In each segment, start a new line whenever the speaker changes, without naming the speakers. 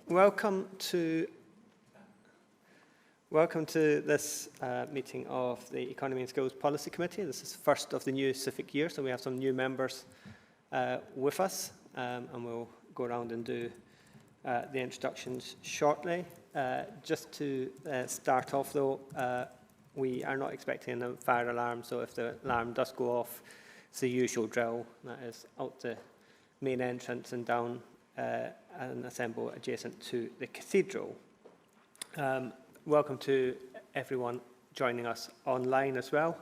Welcome to this meeting of the Economy and Skills Policy Committee. This is the first of the new civic year, so we have some new members with us, and we'll go around and do the introductions shortly. Just to start off, though, we are not expecting a fire alarm, so if the alarm does go off, it's the usual drill, that is out the main entrance and down and assemble adjacent to the cathedral. Welcome to everyone joining us online as well.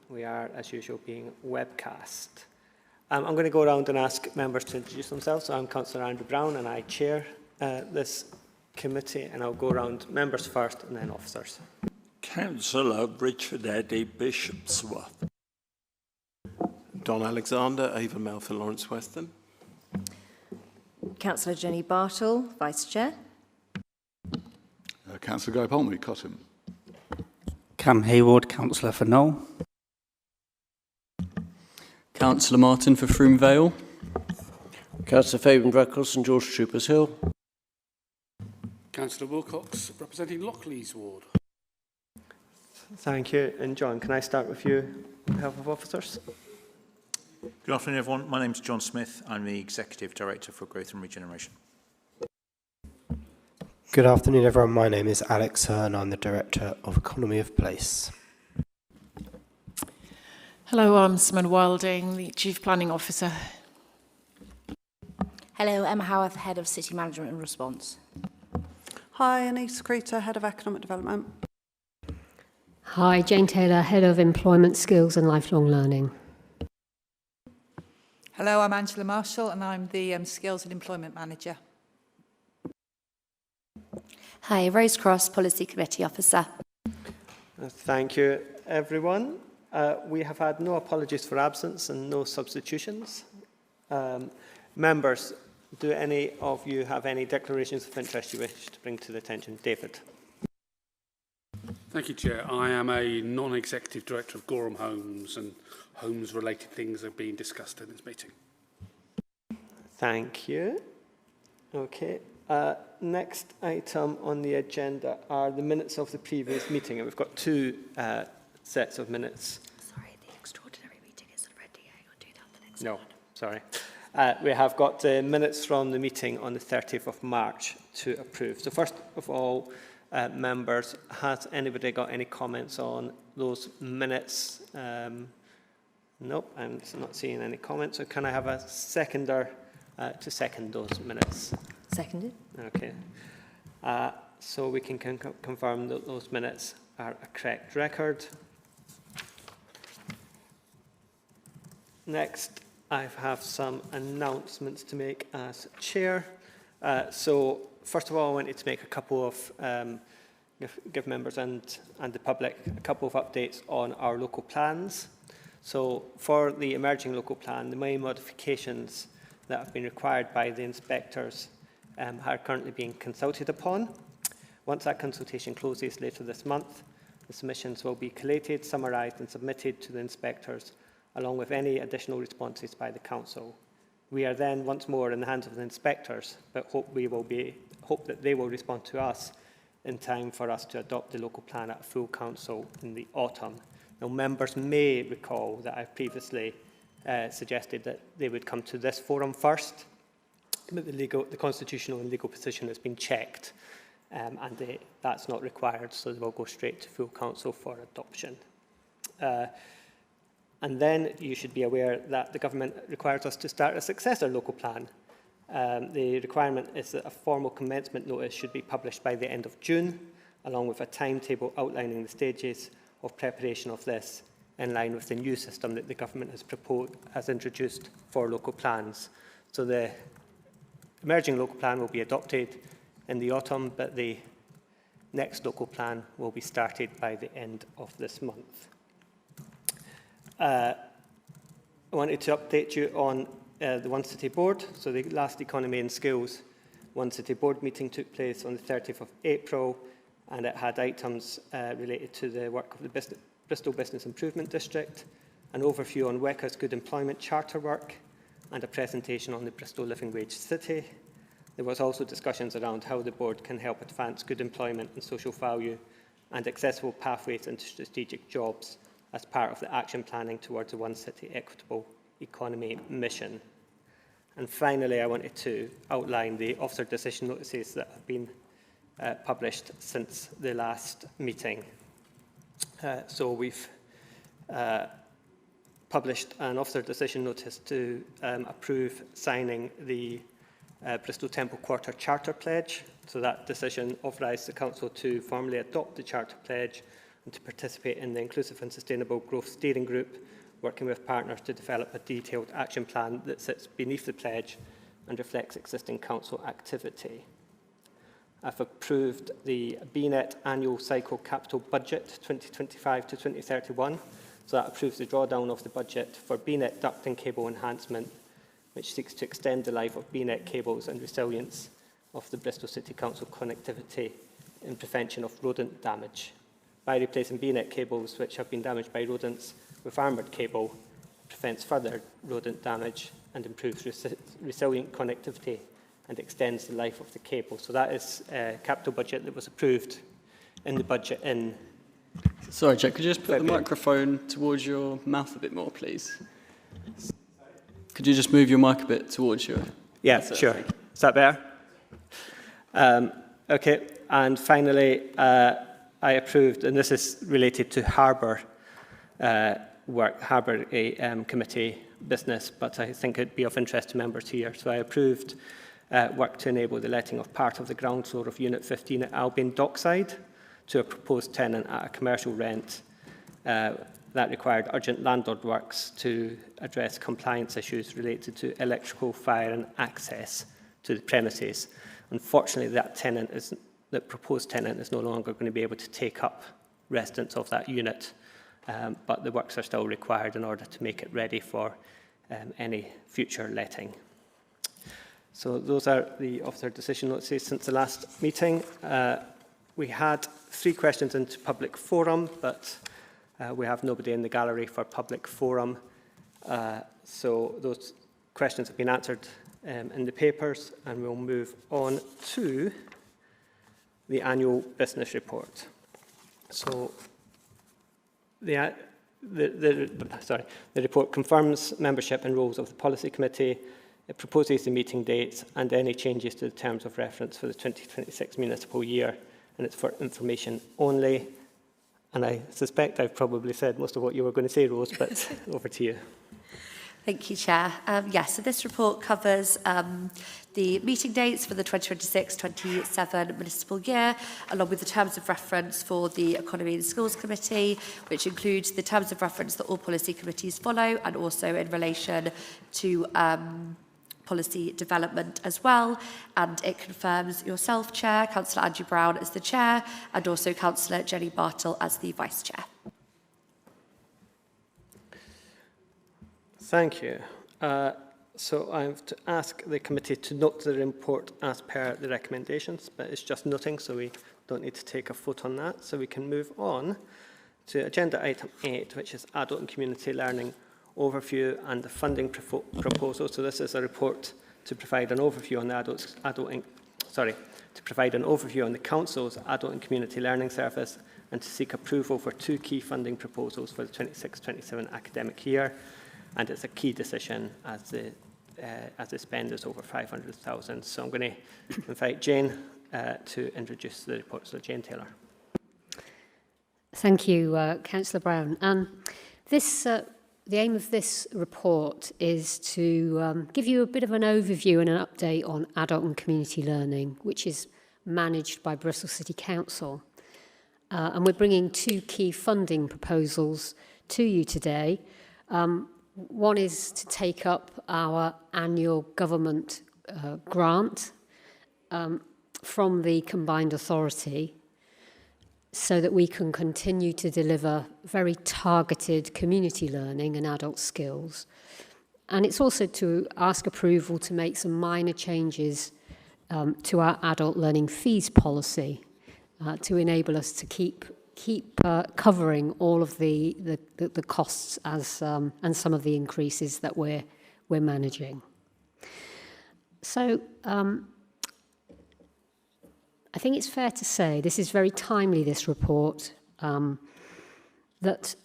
We are, as usual, being webcast. I'm going to go around and ask members to introduce themselves. So I'm Councillor Andrew Brown and I chair this committee, and I'll go around members first and then officers.
Councillor Richard Eddy Bishopsworth.
Don Alexander, Avonmouth and Lawrence Weston.
Councillor Jenny Bartle, Vice Chair.
Councillor Guy Palmer, Cotton.
Cam Hayward, Councillor for Knoll.
Councillor Martin for Froome Vale.
Councillor Fabian Breckles, St George Troopers Hill.
Councillor Wilcox, representing Lockleys Ward.
Thank you. And John, can I start with you, Health of Officers?
Good afternoon, everyone. My name is John Smith. I'm the Executive Director for Growth and Regeneration.
Good afternoon, everyone. My name is Alex Hearn. I'm the Director of Economy of Place.
Hello, I'm Simon Wilding, the Chief Planning Officer.
Hello, Emma Howarth, Head of City Management and Response.
Hi, Anise Creter, Head of Economic Development.
Hi, Jane Taylor, Head of Employment Skills and Lifelong Learning.
Hello, I'm Angela Marshall and I'm the Skills and Employment Manager.
Hi, Rose Cross, Policy Committee Officer.
Thank you, everyone. We have had no apologies for absence and no substitutions. Members, do any of you have any declarations of interest you wish to bring to the attention? David.
Thank you, Chair. I am a non-executive director of Gorham Homes, and homes-related things are being discussed in this meeting.
Thank you. Okay. Next item on the agenda are the minutes of the previous meeting, and we've got two sets of minutes.
Sorry, the extraordinary meeting isn't ready. I'll do that the next
No,
one.
sorry. We have got the minutes from the meeting on the 30th of March to approve. So first of all, members, has anybody got any comments on those minutes? Nope, I'm not seeing any comments. So can I have a seconder to second those minutes?
Seconded.
Okay. So we can confirm that those minutes are a correct record. Next, I have some announcements to make as chair. So first of all, I wanted to make a couple of, give members and the public a couple of updates on our local plans. So for the emerging local plan, the main modifications that have been required by the inspectors are currently being consulted upon. Once that consultation closes later this month, the submissions will be collated, summarised and submitted to the inspectors, along with any additional responses by the Council. We are then once more in the hands of the inspectors, but hope that they will respond to us in time for us to adopt the local plan at full Council in the autumn. Now, members may recall that I previously suggested that they would come to this forum first, but the constitutional and legal position has been checked, and that's not required, so they will go straight to full Council for adoption. And then you should be aware that the government requires us to start a successor local plan. The requirement is that a formal commencement notice should be published by the end of June, along with a timetable outlining the stages of preparation of this in line with the new system that the government has introduced for local plans. So the emerging local plan will be adopted in the autumn, but the next local plan will be started by the end of this month. I wanted to update you on the One City Board. So the last Economy and Skills One City Board meeting took place on the 30th of April, and it had items related to the work of the Bristol Business Improvement District, an overview on WECA's Good Employment Charter work, and a presentation on the Bristol Living Wage City. There was also discussions around how the board can help advance good employment and social value and accessible pathways into strategic jobs as part of the action planning towards the One City Equitable Economy mission. And finally, I wanted to outline the officer decision notices that have been published since the last meeting. So we've published an officer decision notice to approve signing the Bristol Temple Quarter Charter Pledge. So that decision authorised the Council to formally adopt the Charter Pledge and to participate in the Inclusive and Sustainable Growth Steering Group, working with partners to develop a detailed action plan that sits beneath the pledge and reflects existing Council activity. I've approved the BNet Annual Cycle Capital Budget 2025 to 2031. So that approves the drawdown of the budget for BNet ducting cable enhancement, which seeks to extend the life of BNet cables and resilience of the Bristol City Council connectivity in prevention of rodent damage. By replacing BNet cables which have been damaged by rodents with armoured cable, prevents further rodent damage and improves resilient connectivity and extends the life of the cable. So that is a capital budget that was approved in the budget in...
Sorry, Jack, could you just put the microphone towards your mouth a bit more, please? Could you just move your mic a bit towards your...
Yeah, sure. Is that better? Okay, and finally, I approved, and this is related to harbour work, harbour committee business, but I think it'd be of interest to members here. So I approved work to enable the letting of part of the ground floor of Unit 15 at Albion Dockside to a proposed tenant at a commercial rent. That required urgent landlord works to address compliance issues related to electrical, fire and access to the premises. Unfortunately, that proposed tenant is no longer going to be able to take up residents of that unit, but the works are still required in order to make it ready for any future letting. So those are the officer decision notices since the last meeting. We had 3 questions into public forum, but we have nobody in the gallery for public forum. So those questions have been answered in the papers, and we'll move on to the annual business report. So the report confirms membership and roles of the policy committee. It proposes the meeting dates and any changes to the terms of reference for the 2026 municipal year, and it's for information only. And I suspect I've probably said most of what you were going to say, Rose, but over to you.
Thank you, Chair. Yes, so this report covers the meeting dates for the 2026-27 municipal year, along with the terms of reference for the Economy and Schools Committee, which includes the terms of reference that all policy committees follow, and also in relation to policy development as well. And it confirms yourself, Chair, Councillor Andrew Brown as the Chair, and also Councillor Jenny Bartle as the Vice Chair.
Thank you. So I have to ask the committee to note the report as per the recommendations, but it's just noting, so we don't need to take a vote on that. So we can move on to agenda item 8, which is adult and community learning overview and the funding proposal. So this is a report to provide an overview on the to provide an overview on the Council's adult and community learning service and to seek approval for 2 key funding proposals for the 26-27 academic year. And it's a key decision as the spend is over 500,000. So I'm going to invite Jane to introduce the report. So Jane Taylor.
Thank you, Councillor Brown. The aim of this report is to give you a bit of an overview and an update on adult and community learning, which is managed by Bristol City Council. And we're bringing 2 key funding proposals to you today. One is to take up our annual government grant from the combined authority so that we can continue to deliver very targeted community learning and adult skills. And it's also to ask approval to make some minor changes to our adult learning fees policy to enable us to keep covering all of the costs as and some of the increases that we're we're managing. So I think it's fair to say, this is very timely, this report, that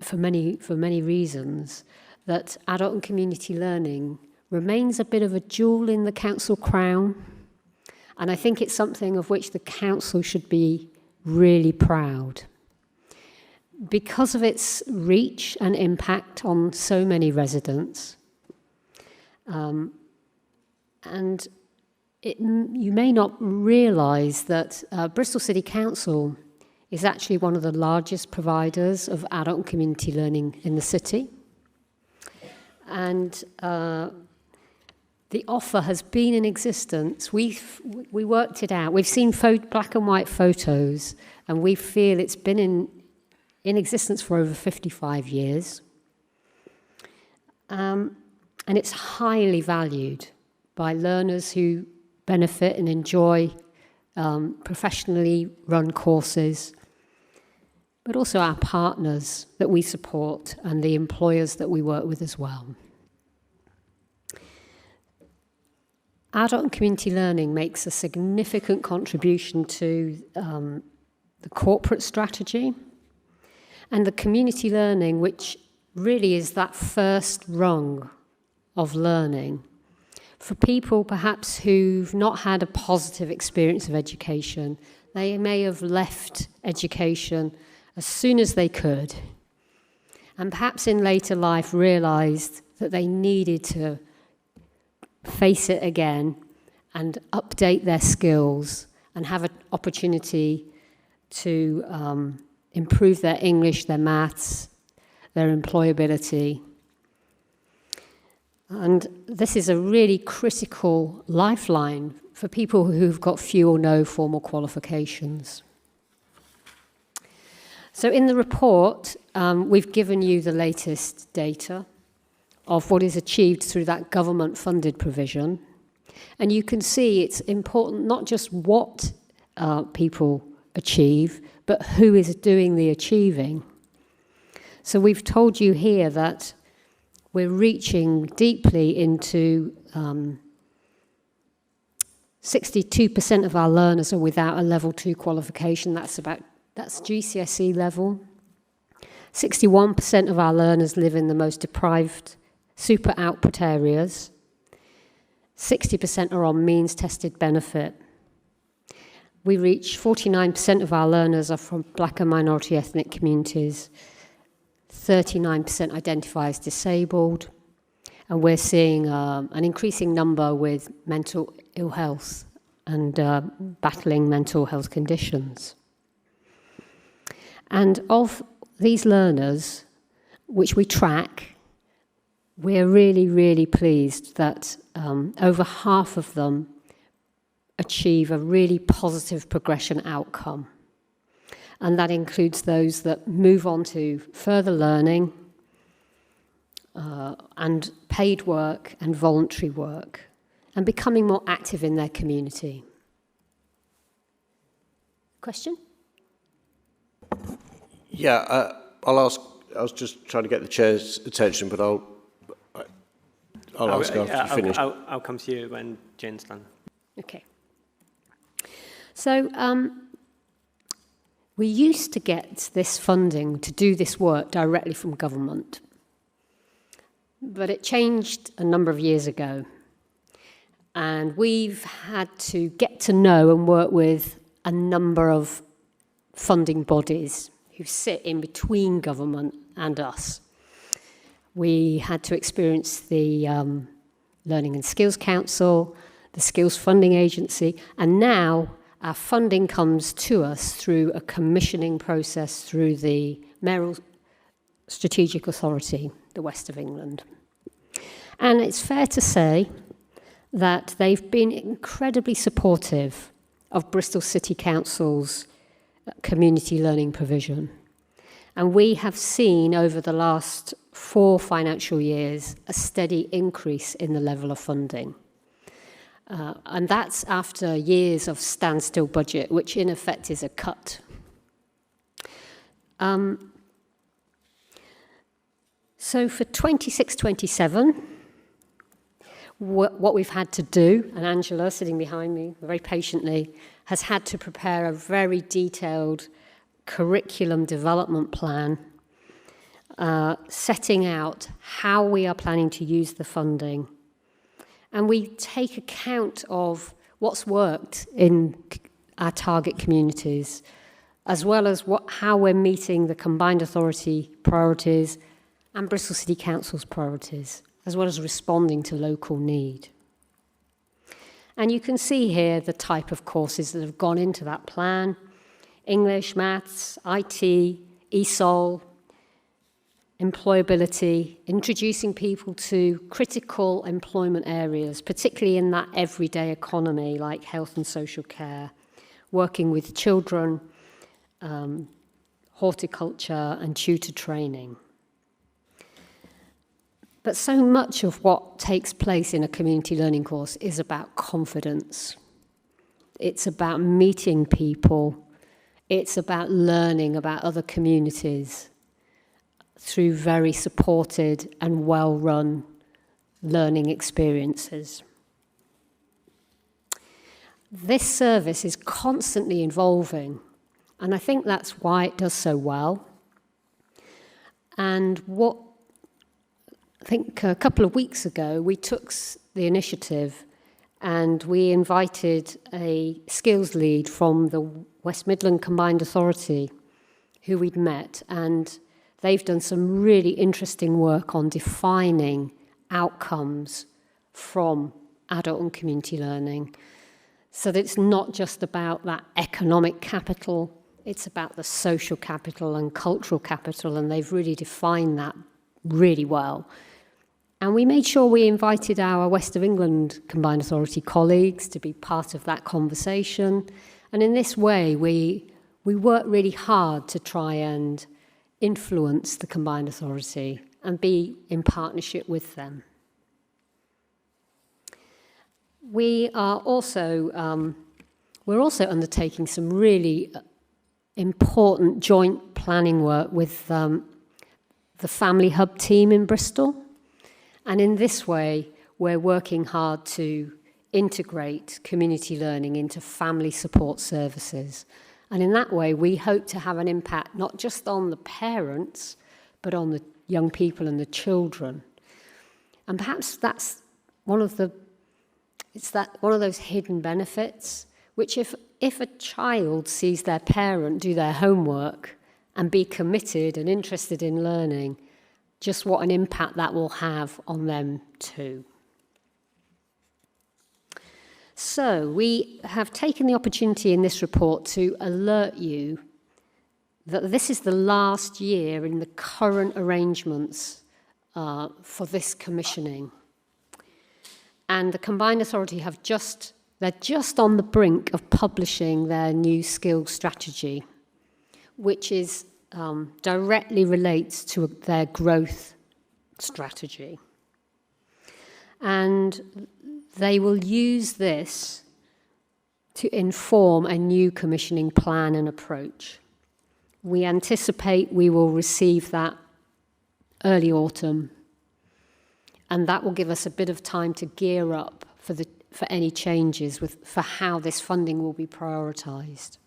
for many reasons, that adult and community learning remains a bit of a jewel in the council crown. And I think it's something of which the council should be really proud. Because of its reach and impact on so many residents. And you may not realise that Bristol City Council is actually one of the largest providers of adult and community learning in the city. And the offer has been in existence. We worked it out. We've seen black and white photos, and we feel it's been in existence for over 55 years. And it's highly valued by learners who benefit and enjoy professionally run courses, but also our partners that we support and the employers that we work with as well. Adult and community learning makes a significant contribution to the corporate strategy and the community learning, which really is that first rung of learning for people perhaps who've not had a positive experience of education. They may have left education as soon as they could, and perhaps in later life realised that they needed to face it again and update their skills and have an opportunity to improve their English, their maths, their employability. And this is a really critical lifeline for people who've got few or no formal qualifications. So in the report, we've given you the latest data of what is achieved through that government-funded provision. And you can see it's important not just what people achieve, but who is doing the achieving. So we've told you here that we're reaching deeply into 62% of our learners are without a level 2 qualification. That's GCSE level. 61% of our learners live in the most deprived super output areas. 60% are on means tested benefit. We reach 49% of our learners are from black and minority ethnic communities. 39% identify as disabled, and we're seeing an increasing number with mental ill health and battling mental health conditions. And of these learners, which we track, we're really, really pleased that over half of them achieve a really positive progression outcome. And that includes those that move on to further learning and paid work and voluntary work and becoming more active in their community. Question?
Yeah, I'll ask. I was just trying to get the chair's attention, but I'll ask after you finish.
I'll come to you when Jane's done.
Okay. So we used to get this funding to do this work directly from government, but it changed a number of years ago. And we've had to get to know and work with a number of funding bodies who sit in between government and us. We had to experience the Learning and Skills Council, the Skills Funding Agency, and now our funding comes to us through a commissioning process through the Mayoral Strategic Authority, the West of England. And it's fair to say that they've been incredibly supportive of Bristol City Council's community learning provision. And we have seen over the last 4 financial years a steady increase in the level of funding. And that's after years of standstill budget, which in effect is a cut. So for 26-27, what we've had to do, and Angela, sitting behind me very patiently, has had to prepare a very detailed curriculum development plan, setting out how we are planning to use the funding. And we take account of what's worked in our target communities, as well as how we're meeting the combined authority priorities and Bristol City Council's priorities, as well as responding to local need. And you can see here the type of courses that have gone into that plan: English, maths, IT, ESOL, employability, introducing people to critical employment areas, particularly in that everyday economy like health and social care, working with children, horticulture and tutor training. But so much of what takes place in a community learning course is about confidence. It's about meeting people. It's about learning about other communities through very supported and well-run learning experiences. This service is constantly evolving, and I think that's why it does so well. And I think a couple of weeks ago, we took the initiative and we invited a skills lead from the West Midland Combined Authority who we'd met, and they've done some really interesting work on defining outcomes from adult and community learning, so that it's not just about that economic capital, it's about the social capital and cultural capital, and they've really defined that really well. And we made sure we invited our West of England Combined Authority colleagues to be part of that conversation. And in this way, we work really hard to try and influence the Combined Authority and be in partnership with them. We're also undertaking some really important joint planning work with the Family Hub team in Bristol. And in this way, we're working hard to integrate community learning into family support services. And in that way, we hope to have an impact not just on the parents, but on the young people and the children. And perhaps that's one of those hidden benefits, which if a child sees their parent do their homework and be committed and interested in learning, just what an impact that will have on them too. So we have taken the opportunity in this report to alert you that this is the last year in the current arrangements for this commissioning. And the Combined Authority they're just on the brink of publishing their new skills strategy, which is directly relates to their growth strategy. And they will use this to inform a new commissioning plan and approach. We anticipate we will receive that early autumn, and that will give us a bit of time to gear up for any changes for how this funding will be prioritised.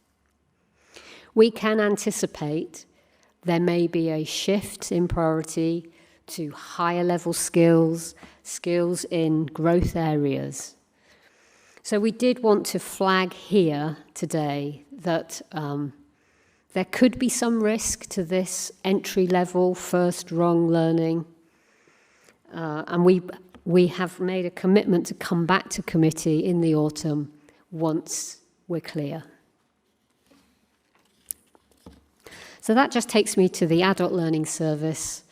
We can anticipate there may be a shift in priority to higher level skills in growth areas. So we did want to flag here today that there could be some risk to this entry level first rung learning. And we have made a commitment to come back to committee in the autumn once we're clear. So that just takes me to the adult learning service.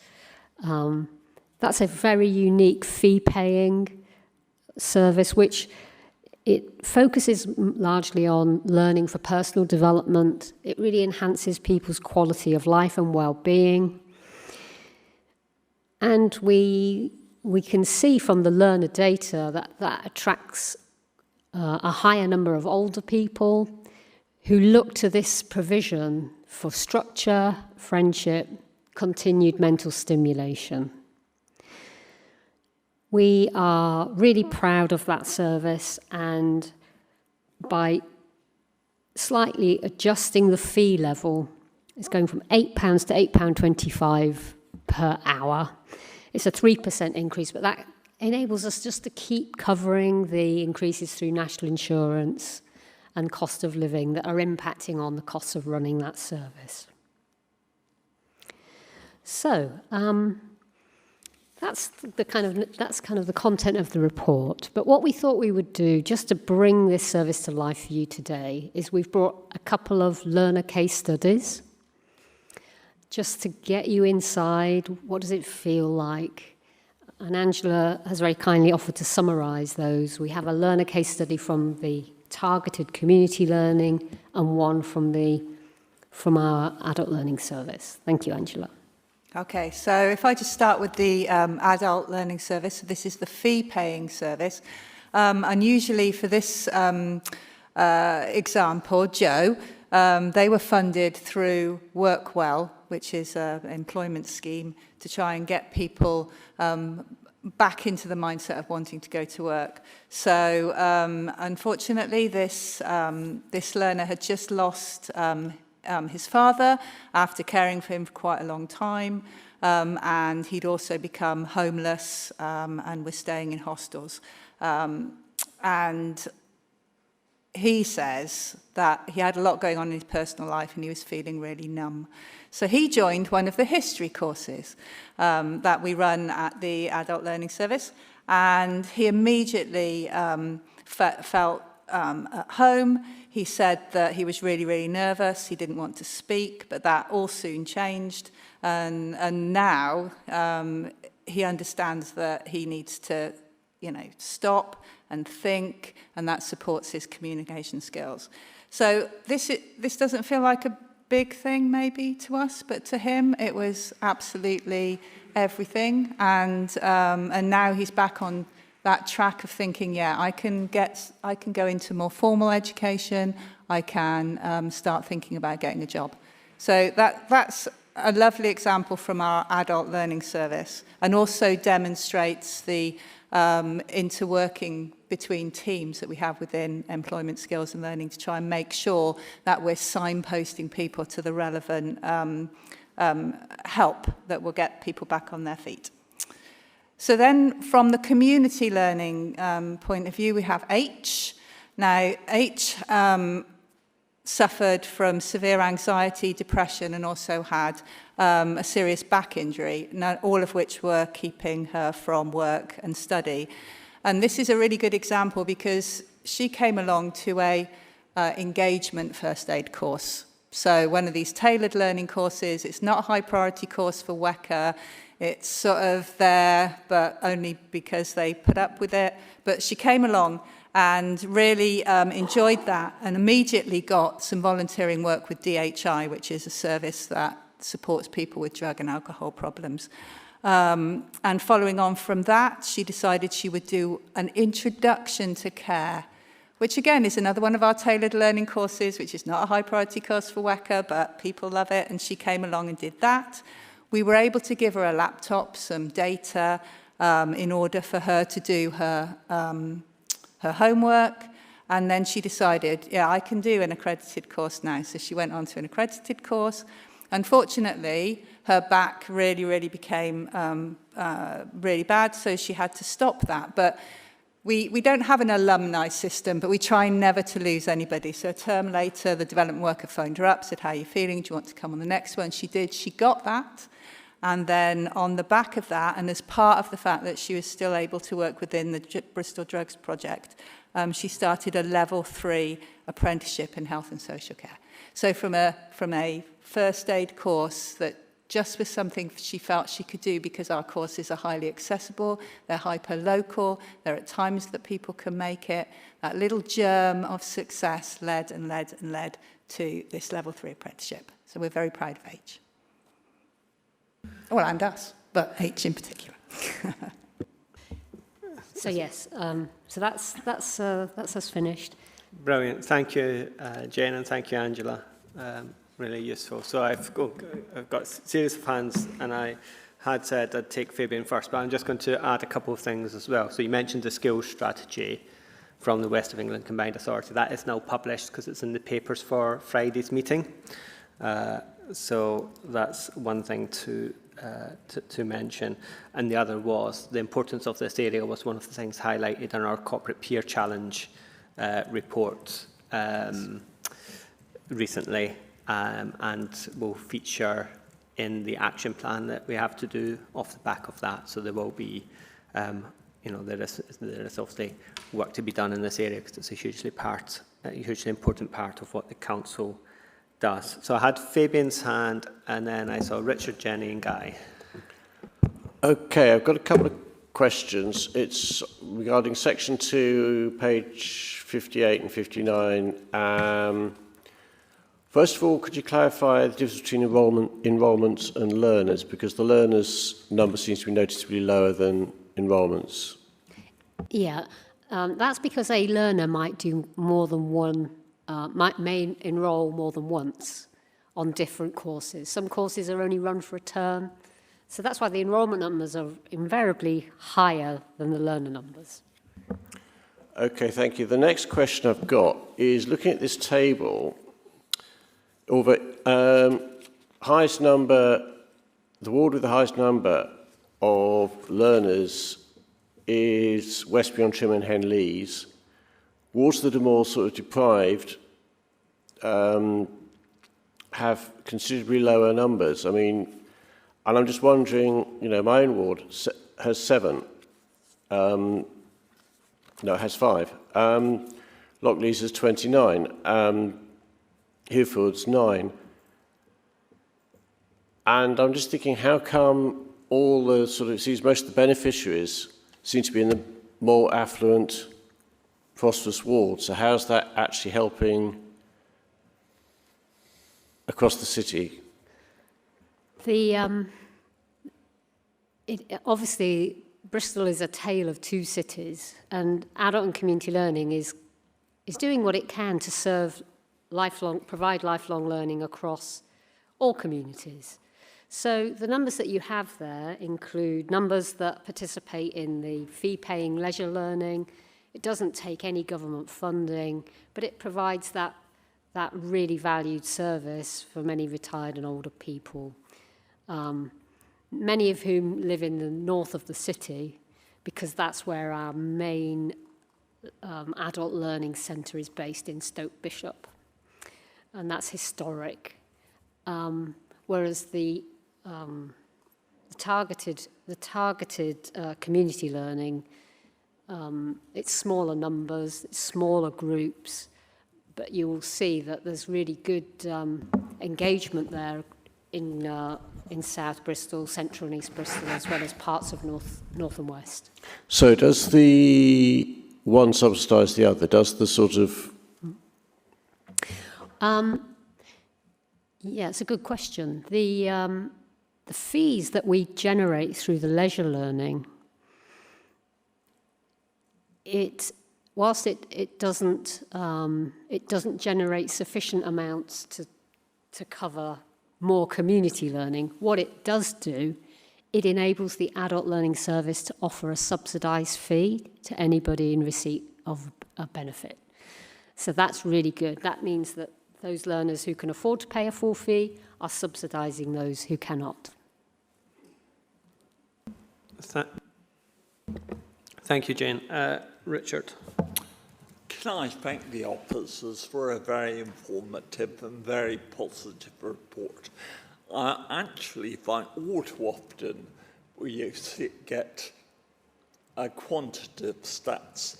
That's a very unique fee-paying service, which it focuses largely on learning for personal development. It really enhances people's quality of life and well-being. And we can see from the learner data that attracts a higher number of older people who look to this provision for structure, friendship, continued mental stimulation. We are really proud of that service, and by slightly adjusting the fee level, it's going from £8 to £8.25 per hour. It's a 3% increase, but that enables us just to keep covering the increases through national insurance and cost of living that are impacting on the costs of running that service. So, that's kind of the content of the report. But what we thought we would do, just to bring this service to life for you today, is we've brought a couple of learner case studies, just to get you inside. What does it feel like? And Angela has very kindly offered to summarise those. We have a learner case study from the targeted community learning and one from our adult learning service. Thank you, Angela.
Okay, so if I just start with the adult learning service, so this is the fee-paying service. And usually for this example, Joe, they were funded through Workwell, which is an employment scheme to try and get people back into the mindset of wanting to go to work. So unfortunately, this learner had just lost his father after caring for him for quite a long time, and he'd also become homeless and was staying in hostels. And he says that he had a lot going on in his personal life and he was feeling really numb. So he joined one of the history courses that we run at the Adult Learning Service, and he immediately felt at home. He said that he was really, really nervous. He didn't want to speak, but that all soon changed. And now he understands that he needs to, stop and think, and that supports his communication skills. So this doesn't feel like a big thing maybe to us, but to him it was absolutely everything. And now he's back on that track of thinking, yeah, I can go into more formal education. I can start thinking about getting a job. So that's a lovely example from our adult learning service, and also demonstrates the interworking between teams that we have within employment skills and learning to try and make sure that we're signposting people to the relevant help that will get people back on their feet. So then from the community learning point of view, we have H. Now, H suffered from severe anxiety, depression, and also had a serious back injury, all of which were keeping her from work and study. And this is a really good example because she came along to a engagement first aid course. So one of these tailored learning courses. It's not a high priority course for WECA. It's sort of there, but only because they put up with it. But she came along and really enjoyed that, and immediately got some volunteering work with DHI, which is a service that supports people with drug and alcohol problems. And following on from that, she decided she would do an introduction to care, which again is another one of our tailored learning courses, which is not a high priority course for WECA, but people love it, and she came along and did that. We were able to give her a laptop, some data, in order for her to do her homework. And then she decided, yeah, I can do an accredited course now. So she went on to an accredited course. Unfortunately, her back really, really became really bad, so she had to stop that. But we don't have an alumni system, but we try never to lose anybody. So a term later, the development worker phoned her up, said, how are you feeling? Do you want to come on the next one? She did. She got that. And then on the back of that, and as part of the fact that she was still able to work within the Bristol Drugs Project, she started a level 3 apprenticeship in health and social care. So from a first aid course that just was something she felt she could do, because our courses are highly accessible, they're hyper-local, there are times that people can make it, that little germ of success led to this level 3 apprenticeship. So we're very proud of H. Well, and us, but H in particular.
So yes, so that's us finished.
Brilliant. Thank you, Jane, and thank you, Angela. Really useful. So I've got a series of hands, and I had said I'd take Fabian first, but I'm just going to add a couple of things as well. So you mentioned the skills strategy from the West of England Combined Authority. That is now published because it's in the papers for Friday's meeting. So that's one thing to mention. And the other was the importance of this area was one of the things highlighted in our Corporate Peer Challenge report recently, and will feature in the action plan that we have to do off the back of that. So there will be, you know, there is obviously work to be done in this area because it's a hugely important part of what the council does. So I had Fabian's hand, and then I saw Richard, Jenny, and Guy.
Okay, I've got a couple of questions. It's regarding section 2, page 58 and 59. First of all, could you clarify the difference between enrolments and learners? Because the learners number seems to be noticeably lower than enrolments.
Yeah, that's because a learner might do more than one, may enrol more than once on different courses. Some courses are only run for a term, so that's why the enrolment numbers are invariably higher than the learner numbers.
Okay, thank you. The next question I've got is looking at this table. Over highest number, the ward with the highest number of learners is Westbury-on-Trim and Henlees. Wards that are more sort of deprived have considerably lower numbers. I mean, and I'm just wondering, you know, my own ward has 7. No, it has 5. Lockleys has 29. Hereford's 9. And I'm just thinking, how come all the sort of, it seems most of the beneficiaries seem to be in the more affluent, prosperous wards. So how's that actually helping across the city?
Obviously, Bristol is a tale of two cities, and adult and community learning is doing what it can to provide lifelong learning across all communities. So the numbers that you have there include numbers that participate in the fee-paying leisure learning. It doesn't take any government funding, but it provides that really valued service for many retired and older people, many of whom live in the north of the city, because that's where our main adult learning centre is based, in Stoke Bishop. And that's historic. Whereas the targeted community learning, it's smaller numbers, it's smaller groups, but you will see that there's really good engagement there in South Bristol, Central and East Bristol, as well as parts of North and West.
So does the one subsidise the other? Does the sort of...
Yeah, it's a good question. The fees that we generate through the leisure learning, whilst it doesn't generate sufficient amounts to cover more community learning, what it does do, it enables the adult learning service to offer a subsidised fee to anybody in receipt of a benefit. So that's really good. That means that those learners who can afford to pay a full fee are subsidising those who cannot.
Thank you, Jane. Richard.
Can I thank the officers for a very informative and very positive report? I actually find all too often we get quantitative stats,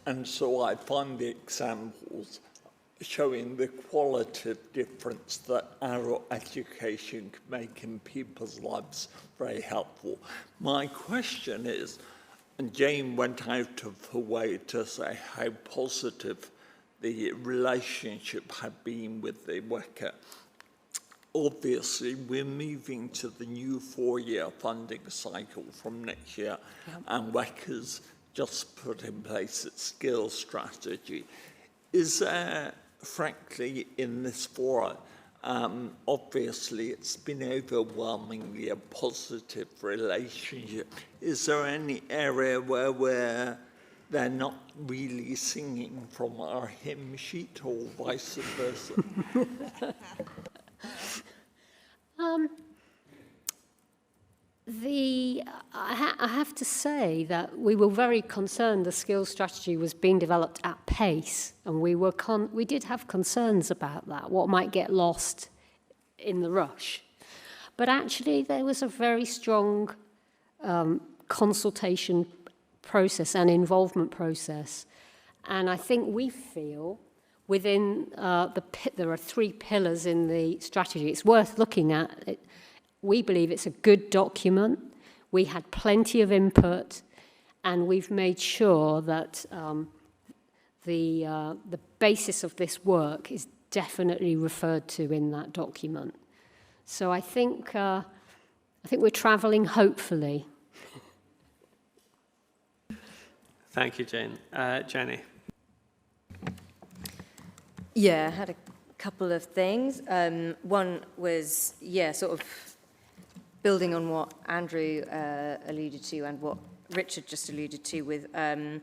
and so I find the examples showing the qualitative difference that our education can make in people's lives very helpful. My question is, and Jane went out of her way to say how positive the relationship had been with the WECA. Obviously, we're moving to the new 4-year funding cycle from next year, and WECA's just put in place its skills strategy. Is there, frankly, in this forum, Obviously, it's been overwhelmingly a positive relationship. Is there any area where they're not really singing from our hymn sheet or vice versa?
I have to say that we were very concerned the skills strategy was being developed at pace, and we did have concerns about that, what might get lost in the rush. But actually, there was a very strong consultation process and involvement process, and I think we feel within there are 3 pillars in the strategy. It's worth looking at. We believe it's a good document. We had plenty of input, and we've made sure that the basis of this work is definitely referred to in that document. So I think we're travelling hopefully.
Thank you, Jane. Jenny.
Yeah, I had a couple of things. One was, sort of building on what Andrew alluded to and what Richard just alluded to with the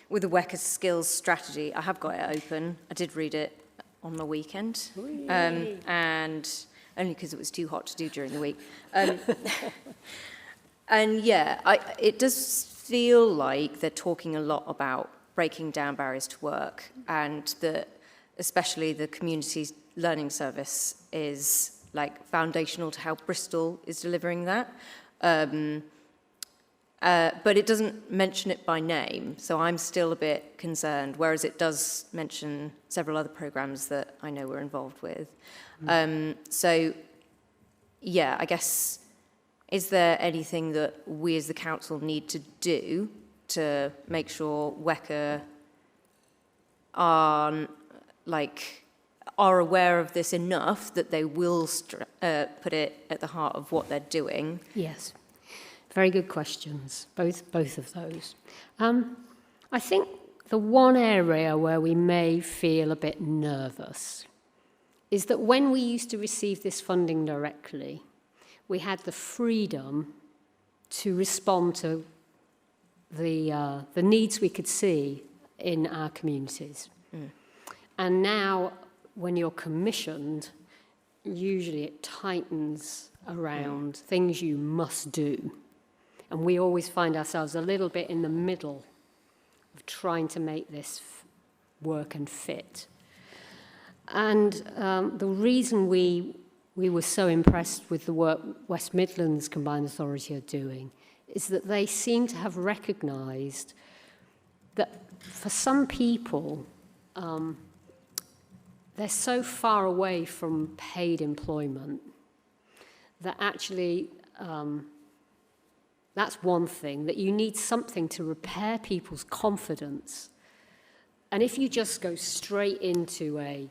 WECA skills strategy. I have got it open. I did read it on the weekend, and only because it was too hot to do during the week. And it does feel like they're talking a lot about breaking down barriers to work, and that especially the community learning service is like foundational to how Bristol is delivering that. But it doesn't mention it by name, so I'm still a bit concerned, whereas it does mention several other programs that I know we're involved with. So, I guess, is there anything that we as the council need to do to make sure WECA are aware of this enough that they will put it at the heart of what they're doing?
Yes, very good questions, both of those. I think the one area where we may feel a bit nervous is that when we used to receive this funding directly, we had the freedom to respond to the needs we could see in our communities. And now, when you're commissioned, usually it tightens around things you must do. And we always find ourselves a little bit in the middle of trying to make this work and fit. And the reason we were so impressed with the work West Midlands Combined Authority are doing is that they seem to have recognised that for some people, they're so far away from paid employment that actually that's one thing, that you need something to repair people's confidence. And if you just go straight into a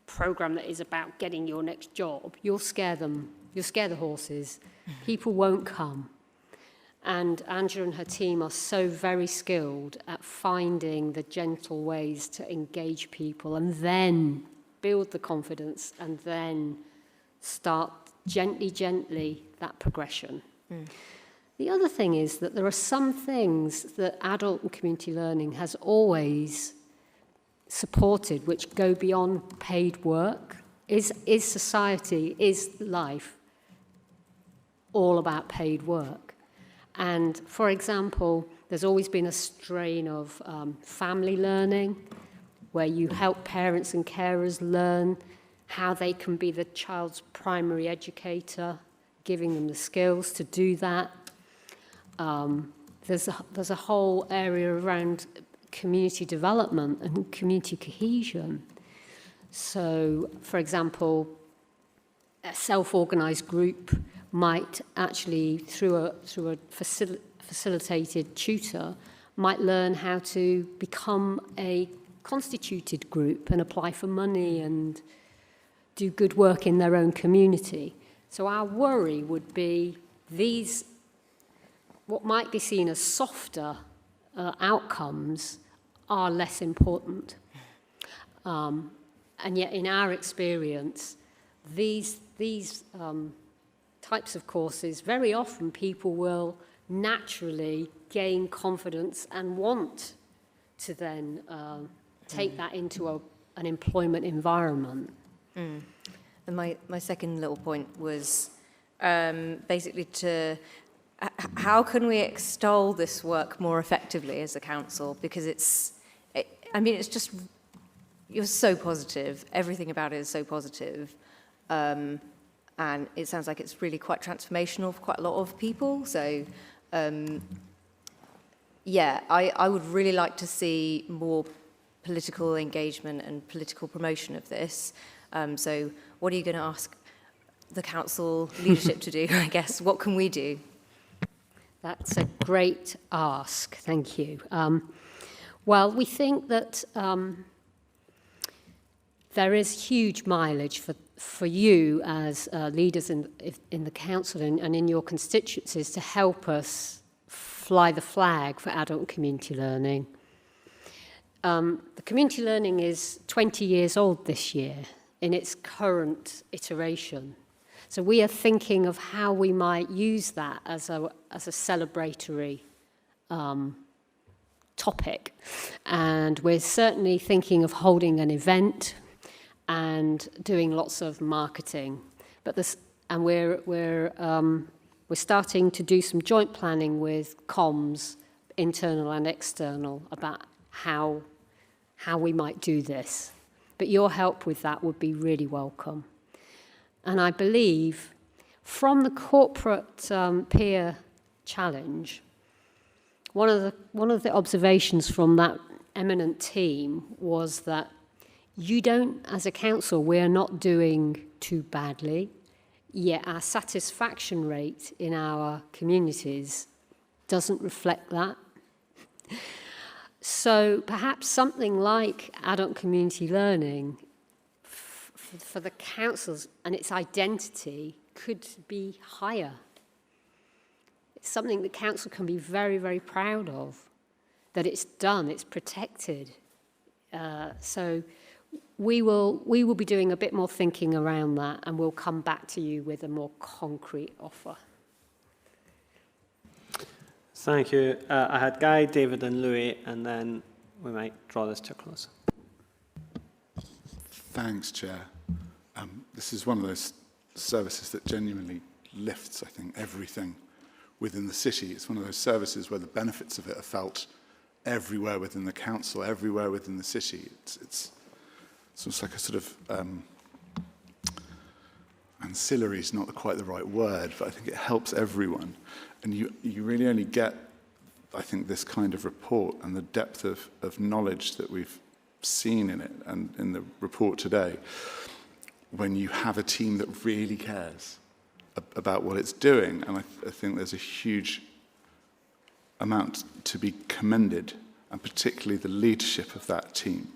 program that is about getting your next job, you'll scare them, you'll scare the horses. People won't come. And Angela and her team are so very skilled at finding the gentle ways to engage people and then build the confidence and then start gently that progression. The other thing is that there are some things that adult and community learning has always supported which go beyond paid work. Is society, is life all about paid work? And for example, there's always been a strain of family learning where you help parents and carers learn how they can be the child's primary educator, giving them the skills to do that. There's a whole area around community development and community cohesion. So, for example, a self-organised group might actually, through a facilitated tutor, might learn how to become a constituted group and apply for money and do good work in their own community. So our worry would be these, what might be seen as softer outcomes, are less important. And yet in our experience, these types of courses, very often people will naturally gain confidence and want to then take that into an employment environment.
And my second little point was basically how can we extol this work more effectively as a council? Because it's just, you're so positive. Everything about it is so positive. And it sounds like it's really quite transformational for quite a lot of people. So, yeah, I would really like to see more political engagement and political promotion of this. So what are you going to ask the council leadership to do, I guess? What can we do?
That's a great ask, thank you. Well, we think that there is huge mileage for you as leaders in the council and in your constituencies to help us fly the flag for adult community learning. The community learning is 20 years old this year in its current iteration. So we are thinking of how we might use that as a celebratory topic. And we're certainly thinking of holding an event and doing lots of marketing. And we're starting to do some joint planning with comms, internal and external, about how we might do this. But your help with that would be really welcome. And I believe from the corporate peer challenge, one of the observations from that eminent team was that you don't, as a council, we're not doing too badly, yet our satisfaction rate in our communities doesn't reflect that. So perhaps something like adult community learning for the councils and its identity could be higher. It's something the council can be very, very proud of, that it's done, it's protected. So we will be doing a bit more thinking around that, and we'll come back to you with a more concrete offer.
Thank you. I had Guy, David and Louis, and then we might draw this to a close.
Thanks, Chair. This is one of those services that genuinely lifts, I think, everything within the city. It's one of those services where the benefits of it are felt everywhere within the council, everywhere within the city. It's almost like a sort of ancillary is not quite the right word, but I think it helps everyone. And you really only get, I think, this kind of report and the depth of knowledge that we've seen in it and in the report today when you have a team that really cares about what it's doing. And I think there's a huge amount to be commended, and particularly the leadership of that team.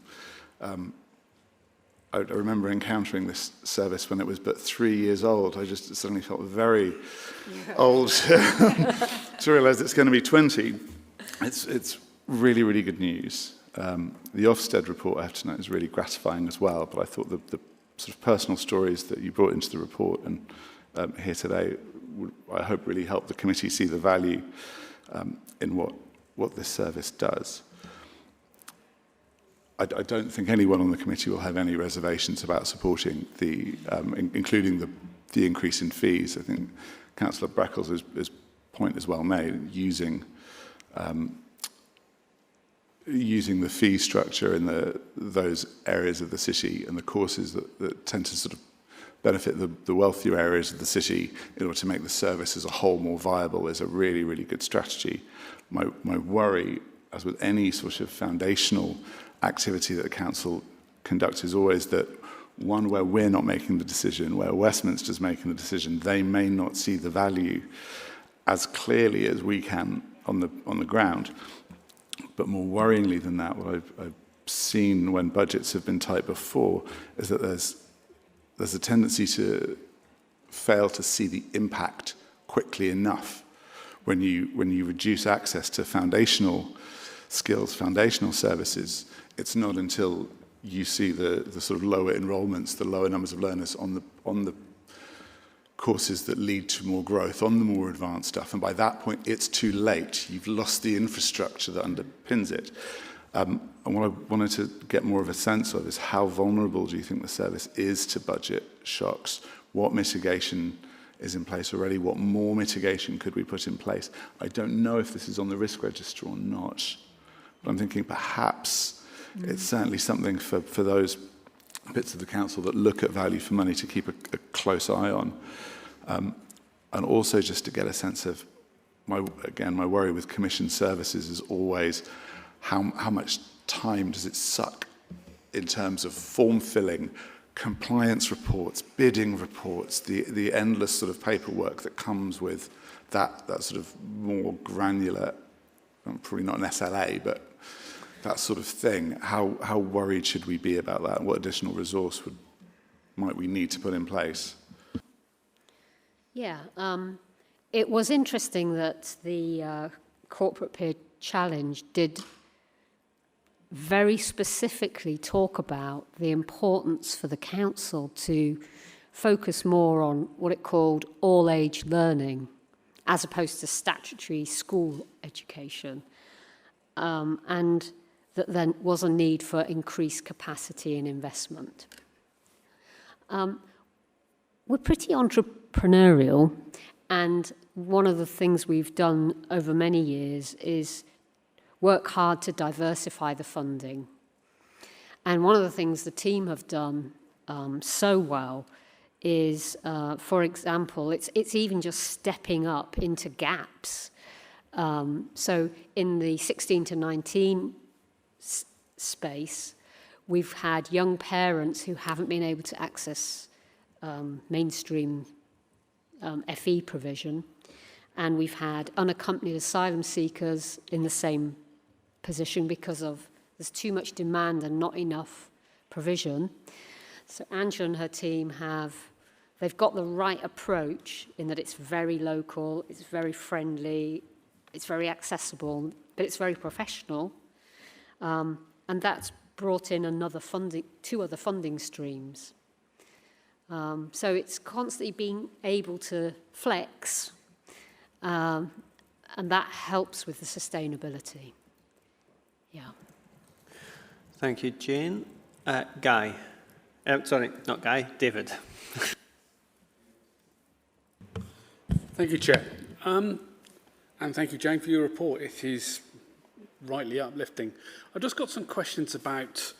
I remember encountering this service when it was but 3 years old. I just suddenly felt very old to realise it's going to be 20. It's really, really good news. The Ofsted report, I have to note, is really gratifying as well, but I thought the sort of personal stories that you brought into the report and here today would, I hope, really help the committee see the value in what this service does. I don't think anyone on the committee will have any reservations about supporting including the increase in fees. I think Councillor Breckles' point is well made, using the fee structure in those areas of the city and the courses that tend to sort of benefit the wealthier areas of the city in order to make the service as a whole more viable is a really, really good strategy. My worry, as with any sort of foundational activity that the council conducts, is always that one where we're not making the decision, where Westminster's making the decision, they may not see the value as clearly as we can on the ground. But more worryingly than that, what I've seen when budgets have been tight before is that there's a tendency to fail to see the impact quickly enough. When you reduce access to foundational skills, foundational services, it's not until you see the sort of lower enrolments, the lower numbers of learners on the courses that lead to more growth, on the more advanced stuff. And by that point, it's too late. You've lost the infrastructure that underpins it. And what I wanted to get more of a sense of is how vulnerable do you think the service is to budget shocks? What mitigation is in place already? What more mitigation could we put in place? I don't know if this is on the risk register or not, but I'm thinking perhaps it's certainly something for those bits of the council that look at value for money to keep a close eye on. And also just to get a sense of, my worry with commissioned services is always how much time does it suck in terms of form filling, compliance reports, bidding reports, the endless sort of paperwork that comes with that sort of more granular, probably not an SLA, but that sort of thing. How worried should we be about that? What additional resource might we need to put in place?
Yeah, it was interesting that the Corporate Peer Challenge did very specifically talk about the importance for the council to focus more on what it called all-age learning as opposed to statutory school education, and that then was a need for increased capacity and investment. We're pretty entrepreneurial, and one of the things we've done over many years is work hard to diversify the funding. And one of the things the team have done so well is, for example, it's even just stepping up into gaps. So in the 16 to 19 space, we've had young parents who haven't been able to access mainstream FE provision, and we've had unaccompanied asylum seekers in the same position because there's too much demand and not enough provision. So Angela and her team they've got the right approach in that it's very local, it's very friendly, it's very accessible, but it's very professional, and that's brought in two other funding streams. So it's constantly being able to flex, and that helps with the sustainability. Yeah.
Thank you, Jane. Guy. Sorry, not Guy, David.
Thank you, Chair. And thank you, Jane, for your report. It is rightly uplifting. I've just got some questions about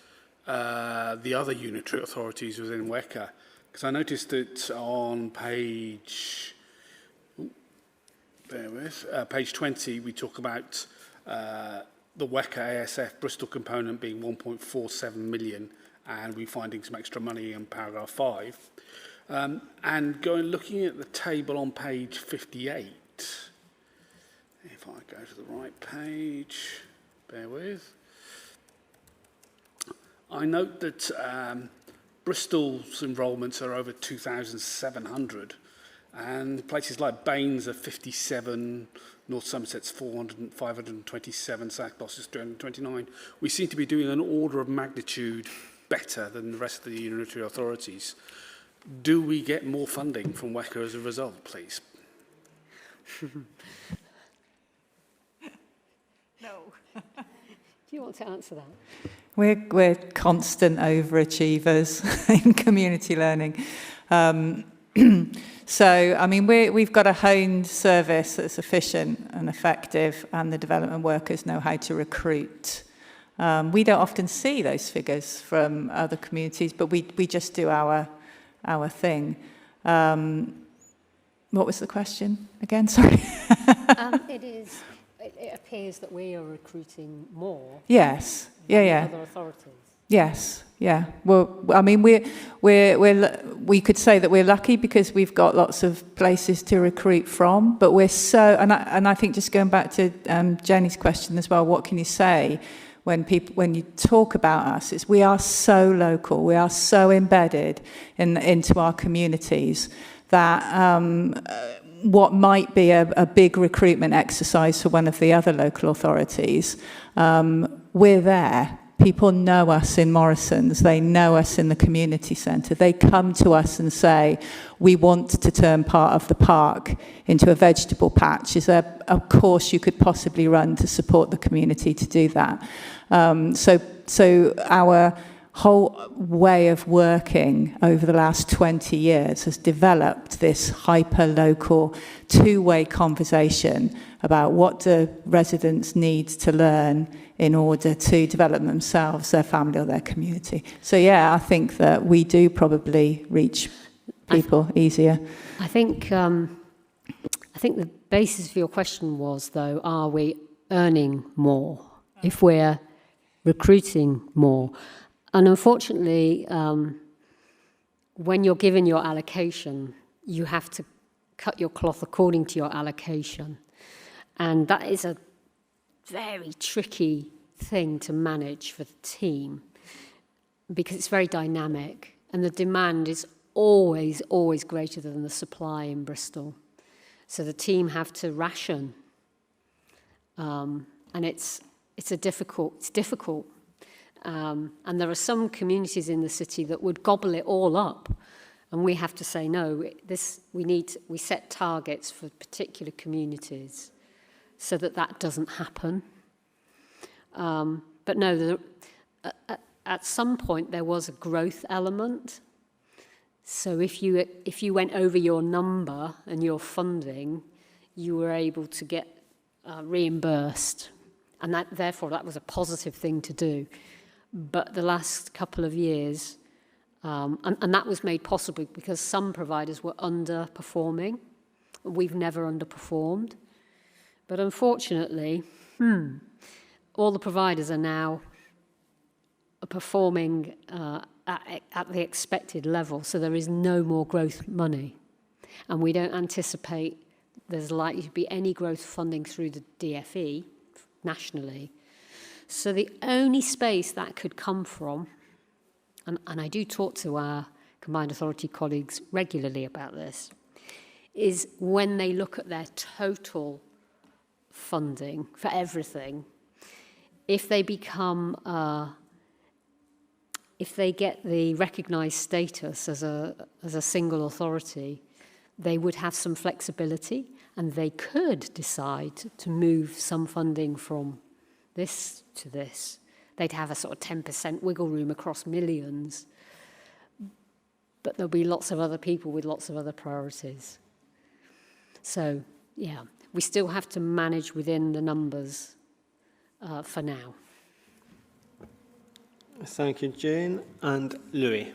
the other unitary authorities within WECA, because I noticed that on page 20, we talk about the WECA ASF Bristol component being 1.47 million, and we're finding some extra money in paragraph 5. And looking at the table on page 58, if I go to the right page, bear with, I note that Bristol's enrolments are over 2,700, and places like Baines are 57, North Somerset's 527, South Gloucester's 229. We seem to be doing an order of magnitude better than the rest of the unitary authorities. Do we get more funding from WECA as a result, please?
No.
Do you want to answer that?
We're constant overachievers in community learning. So, I mean, we've got a honed service that's efficient and effective, and the development workers know how to recruit. We don't often see those figures from other communities, but we just do our thing. What was the question again? Sorry.
It appears that we are recruiting more.
Yes. Yeah.
Other authorities.
Yes. Yeah. Well, I mean, we could say that we're lucky because we've got lots of places to recruit from. But we're so, and I think just going back to Jenny's question as well, what can you say when you talk about us? Is we are so local, we are so embedded into our communities that what might be a big recruitment exercise for one of the other local authorities, we're there. People know us in Morrison's, they know us in the community centre. They come to us and say, we want to turn part of the park into a vegetable patch. Is there a course you could possibly run to support the community to do that? So our whole way of working over the last 20 years has developed this hyper-local, two-way conversation about what do residents need to learn in order to develop themselves, their family or their community. So yeah, I think that we do probably reach people easier.
I think the basis for your question was, though, are we earning more if we're recruiting more? And unfortunately, when you're given your allocation, you have to cut your cloth according to your allocation. And that is a very tricky thing to manage for the team because it's very dynamic and the demand is always greater than the supply in Bristol. So the team have to ration. And it's difficult. And there are some communities in the city that would gobble it all up. And we have to say, no, we set targets for particular communities so that doesn't happen. But no, at some point there was a growth element. So if you went over your number and your funding, you were able to get reimbursed. And therefore that was a positive thing to do. But the last couple of years, and that was made possible because some providers were underperforming. We've never underperformed. But unfortunately, all the providers are now performing at the expected level, so there is no more growth money. And we don't anticipate there's likely to be any growth funding through the DFE nationally. So the only space that could come from, and I do talk to our combined authority colleagues regularly about this, is when they look at their total funding for everything, if they become, if they get the recognised status as a single authority, they would have some flexibility and they could decide to move some funding from this to this. They'd have a sort of 10% wiggle room across millions, but there'll be lots of other people with lots of other priorities. So, yeah, we still have to manage within the numbers for now.
Thank you, Jane. And Louis.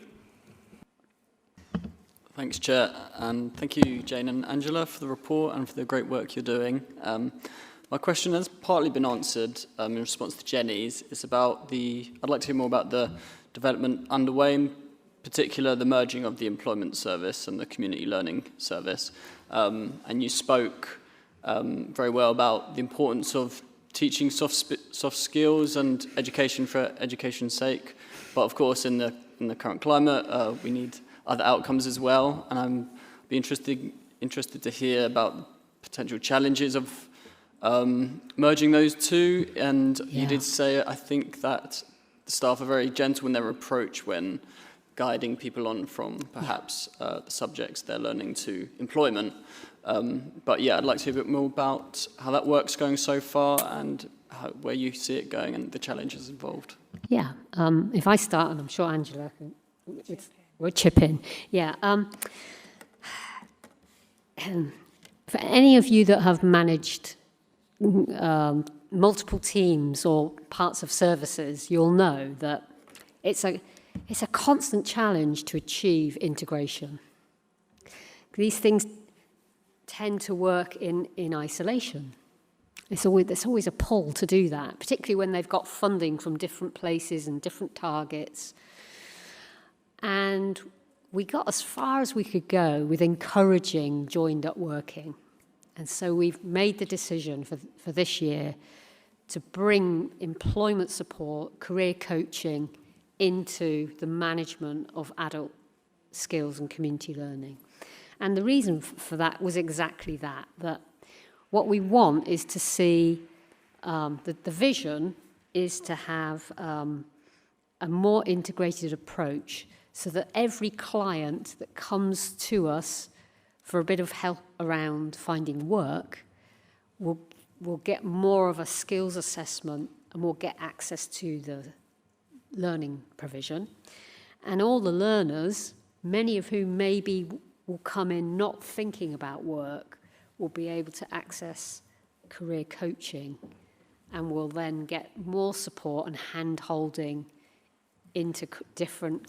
Thanks, Chair, and thank you, Jane and Angela, for the report and for the great work you're doing. My question has partly been answered in response to Jenny's. It's about I'd like to hear more about the development underway, in particular the merging of the employment service and the community learning service. And you spoke very well about the importance of teaching soft skills and education for education's sake. But of course, in the current climate, we need other outcomes as well. And I'm interested to hear about potential challenges of merging those two. And you did say, I think, that the staff are very gentle in their approach when guiding people on from perhaps the subjects they're learning to employment. But yeah, I'd like to hear a bit more about how that work's going so far and where you see it going and the challenges involved.
Yeah, if I start, and I'm sure Angela will chip in. Yeah. For any of you that have managed multiple teams or parts of services, you'll know that it's a constant challenge to achieve integration. These things tend to work in isolation. There's always a pull to do that, particularly when they've got funding from different places and different targets. And we got as far as we could go with encouraging joined-up working. And so we've made the decision for this year to bring employment support, career coaching into the management of adult skills and community learning. And the reason for that was exactly that what we want is to see, the vision is to have a more integrated approach so that every client that comes to us for a bit of help around finding work will get more of a skills assessment and will get access to the learning provision. And all the learners, many of whom maybe will come in not thinking about work, will be able to access career coaching and will then get more support and hand-holding into different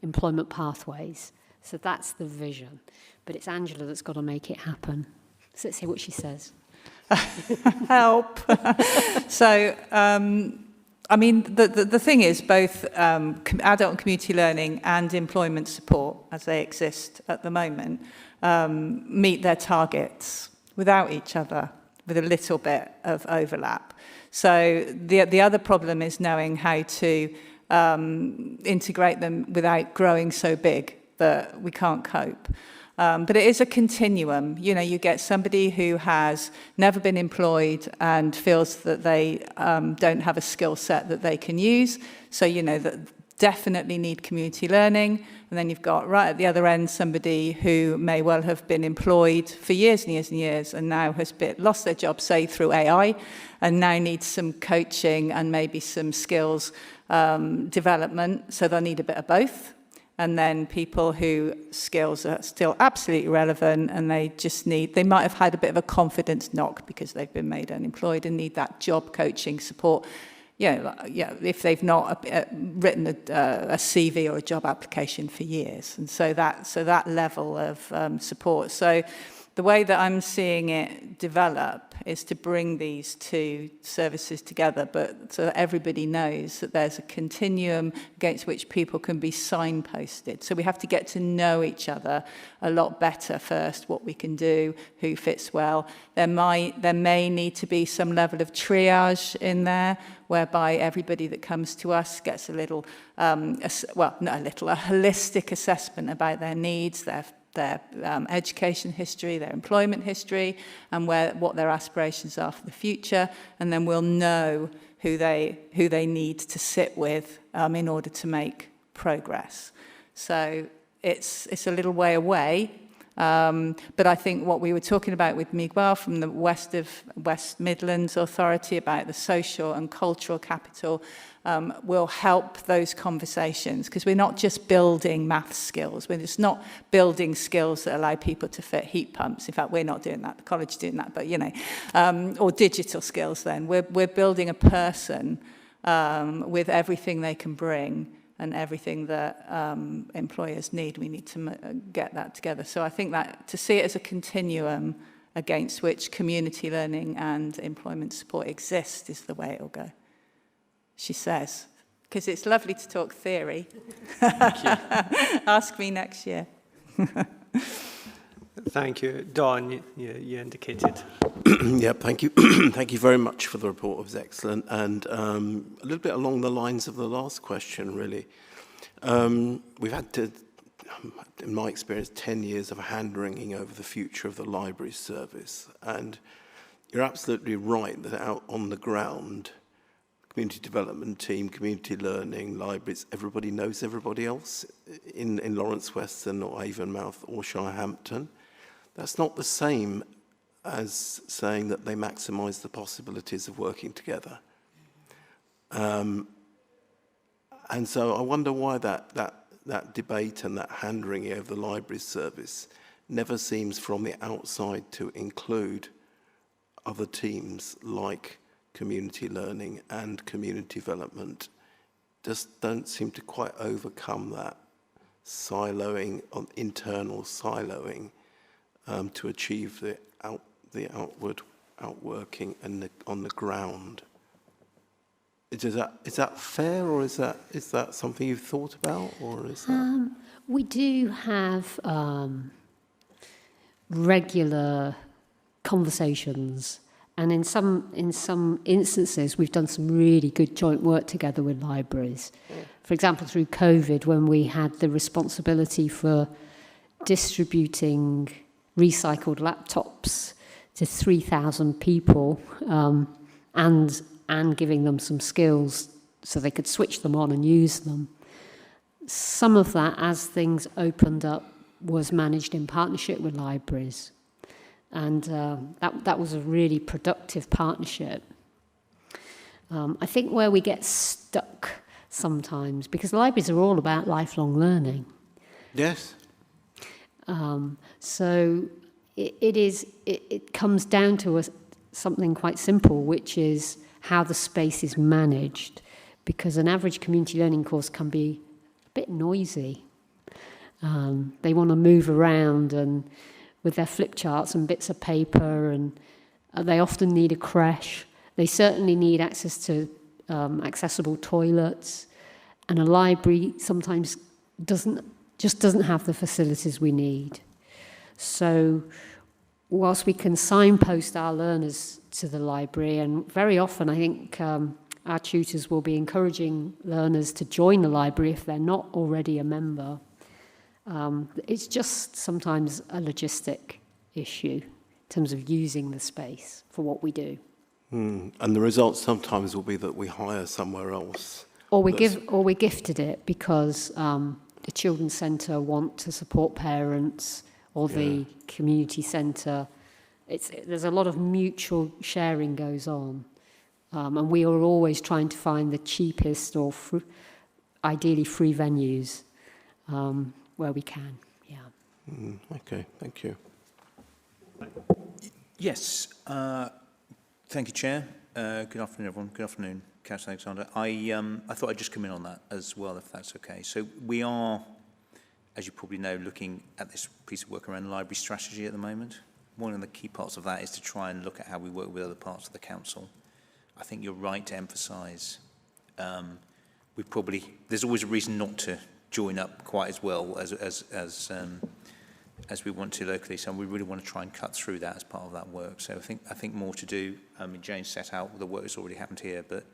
employment pathways. So that's the vision. But it's Angela that's got to make it happen. So let's hear what she says.
Help. So, I mean, the thing is, both adult and community learning and employment support, as they exist at the moment, meet their targets without each other, with a little bit of overlap. So the other problem is knowing how to integrate them without growing so big that we can't cope. But it is a continuum. You know, you get somebody who has never been employed and feels that they don't have a skill set that they can use. So, you know, that definitely need community learning. And then you've got right at the other end somebody who may well have been employed for years and years and years and now has lost their job, say, through AI, and now needs some coaching and maybe some skills development. So they'll need a bit of both. And then people whose skills are still absolutely relevant and they might have had a bit of a confidence knock because they've been made unemployed and need that job coaching support. If they've not written a CV or a job application for years. And so that level of support. So the way that I'm seeing it develop is to bring these two services together, but so that everybody knows that there's a continuum against which people can be signposted. So we have to get to know each other a lot better first, what we can do, who fits well. There may need to be some level of triage in there, whereby everybody that comes to us gets a holistic assessment about their needs, their education history, their employment history, and what their aspirations are for the future, and then we'll know who they need to sit with in order to make progress. So it's a little way away, but I think what we were talking about with Miguel from the West Midlands Authority about the social and cultural capital will help those conversations, because we're not just building math skills, we're just not building skills that allow people to fit heat pumps. In fact, we're not doing that, the college is doing that, but you know, or digital skills then. We're building a person with everything they can bring and everything that employers need. We need to get that together. So I think that to see it as a continuum against which community learning and employment support exist is the way it'll go. She says, because it's lovely to talk theory. Ask me next year.
Thank you. Dawn, you indicated.
Yeah, thank you. Thank you very much for the report. It was excellent. And a little bit along the lines of the last question, really. We've had to, in my experience, 10 years of hand-wringing over the future of the library service. And you're absolutely right that out on the ground, community development team, community learning, libraries, everybody knows everybody else in Lawrence Weston or Avonmouth or Shirehampton. That's not the same as saying that they maximise the possibilities of working together. And so I wonder why that debate and that hand-wringing over the library service never seems from the outside to include other teams like community learning and community development. Just don't seem to quite overcome that siloing, internal siloing, to achieve the outward outworking and on the ground. Is that fair, or is that something you've thought about, or is that?
We do have regular conversations. And in some instances, we've done some really good joint work together with libraries. For example, through COVID, when we had the responsibility for distributing recycled laptops to 3,000 people and giving them some skills so they could switch them on and use them. Some of that, as things opened up, was managed in partnership with libraries. And that was a really productive partnership. I think where we get stuck sometimes, because libraries are all about lifelong learning.
Yes.
So it comes down to something quite simple, which is how the space is managed, because an average community learning course can be a bit noisy. They want to move around and with their flip charts and bits of paper, and they often need a creche. They certainly need access to accessible toilets, and a library sometimes doesn't have the facilities we need. So whilst we can signpost our learners to the library, and very often I think our tutors will be encouraging learners to join the library if they're not already a member, it's just sometimes a logistic issue in terms of using the space for what we do.
And the result sometimes will be that we hire somewhere else.
Or we gifted it because the children's centre want to support parents, or the community centre. There's a lot of mutual sharing goes on, and we are always trying to find the cheapest or ideally free venues where we can. Yeah.
Okay, thank you.
Yes. Thank you, Chair. Good afternoon, everyone. Good afternoon, Councillor Alexander. I thought I'd just come in on that as well, if that's okay. So we are, as you probably know, looking at this piece of work around library strategy at the moment. One of the key parts of that is to try and look at how we work with other parts of the council. I think you're right to emphasise there's always a reason not to join up quite as well as we want to locally. So we really want to try and cut through that as part of that work. So I think more to do. Jane set out the work that's already happened here, but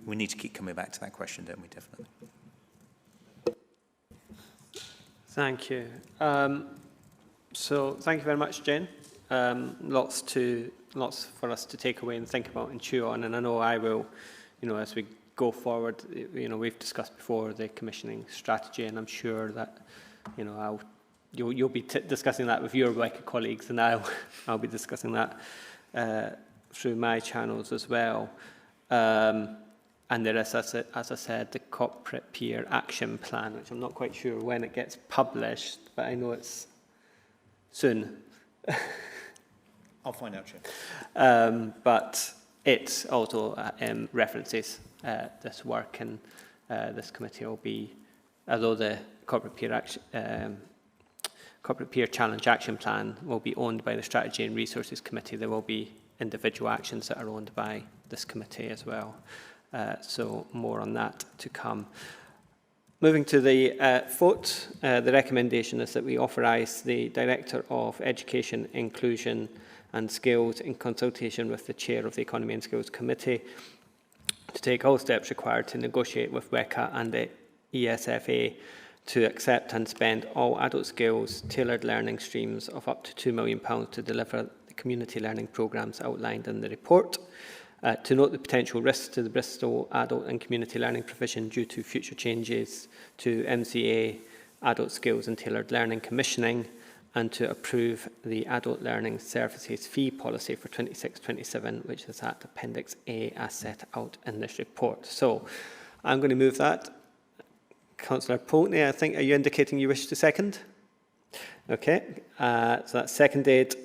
we need to keep coming back to that question, don't we? Definitely.
Thank you. So thank you very much, Jen. Lots for us to take away and think about and chew on. And I know I will, as we go forward, we've discussed before the commissioning strategy, and I'm sure that, you'll be discussing that with your WICA colleagues, and I'll be discussing that through my channels as well. And there is, as I said, the Corporate Peer Action Plan, which I'm not quite sure when it gets published, but I know it's soon.
I'll find out, Chair.
But it also references this work, and this committee will be, although the Corporate Peer Challenge Action Plan will be owned by the Strategy and Resources Committee, there will be individual actions that are owned by this committee as well. So more on that to come. Moving to the vote, the recommendation is that we authorise the Director of Education, Inclusion and Skills, in consultation with the Chair of the Economy and Skills Committee, to take all steps required to negotiate with WECA and the ESFA to accept and spend all adult skills tailored learning streams of up to £2 million to deliver the community learning programmes outlined in the report. To note the potential risks to the Bristol adult and community learning provision due to future changes to MCA adult skills and tailored learning commissioning, and to approve the adult learning services fee policy for 26-27, which is at Appendix A as set out in this report. So I'm going to move that. Councillor Pulteney, I think, are you indicating you wish to second? Okay, so that's seconded.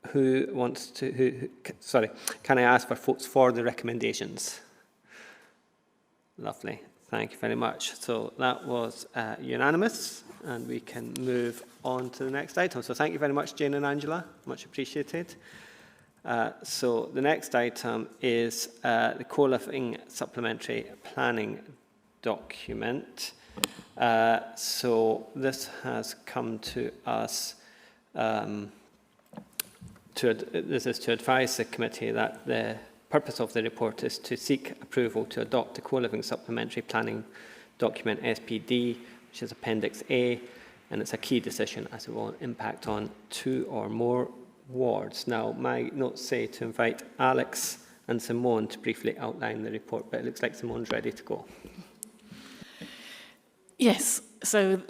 Who wants to, sorry, can I ask for votes for the recommendations? Lovely, thank you very much. So that was unanimous, and we can move on to the next item. So thank you very much, Jane and Angela, much appreciated. So the next item is the co-living supplementary planning document. So this has come to us. This is to advise the committee that the purpose of the report is to seek approval to adopt the co-living supplementary planning document SPD, which is Appendix A, and it's a key decision as it will impact on 2 or more wards. Now, my notes say to invite Alex and Simone to briefly outline the report, but it looks like Simone's ready to go.
Yes, so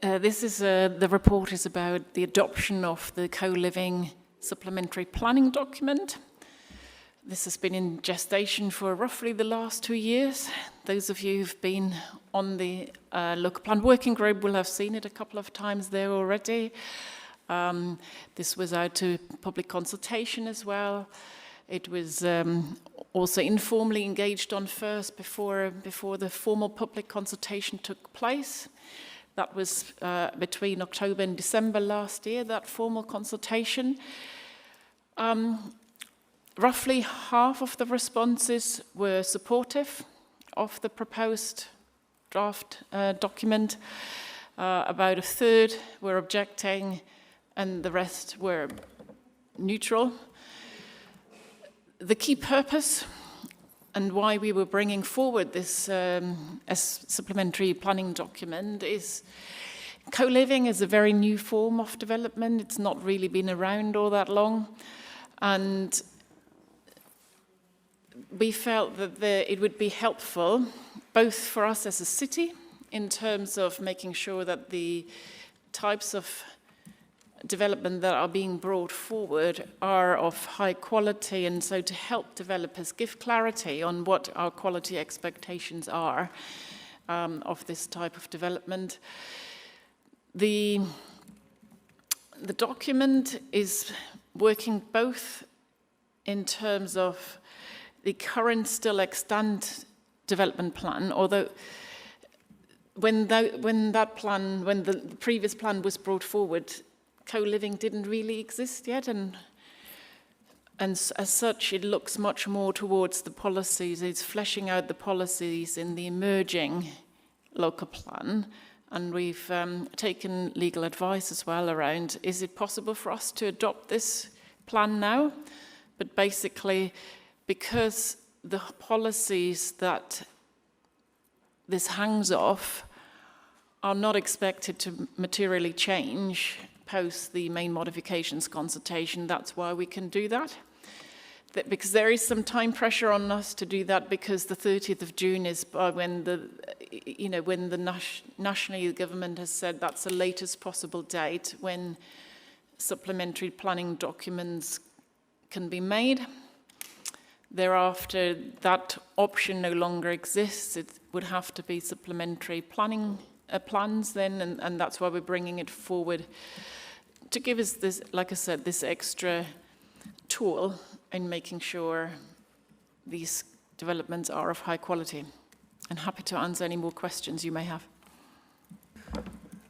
this is the report is about the adoption of the co-living supplementary planning document. This has been in gestation for roughly the last 2 years. Those of you who've been on the local plan working group will have seen it a couple of times there already. This was out to public consultation as well. It was also informally engaged on first before the formal public consultation took place. That was between October and December last year, that formal consultation. Roughly half of the responses were supportive of the proposed draft document. About a third were objecting, and the rest were neutral. The key purpose and why we were bringing forward this as supplementary planning document is co-living is a very new form of development. It's not really been around all that long. And we felt that it would be helpful, both for us as a city, in terms of making sure that the types of development that are being brought forward are of high quality, and so to help developers give clarity on what our quality expectations are of this type of development. The document is working both in terms of the current still extant development plan, although when the previous plan was brought forward, co-living didn't really exist yet, and as such it looks much more towards the policies. It's fleshing out the policies in the emerging local plan, and we've taken legal advice as well around, is it possible for us to adopt this plan now? But basically, because the policies that this hangs off are not expected to materially change post the main modifications consultation, that's why we can do that. Because there is some time pressure on us to do that, because the 30th of June is when nationally the government has said that's the latest possible date when supplementary planning documents can be made. Thereafter, that option no longer exists. It would have to be supplementary planning plans then, and that's why we're bringing it forward to give us this, like I said, this extra tool in making sure these developments are of high quality. And happy to answer any more questions you may have.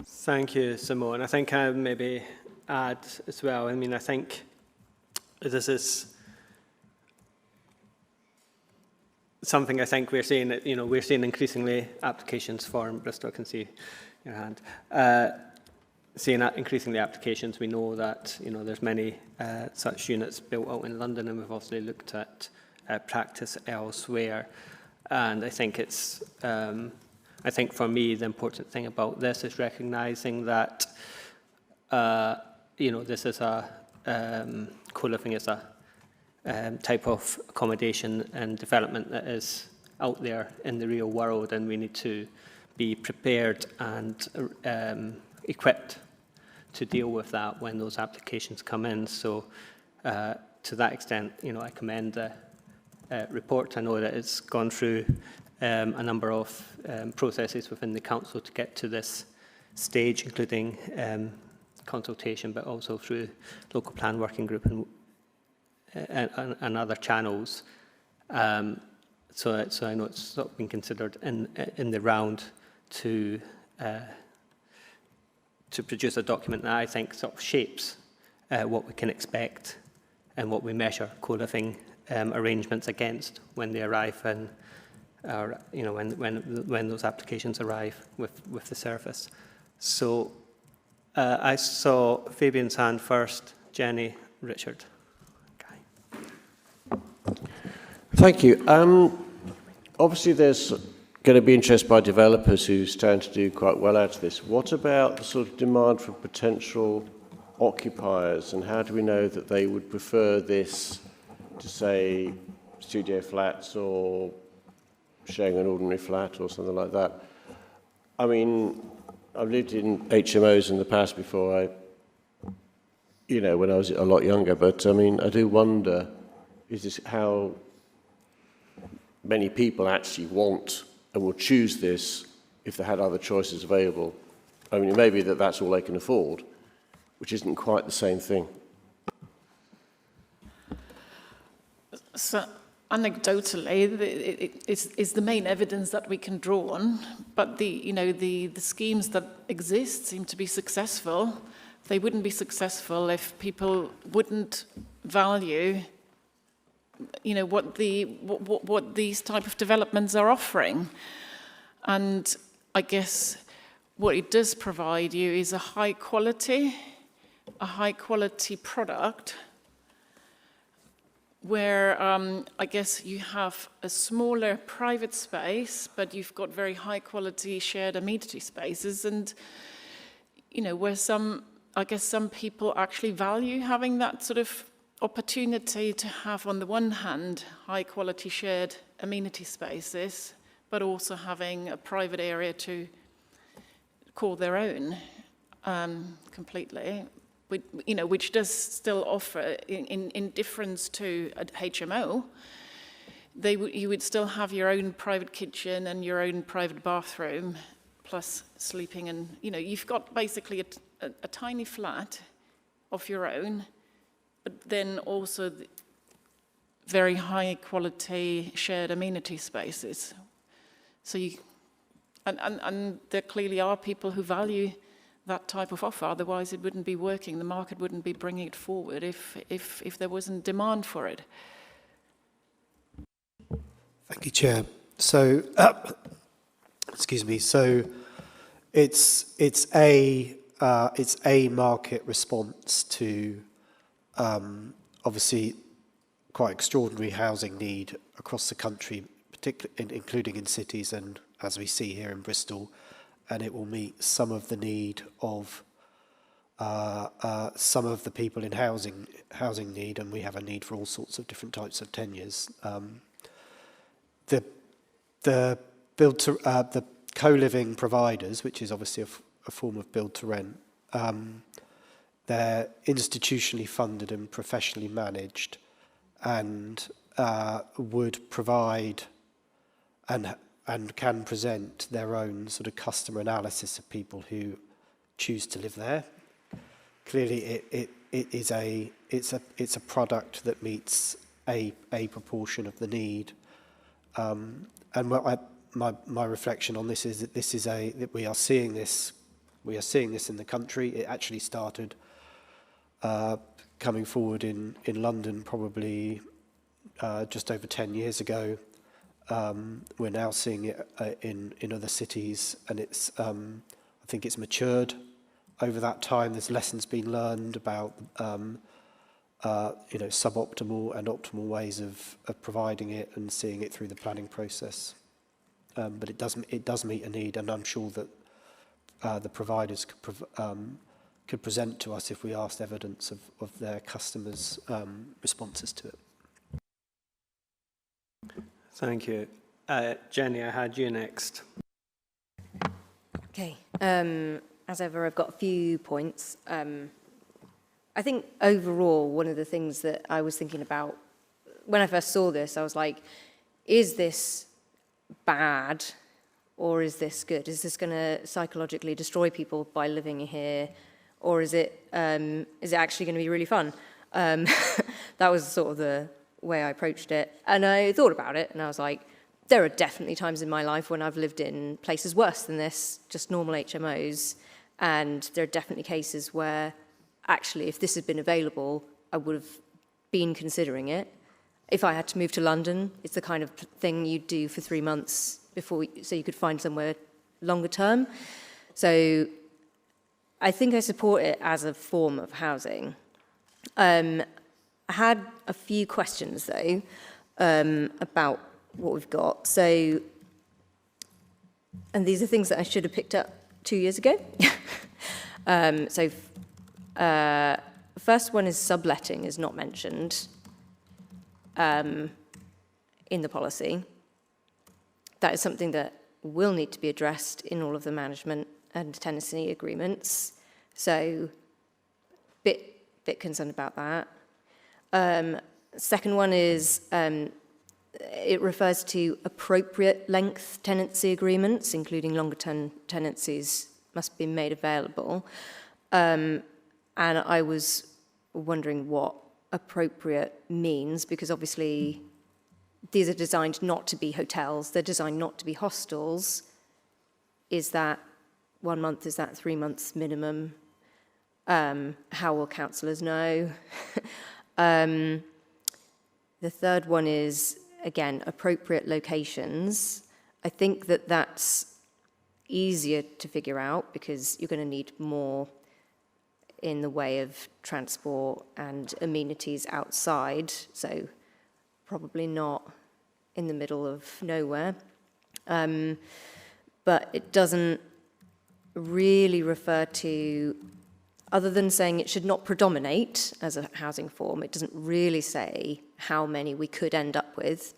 Thank you, Simone. I think I maybe add as well. I mean, I think this is something I think we're seeing. We're seeing increasingly applications for Bristol. I can see your hand. Seeing increasingly applications, we know that there's many such units built out in London, and we've also looked at practice elsewhere. And I think it's, I think for me, the important thing about this is recognising that, this is co-living is a type of accommodation and development that is out there in the real world, and we need to be prepared and equipped to deal with that when those applications come in. So to that extent, I commend the report. I know that it's gone through a number of processes within the council to get to this stage, including consultation, but also through local plan working group and other channels. So I know it's sort of been considered in the round to produce a document that I think sort of shapes what we can expect and what we measure co-living arrangements against when they arrive, and when those applications arrive with the service. So I saw Fabian's hand first, Jenny, Richard.
Thank you. Obviously, there's going to be interest by developers who stand to do quite well out of this. What about the sort of demand from potential occupiers, and how do we know that they would prefer this to, say, studio flats or sharing an ordinary flat or something like that. I mean, I've lived in HMOs in the past before, when I was a lot younger, but I mean, I do wonder, is this how many people actually want and will choose this if they had other choices available? I mean, it may be that that's all they can afford, which isn't quite the same thing.
So, anecdotally, it's the main evidence that we can draw on, but the schemes that exist seem to be successful. They wouldn't be successful if people wouldn't value, what these type of developments are offering. And I guess what it does provide you is a high quality product where I guess you have a smaller private space, but you've got very high quality shared amenity spaces, and where some people actually value having that sort of opportunity to have, on the one hand, high quality shared amenity spaces, but also having a private area to call their own completely. Which does still offer, in difference to a HMO, you would still have your own private kitchen and your own private bathroom, plus sleeping, and you've got basically a tiny flat of your own, but then also very high quality shared amenity spaces. So and there clearly are people who value that type of offer, otherwise it wouldn't be working. The market wouldn't be bringing it forward if there wasn't demand for it.
Thank you, Chair. So, excuse me. So, it's a market response to obviously quite extraordinary housing need across the country, particularly including in cities, and as we see here in Bristol. And it will meet some of the need of some of the people in housing need, and we have a need for all sorts of different types of tenures. The co-living providers, which is obviously a form of build to rent, they're institutionally funded and professionally managed, and would provide and can present their own sort of customer analysis of people who choose to live there. Clearly, it's a product that meets a proportion of the need, and my reflection on this is that we are seeing this in the country. It actually started coming forward in London probably just over 10 years ago. We're now seeing it in other cities, and I think it's matured over that time. There's lessons been learned about suboptimal and optimal ways of providing it and seeing it through the planning process. But it does meet a need, and I'm sure that the providers could present to us if we asked evidence of their customers' responses to it.
Thank you. Jenny, I had you next.
Okay. As ever, I've got a few points. I think overall, one of the things that I was thinking about when I first saw this, I was like, is this bad or is this good? Is this going to psychologically destroy people by living here, or is it actually going to be really fun? That was sort of the way I approached it. And I thought about it, and I was like, there are definitely times in my life when I've lived in places worse than this, just normal HMOs, and there are definitely cases where actually if this had been available, I would have been considering it. If I had to move to London, it's the kind of thing you'd do for 3 months so you could find somewhere longer term. So I think I support it as a form of housing. I had a few questions, though, about what we've got. So, and these are things that I should have picked up 2 years ago. First one is subletting is not mentioned. in the policy. That is something that will need to be addressed in all of the management and tenancy agreements. So, bit concerned about that. Second one is it refers to appropriate length tenancy agreements, including longer term tenancies must be made available. And I was wondering what appropriate means, because obviously these are designed not to be hotels, they're designed not to be hostels. Is that 1 month, is that 3 months minimum? How will councillors know? The third one is, again, appropriate locations. I think that that's easier to figure out because you're going to need more in the way of transport and amenities outside, so probably not in the middle of nowhere. But it doesn't really refer to, other than saying it should not predominate as a housing form, it doesn't really say how many we could end up with.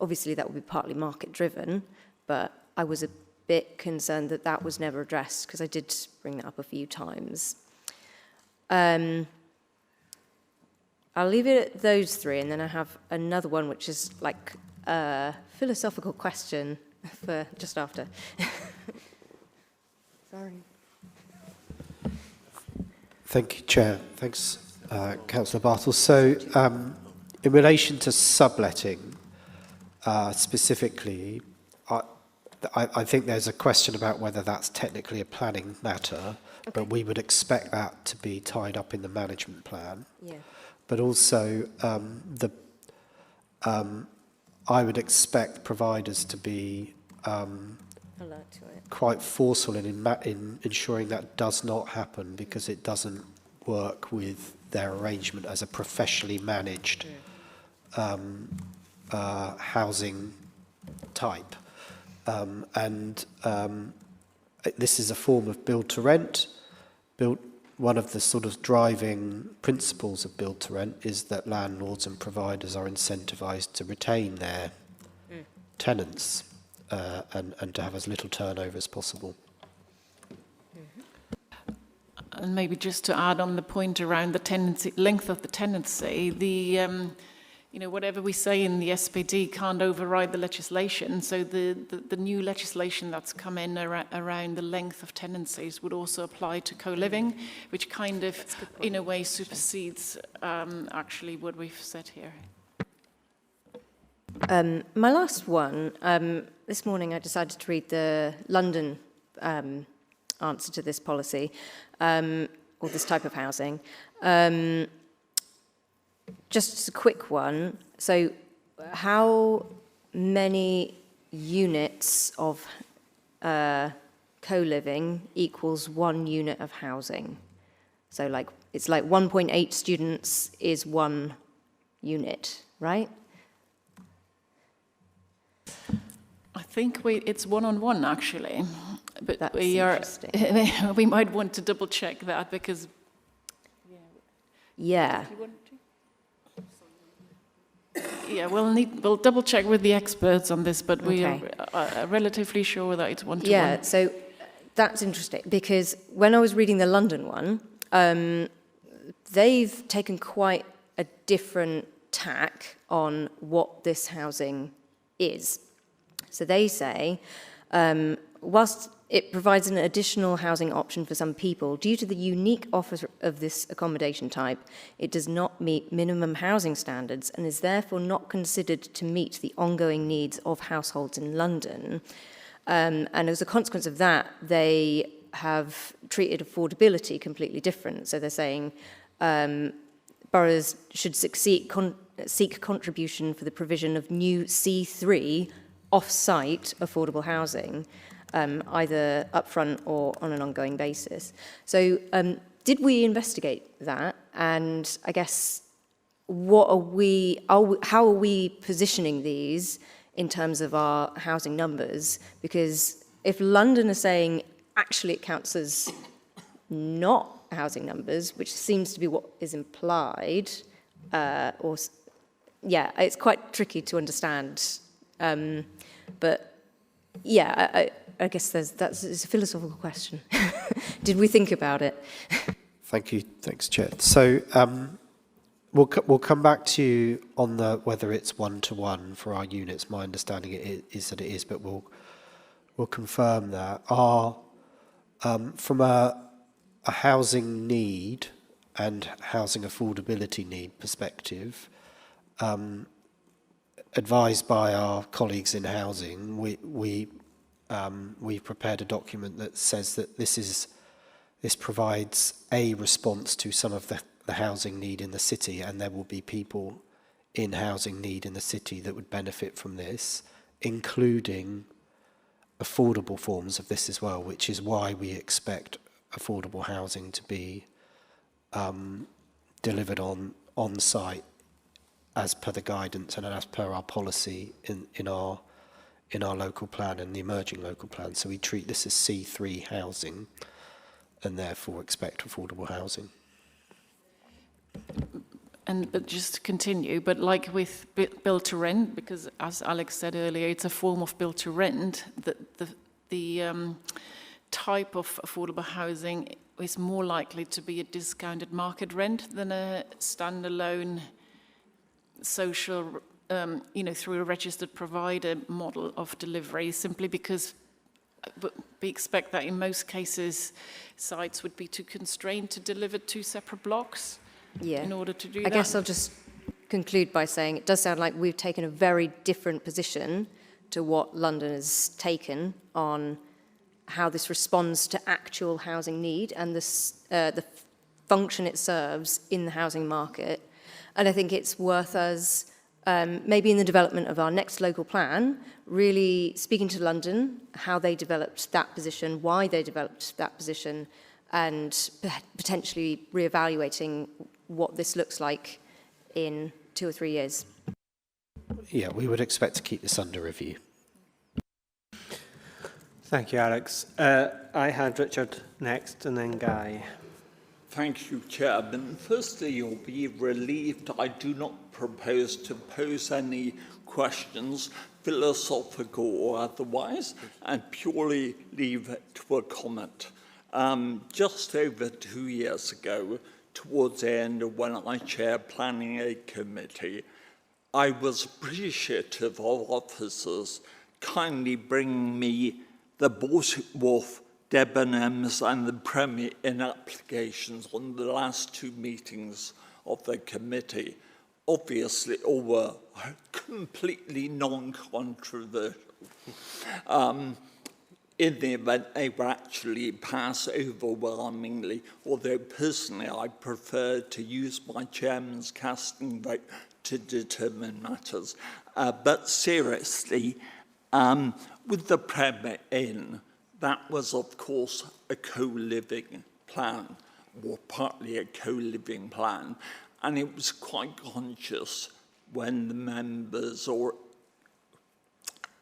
Obviously, that would be partly market-driven, but I was a bit concerned that that was never addressed, because I did bring that up a few times. I'll leave it at those three, and then I have another one, which is like a philosophical question for just after. Sorry.
Thank you, Chair. Thanks, Councillor Bartle. So, in relation to subletting, specifically, I think there's a question about whether that's technically a planning matter, but we would expect that to be tied up in the management plan.
Yeah.
But also, I would expect providers to be
Alert to it.
quite forceful in ensuring that does not happen, because it doesn't work with their arrangement as a professionally managed housing type. This is a form of build to rent. One of the sort of driving principles of build to rent is that landlords and providers are incentivized to retain their tenants and to have as little turnover as possible.
And maybe just to add on the point around the tenancy, length of the tenancy, whatever we say in the SPD can't override the legislation. So the new legislation that's come in around the length of tenancies would also apply to co-living, which kind of, in a way, supersedes actually what we've said here.
My last one, this morning I decided to read the London answer to this policy, or this type of housing. Just a quick one. So how many units of co-living equals 1 unit of housing? So it's like 1.8 students is 1 unit, right?
I think it's one-on-one, actually. But
that's
interesting. We might want to double check that, because
yeah.
Yeah, we'll double check with the experts on this, but we are relatively sure that it's one-to-one.
Yeah, so that's interesting, because when I was reading the London one, they've taken quite a different tack on what this housing is. So they say, whilst it provides an additional housing option for some people, due to the unique offer of this accommodation type, it does not meet minimum housing standards and is therefore not considered to meet the ongoing needs of households in London. And as a consequence of that, they have treated affordability completely different. So they're saying boroughs should seek contribution for the provision of new C3 off-site affordable housing, either upfront or on an ongoing basis. So did we investigate that? And I guess how are we positioning these in terms of our housing numbers? Because if London are saying actually it counts as not housing numbers, which seems to be what is implied, or yeah, it's quite tricky to understand. But yeah, I guess it's a philosophical question. Did we think about it?
Thank you. Thanks, Chair. So we'll come back to you on whether it's one-to-one for our units. My understanding is that it is, but we'll confirm that. From a housing need and housing affordability need perspective, advised by our colleagues in housing, we've prepared a document that says that this provides a response to some of the housing need in the city, and there will be people in housing need in the city that would benefit from this, including affordable forms of this as well, which is why we expect affordable housing to be delivered on site as per the guidance and as per our policy in our local plan and the emerging local plan. So we treat this as C3 housing and therefore expect affordable housing.
But just to continue, but like with build to rent, because as Alex said earlier, it's a form of build to rent, the type of affordable housing is more likely to be a discounted market rent than a standalone social, through a registered provider model of delivery, simply because we expect that in most cases sites would be too constrained to deliver 2 separate blocks in order to do that.
I guess I'll just conclude by saying it does sound like we've taken a very different position to what London has taken on how this responds to actual housing need and the function it serves in the housing market. And I think it's worth us, maybe in the development of our next local plan, really speaking to London, how they developed that position, why they developed that position, and potentially reevaluating what this looks like in 2 or 3 years.
Yeah, we would expect to keep this under review.
Thank you, Alex. I had Richard next and then Guy.
Thank you, Chairman. Firstly, you'll be relieved I do not propose to pose any questions, philosophical or otherwise, and purely leave it to a comment. Just over 2 years ago, towards the end of when I chaired Planning Aid Committee, I was appreciative of officers kindly bringing me the Baltic Debenhams and the Premier in applications on the last 2 meetings of the committee. Obviously, all were completely non-controversial. In the event they were actually passed overwhelmingly, although personally I prefer to use my chairman's casting vote to determine matters. But seriously, with the Premier in, that was, of course, a co-living plan, or partly a co-living plan, and it was quite conscious when the members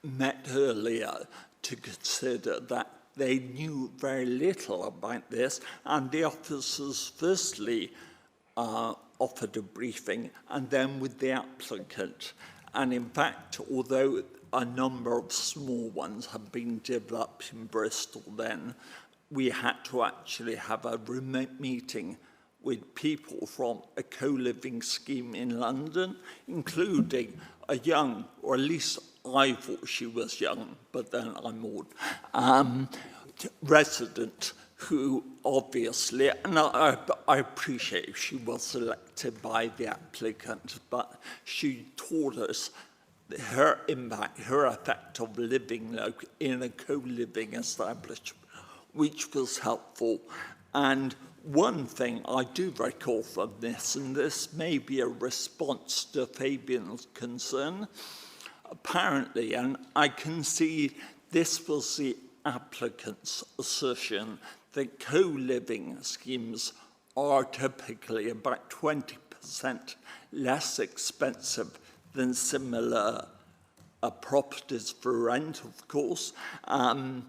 met earlier to consider that they knew very little about this, and the officers firstly offered a briefing, and then with the applicant. And in fact, although a number of small ones have been developed in Bristol then, we had to actually have a remote meeting with people from a co-living scheme in London, including a young, or at least I thought she was young, but then I'm old, resident who obviously, and I appreciate she was selected by the applicant, but she taught us her impact, her effect of living in a co-living establishment, which was helpful. And one thing I do recall from this, and this may be a response to Fabian's concern, apparently, and I can see this was the applicant's assertion, that co-living schemes are typically about 20% less expensive than similar properties for rent, of course. And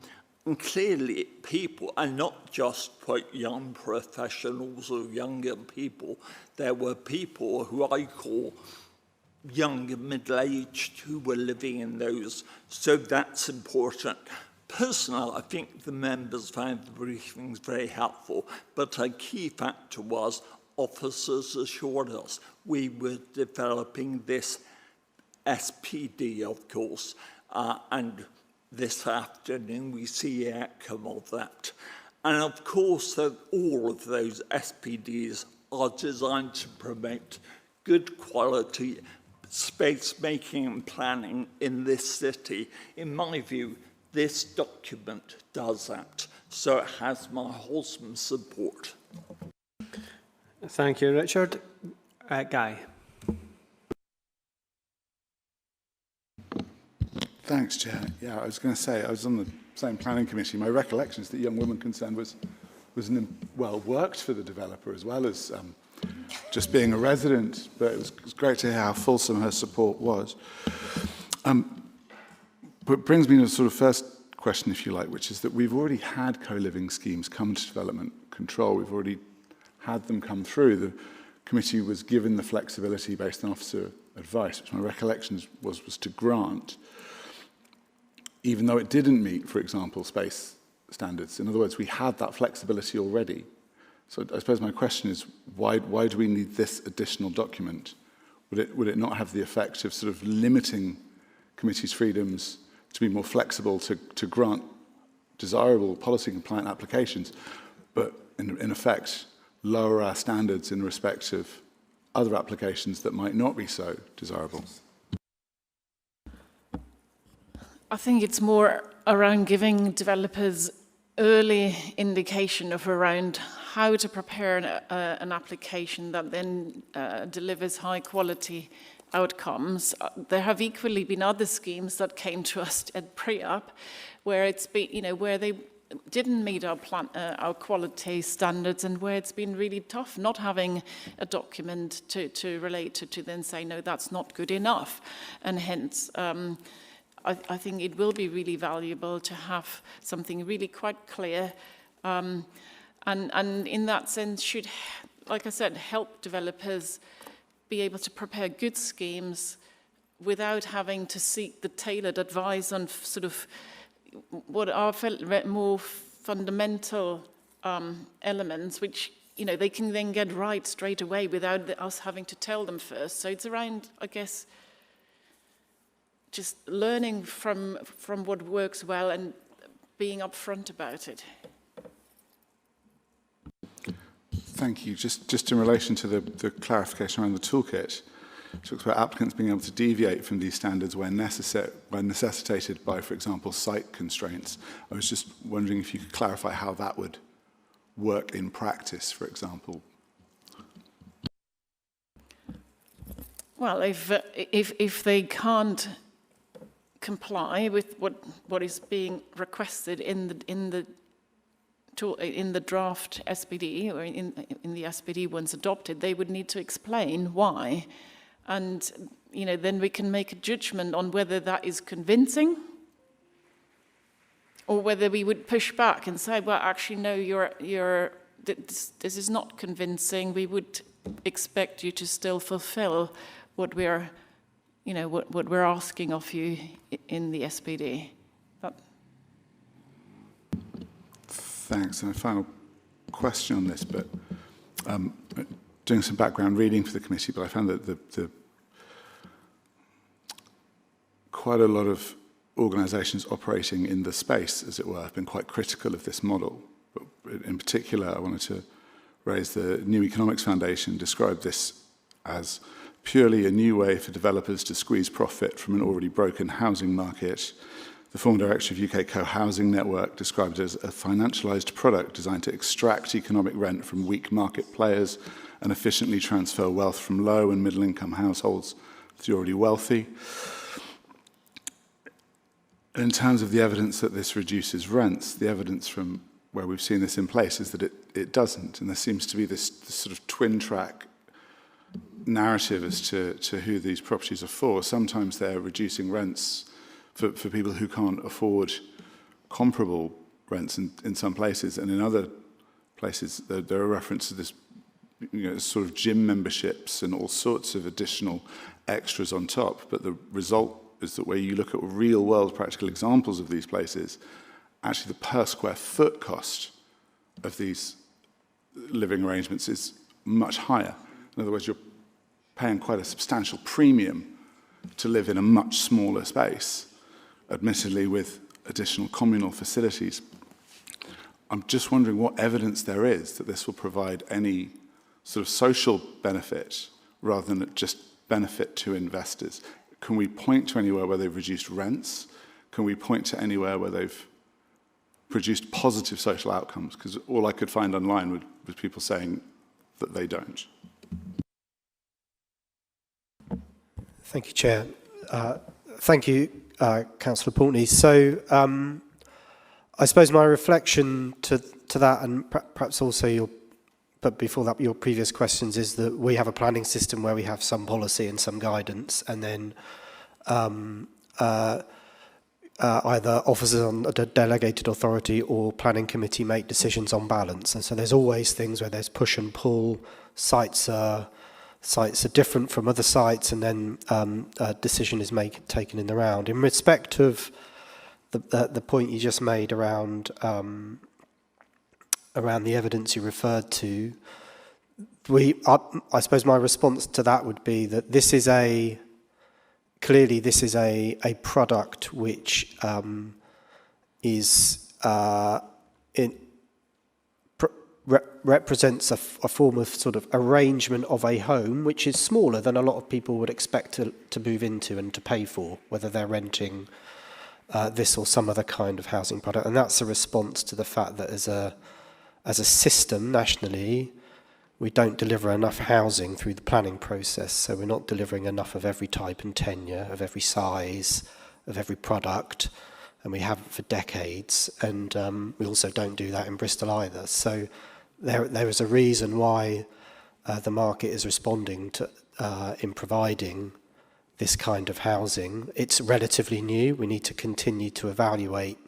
clearly people, and not just quite young professionals or younger people, there were people who I call young and middle-aged who were living in those. So that's important. Personally, I think the members found the briefings very helpful, but a key factor was officers assured us we were developing this SPD, of course, and this afternoon we see the outcome of that. And of course, all of those SPDs are designed to promote good quality space making and planning in this city. In my view, this document does that, so it has my wholesome support.
Thank you, Richard. Guy.
Thanks, Chair. Yeah, I was going to say, I was on the same planning committee. My recollection is that young woman concerned was worked for the developer as well as just being a resident, but it was great to hear how fulsome her support was. But it brings me to the sort of first question, if you like, which is that we've already had co-living schemes come to development control. We've already had them come through. The committee was given the flexibility based on officer advice, which my recollection was to grant, even though it didn't meet, for example, space standards. In other words, we had that flexibility already. So I suppose my question is, why do we need this additional document? Would it not have the effect of sort of limiting committees' freedoms to be more flexible to grant desirable policy-compliant applications, but in effect lower our standards in respect of other applications that might not be so desirable?
I think it's more around giving developers early indication of around how to prepare an application that then delivers high quality outcomes. There have equally been other schemes that came to us at pre-up where it's been, where they didn't meet our quality standards and where it's been really tough not having a document to relate to then say, no, that's not good enough. And hence, I think it will be really valuable to have something really quite clear and in that sense should, like I said, help developers be able to prepare good schemes without having to seek the tailored advice on sort of what are more fundamental elements, which they can then get right straight away without us having to tell them first. So it's around, I guess, just learning from what works well and being upfront about it.
Thank you. Just in relation to the clarification around the toolkit, it talks about applicants being able to deviate from these standards when necessitated by, for example, site constraints. I was just wondering if you could clarify how that would work in practice, for example.
Well, if they can't comply with what is being requested in the draft SPD or in the SPD once adopted, they would need to explain why, and then we can make a judgment on whether that is convincing, or whether we would push back and say, well, actually, no, this is not convincing. We would expect you to still fulfil what we're what we're asking of you in the SPD.
Thanks. And a final question on this, but doing some background reading for the committee, but I found that the quite a lot of organisations operating in the space, as it were, have been quite critical of this model. But in particular, I wanted to raise the New Economics Foundation, described this as purely a new way for developers to squeeze profit from an already broken housing market. The former director of UK Co-Housing Network described it as a financialised product designed to extract economic rent from weak market players and efficiently transfer wealth from low and middle income households to the already wealthy. In terms of the evidence that this reduces rents, the evidence from where we've seen this in place is that it doesn't, and there seems to be this sort of twin track narrative as to who these properties are for. Sometimes they're reducing rents for people who can't afford comparable rents in some places, and in other places there are references to this sort of gym memberships and all sorts of additional extras on top. But the result is that where you look at real world practical examples of these places, actually the per square foot cost of these living arrangements is much higher. In other words, you're paying quite a substantial premium to live in a much smaller space, admittedly with additional communal facilities. I'm just wondering what evidence there is that this will provide any sort of social benefit rather than just benefit to investors. Can we point to anywhere where they've reduced rents? Can we point to anywhere where they've produced positive social outcomes? Because all I could find online was people saying that they don't.
Thank you, Chair. Thank you, Councillor Poultney. So I suppose my reflection to that, and perhaps also but before that, your previous questions, is that we have a planning system where we have some policy and some guidance, and then either officers on a delegated authority or planning committee make decisions on balance. And so there's always things where there's push and pull, sites are different from other sites, and then a decision is taken in the round. In respect of the point you just made around the evidence you referred to, I suppose my response to that would be that this is a product which represents a form of sort of arrangement of a home which is smaller than a lot of people would expect to move into and to pay for, whether they're renting this or some other kind of housing product. And that's a response to the fact that as a system nationally, we don't deliver enough housing through the planning process. So we're not delivering enough of every type and tenure, of every size, of every product, and we haven't for decades. And we also don't do that in Bristol either. So there is a reason why the market is responding to in providing this kind of housing. It's relatively new. We need to continue to evaluate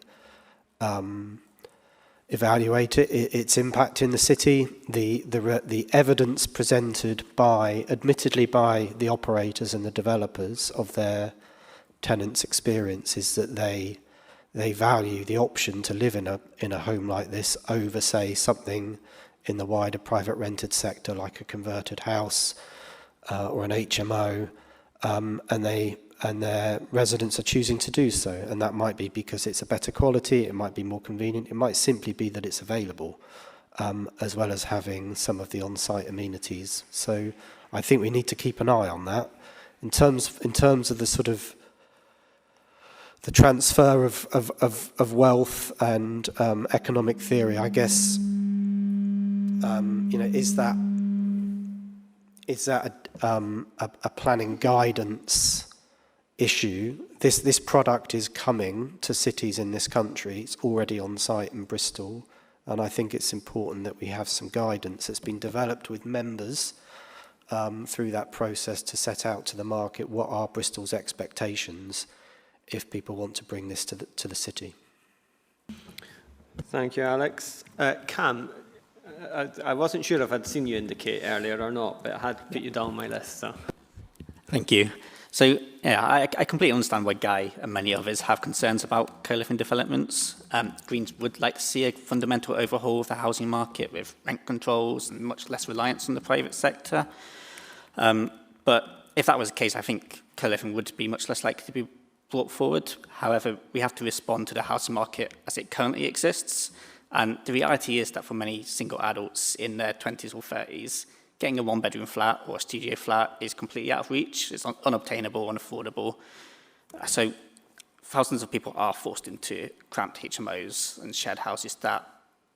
its impact in the city. The evidence presented admittedly by the operators and the developers of their tenants' experience is that they value the option to live in a home like this over, say, something in the wider private rented sector like a converted house or an HMO, and their residents are choosing to do so. And that might be because it's a better quality, it might be more convenient, it might simply be that it's available, as well as having some of the on-site amenities. So I think we need to keep an eye on that. In terms of the sort of the transfer of wealth and economic theory, I guess, is that a planning guidance issue? This product is coming to cities in this country. It's already on site in Bristol, and I think it's important that we have some guidance that's been developed with members through that process to set out to the market what are Bristol's expectations if people want to bring this to the city.
Thank you, Alex. Cam, I wasn't sure if I'd seen you indicate earlier or not, but I had put you down on my list. So.
Thank you. So, yeah, I completely understand why Guy and many others have concerns about co-living developments. Greens would like to see a fundamental overhaul of the housing market with rent controls and much less reliance on the private sector. But if that was the case, I think co-living would be much less likely to be brought forward. However, we have to respond to the housing market as it currently exists. And the reality is that for many single adults in their 20s or 30s, getting a one-bedroom flat or a studio flat is completely out of reach. It's unobtainable, unaffordable. So thousands of people are forced into cramped HMOs and shared houses that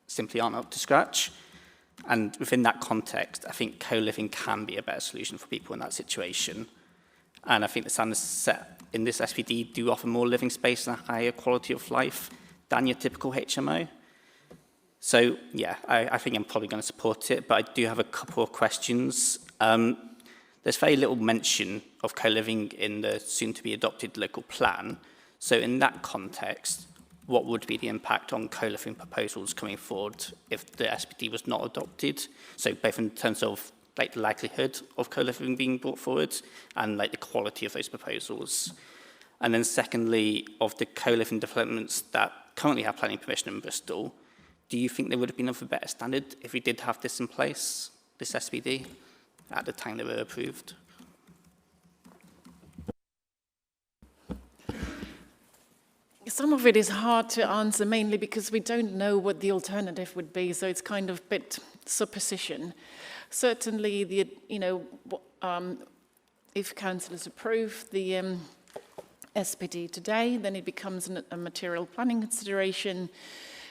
simply aren't up to scratch. And within that context, I think co-living can be a better solution for people in that situation. And I think the standards set in this SPD do offer more living space and a higher quality of life than your typical HMO. So, yeah, I think I'm probably going to support it, but I do have a couple of questions. There's very little mention of co-living in the soon-to-be-adopted local plan. So in that context, what would be the impact on co-living proposals coming forward if the SPD was not adopted? So both in terms of like the likelihood of co-living being brought forward and like the quality of those proposals. And then secondly, of the co-living developments that currently have planning permission in Bristol, do you think they would have been of a better standard if we did have this in place, this SPD, at the time they were approved?
Some of it is hard to answer, mainly because we don't know what the alternative would be, so it's kind of a bit supposition. Certainly, if councillors approve the SPD today, then it becomes a material planning consideration.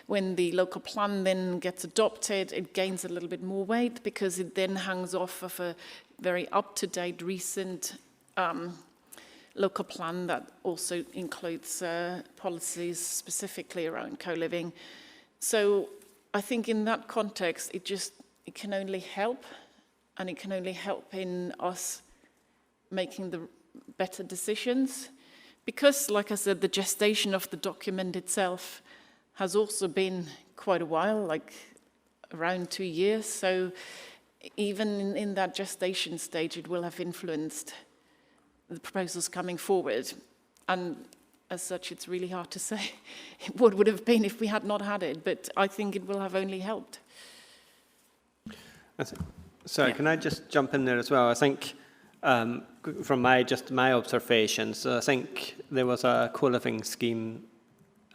When the local plan then gets adopted, it gains a little bit more weight because it then hangs off of a very up-to-date recent local plan that also includes policies specifically around co-living. So I think in that context, it can only help, and it can only help in us making the better decisions. Because, like I said, the gestation of the document itself has also been quite a while, like around 2 years. So even in that gestation stage, it will have influenced the proposals coming forward. And as such, it's really hard to say what would have been if we had not had it, but I think it will have only helped.
Sorry, can I just jump in there as well? I think from my observations, I think there was a co-living scheme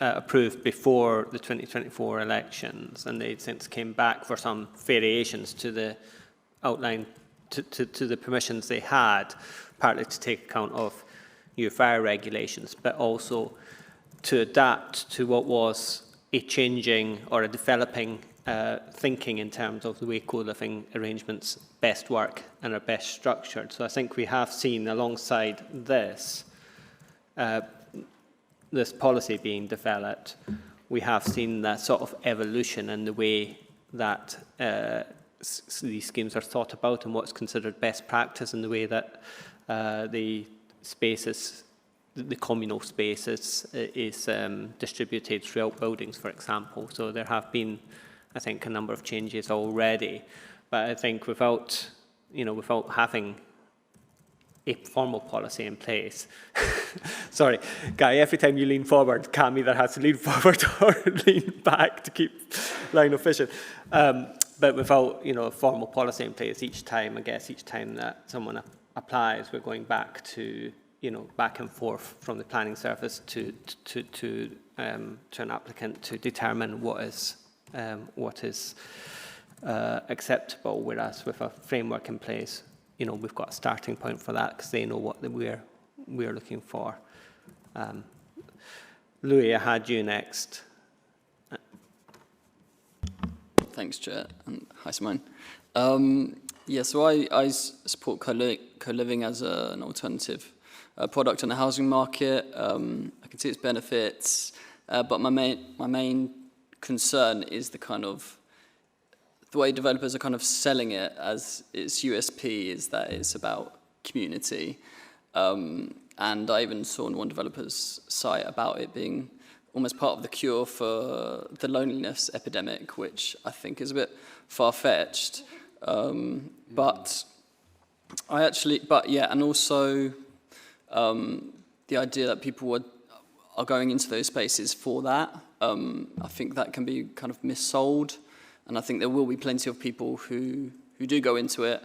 approved before the 2024 elections, and they since came back for some variations to the outline to the permissions they had, partly to take account of new fire regulations, but also to adapt to what was a changing or a developing thinking in terms of the way co-living arrangements best work and are best structured. So I think we have seen alongside this, this policy being developed, we have seen that sort of evolution in the way that these schemes are thought about and what's considered best practice, and the way that the spaces, the communal spaces is distributed throughout buildings, for example. So there have been, I think, a number of changes already, but I think without having a formal policy in place, sorry, Guy, every time you lean forward, Cam either has to lean forward or lean back to keep line of vision. But without, a formal policy in place, each time that someone applies, we're going back to, back and forth from the planning service to an applicant to determine what is acceptable. Whereas with a framework in place, we've got a starting point for that because they know what we're looking for. Louis, I had you next.
Thanks, Chair, and hi, Simone. So I support co-living as an alternative product on the housing market. I can see its benefits, but my main concern is the way developers are kind of selling it as its USP is that it's about community. And I even saw on one developer's site about it being almost part of the cure for the loneliness epidemic, which I think is a bit far-fetched. And also the idea that people are going into those spaces for that. I think that can be kind of missold, and I think there will be plenty of people who do go into it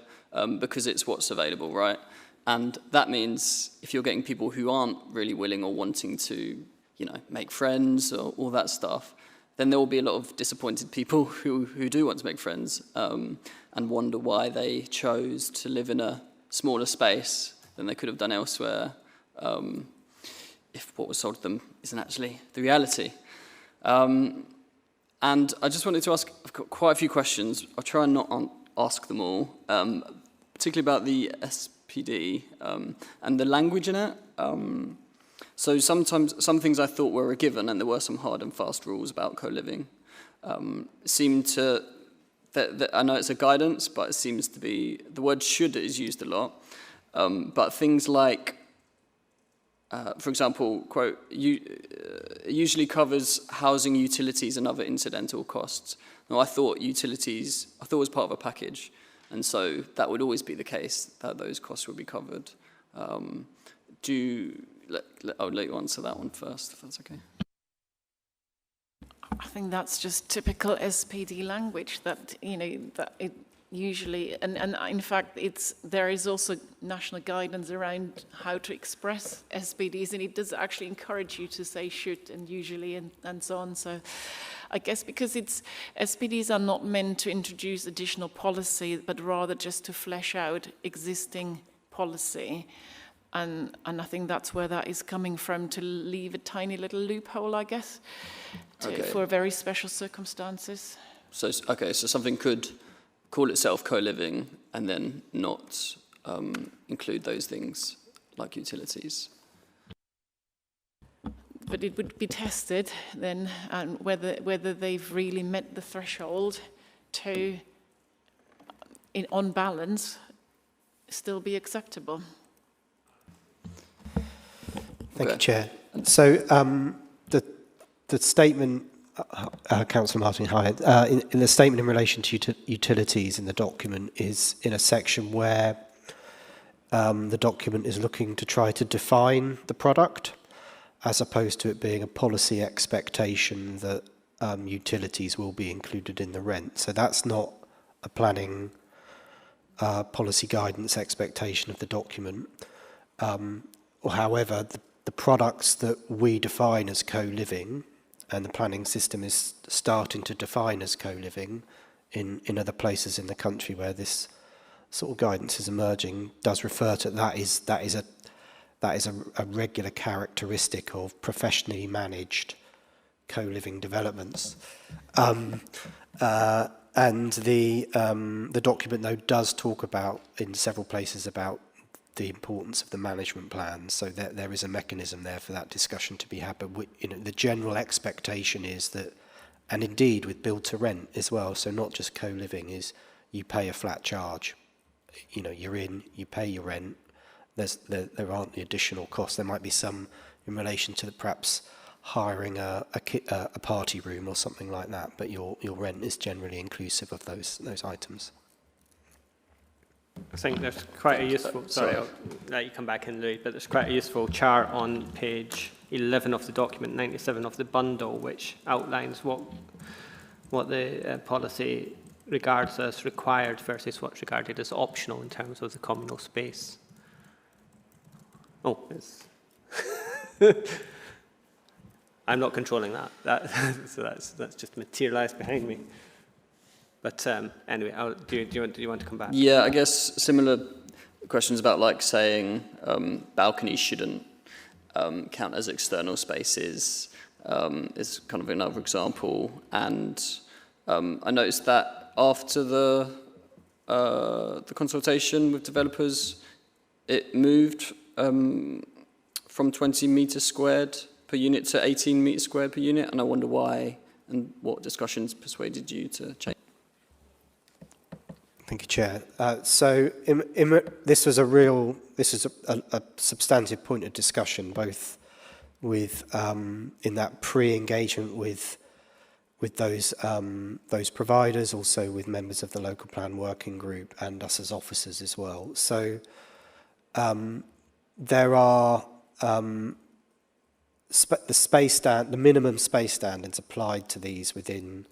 because it's what's available, right? And that means if you're getting people who aren't really willing or wanting to, make friends or all that stuff, then there will be a lot of disappointed people who do want to make friends and wonder why they chose to live in a smaller space than they could have done elsewhere if what was sold to them isn't actually the reality. And I just wanted to ask, I've got quite a few questions. I'll try and not ask them all, particularly about the SPD and the language in it. So sometimes some things I thought were a given, and there were some hard and fast rules about co-living. Seemed to, I know it's a guidance, but it seems to be, the word should is used a lot. But things like for example, quote, usually covers housing, utilities and other incidental costs. Now, I thought utilities, it was part of a package, and so that would always be the case, that those costs would be covered. I'll let you answer that one first, if that's okay.
I think that's just typical SPD language that, that it usually, and in fact, there is also national guidance around how to express SPDs, and it does actually encourage you to say should and usually and so on. So I guess because SPDs are not meant to introduce additional policy, but rather just to flesh out existing policy. And I think that's where that is coming from, to leave a tiny little loophole, I guess, for very special circumstances.
So something could call itself co-living and then not include those things like utilities.
But it would be tested then, and whether they've really met the threshold to, on balance, still be acceptable.
Thank you, Chair. So the statement, Councillor Martin Hyatt, in the statement in relation to utilities in the document is in a section where the document is looking to try to define the product, as opposed to it being a policy expectation that utilities will be included in the rent. So that's not a planning policy guidance expectation of the document. However, the products that we define as co-living, and the planning system is starting to define as co-living in other places in the country where this sort of guidance is emerging, does refer to that is a regular characteristic of professionally managed co-living developments. And the document, though, does talk about, in several places, about the importance of the management plan, so that there is a mechanism there for that discussion to be had. But the general expectation is that, and indeed with build to rent as well, so not just co-living, is you pay a flat charge. You're in, you pay your rent. There aren't the additional costs. There might be some in relation to perhaps hiring a party room or something like that, but your rent is generally inclusive of those items.
I think there's quite a useful, sorry, I'll let you come back in, Louis, but there's quite a useful chart on page 11 of the document, 97 of the bundle, which outlines what the policy regards as required versus what's regarded as optional in terms of the communal space. Oh, it's I'm not controlling that. So that's just materialised behind me. But anyway, do you want to come back?
Yeah, I guess similar questions about like saying balconies shouldn't count as external spaces is kind of another example. And I noticed that after the consultation with developers, it moved from 20 metres squared per unit to 18 metres squared per unit, and I wonder why and what discussions persuaded you to change.
Thank you, Chair. So this is a substantive point of discussion, both with in that pre-engagement with those providers, also with members of the local plan working group and us as officers as well. So there are the minimum space standards applied to these within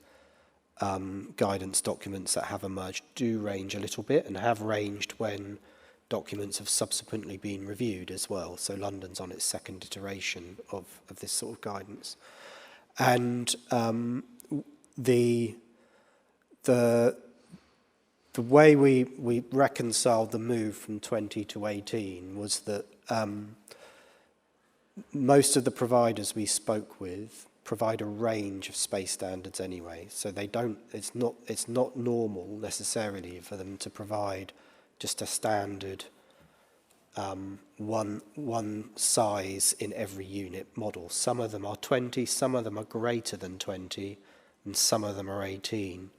guidance documents that have emerged do range a little bit, and have ranged when documents have subsequently been reviewed as well. So London's on its second iteration of this sort of guidance. And the way we reconciled the move from 20 to 18 was that most of the providers we spoke with provide a range of space standards anyway, so it's not normal necessarily for them to provide just a standard one size in every unit model. Some of them are 20, some of them are greater than 20, and some of them are 18.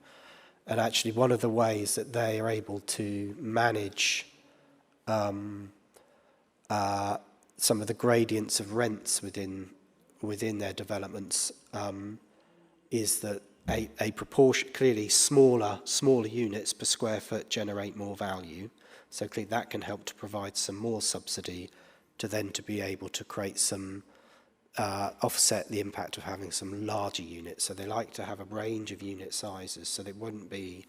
And actually one of the ways that they are able to manage some of the gradients of rents within their developments is that a proportion, clearly smaller units per square foot generate more value. So clearly that can help to provide some more subsidy to be able to create some, offset the impact of having some larger units. So they like to have a range of unit sizes, so they wouldn't be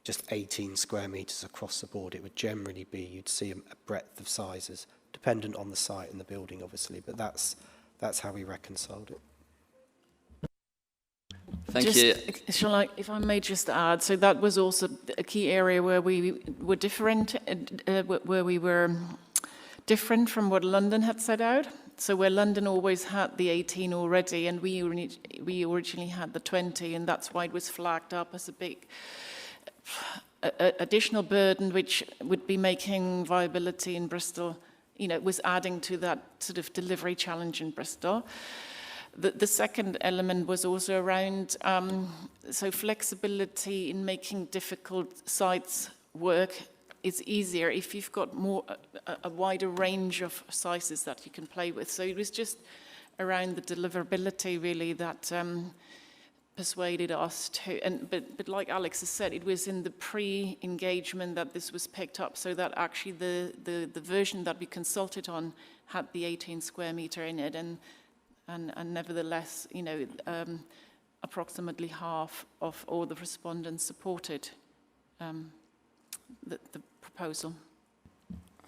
just 18 square metres across the board. It would generally be, you'd see a breadth of sizes, dependent on the site and the building, obviously, but that's how we reconciled it.
Thank you. If I may just add, so that was also a key area where we were different, from what London had set out. So where London always had the 18 already, and we originally had the 20, and that's why it was flagged up as a big additional burden, which would be making viability in Bristol, was adding to that sort of delivery challenge in Bristol. The second element was also around so flexibility in making difficult sites work is easier if you've got a wider range of sizes that you can play with. So it was just around the deliverability really that persuaded us to, but like Alex has said, it was in the pre-engagement that this was picked up, so that actually the version that we consulted on had the 18 square metre in it, and nevertheless, approximately half of all the respondents supported the proposal.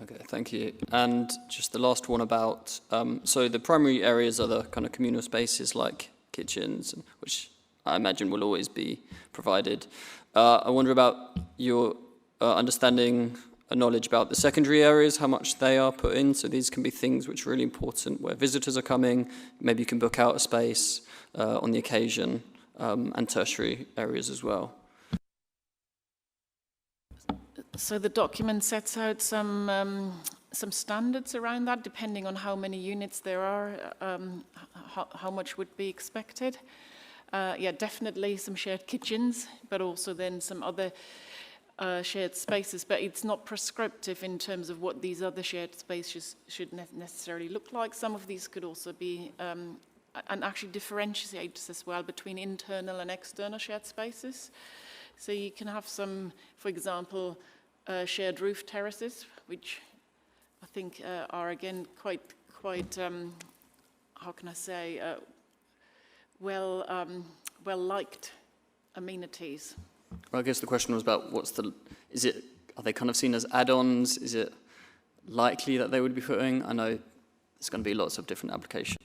Okay, thank you. And just the last one about, so the primary areas are the kind of communal spaces like kitchens, which I imagine will always be provided. I wonder about your understanding, knowledge about the secondary areas, how much they are put in. So these can be things which are really important where visitors are coming. Maybe you can book out a space on the occasion, and tertiary areas as well.
So the document sets out some standards around that, depending on how many units there are, how much would be expected. Yeah, definitely some shared kitchens, but also then some other shared spaces. But it's not prescriptive in terms of what these other shared spaces should necessarily look like. Some of these could also be, and actually differentiates as well between internal and external shared spaces. So you can have some, for example, shared roof terraces, which I think are again quite how can I say, well liked amenities.
Well, I guess the question was about are they kind of seen as add-ons? Is it likely that they would be putting? I know there's going to be lots of different applications.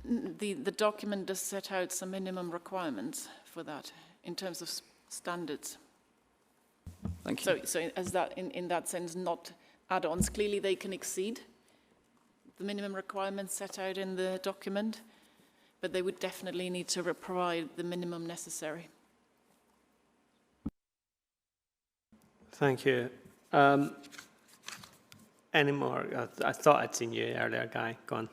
The document does set out some minimum requirements for that in terms of standards.
Thank you.
So as that in that sense, not add-ons. Clearly, they can exceed the minimum requirements set out in the document, but they would definitely need to provide the minimum necessary.
Thank you. Any more? I thought I'd seen you earlier, Guy. Go on.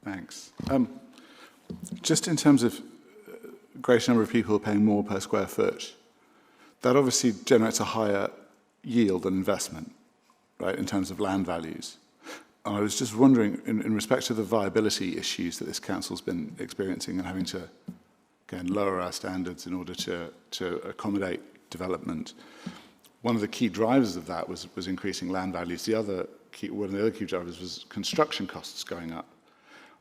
Thanks. Just in terms of greater number of people paying more per square foot, that obviously generates a higher yield and investment, right, in terms of land values. And I was just wondering, in respect to the viability issues that this council's been experiencing and having to, again, lower our standards in order to accommodate development, one of the key drivers of that was increasing land values. One of the other key drivers was construction costs going up.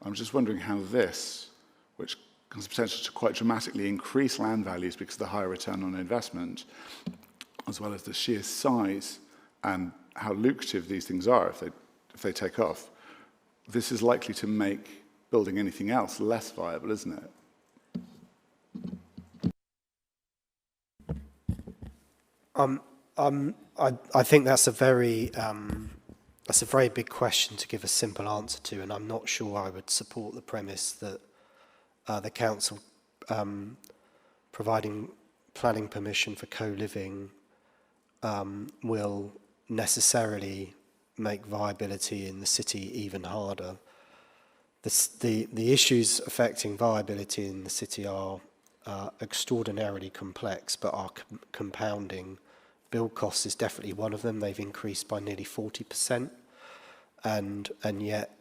I'm just wondering how this, which has the potential to quite dramatically increase land values because of the higher return on investment, as well as the sheer size and how lucrative these things are if they take off, this is likely to make building anything else less viable, isn't it?
I think that's a very big question to give a simple answer to, and I'm not sure I would support the premise that the council providing planning permission for co-living will necessarily make viability in the city even harder. The issues affecting viability in the city are extraordinarily complex, but are compounding build costs is definitely one of them. They've increased by nearly 40%. And yet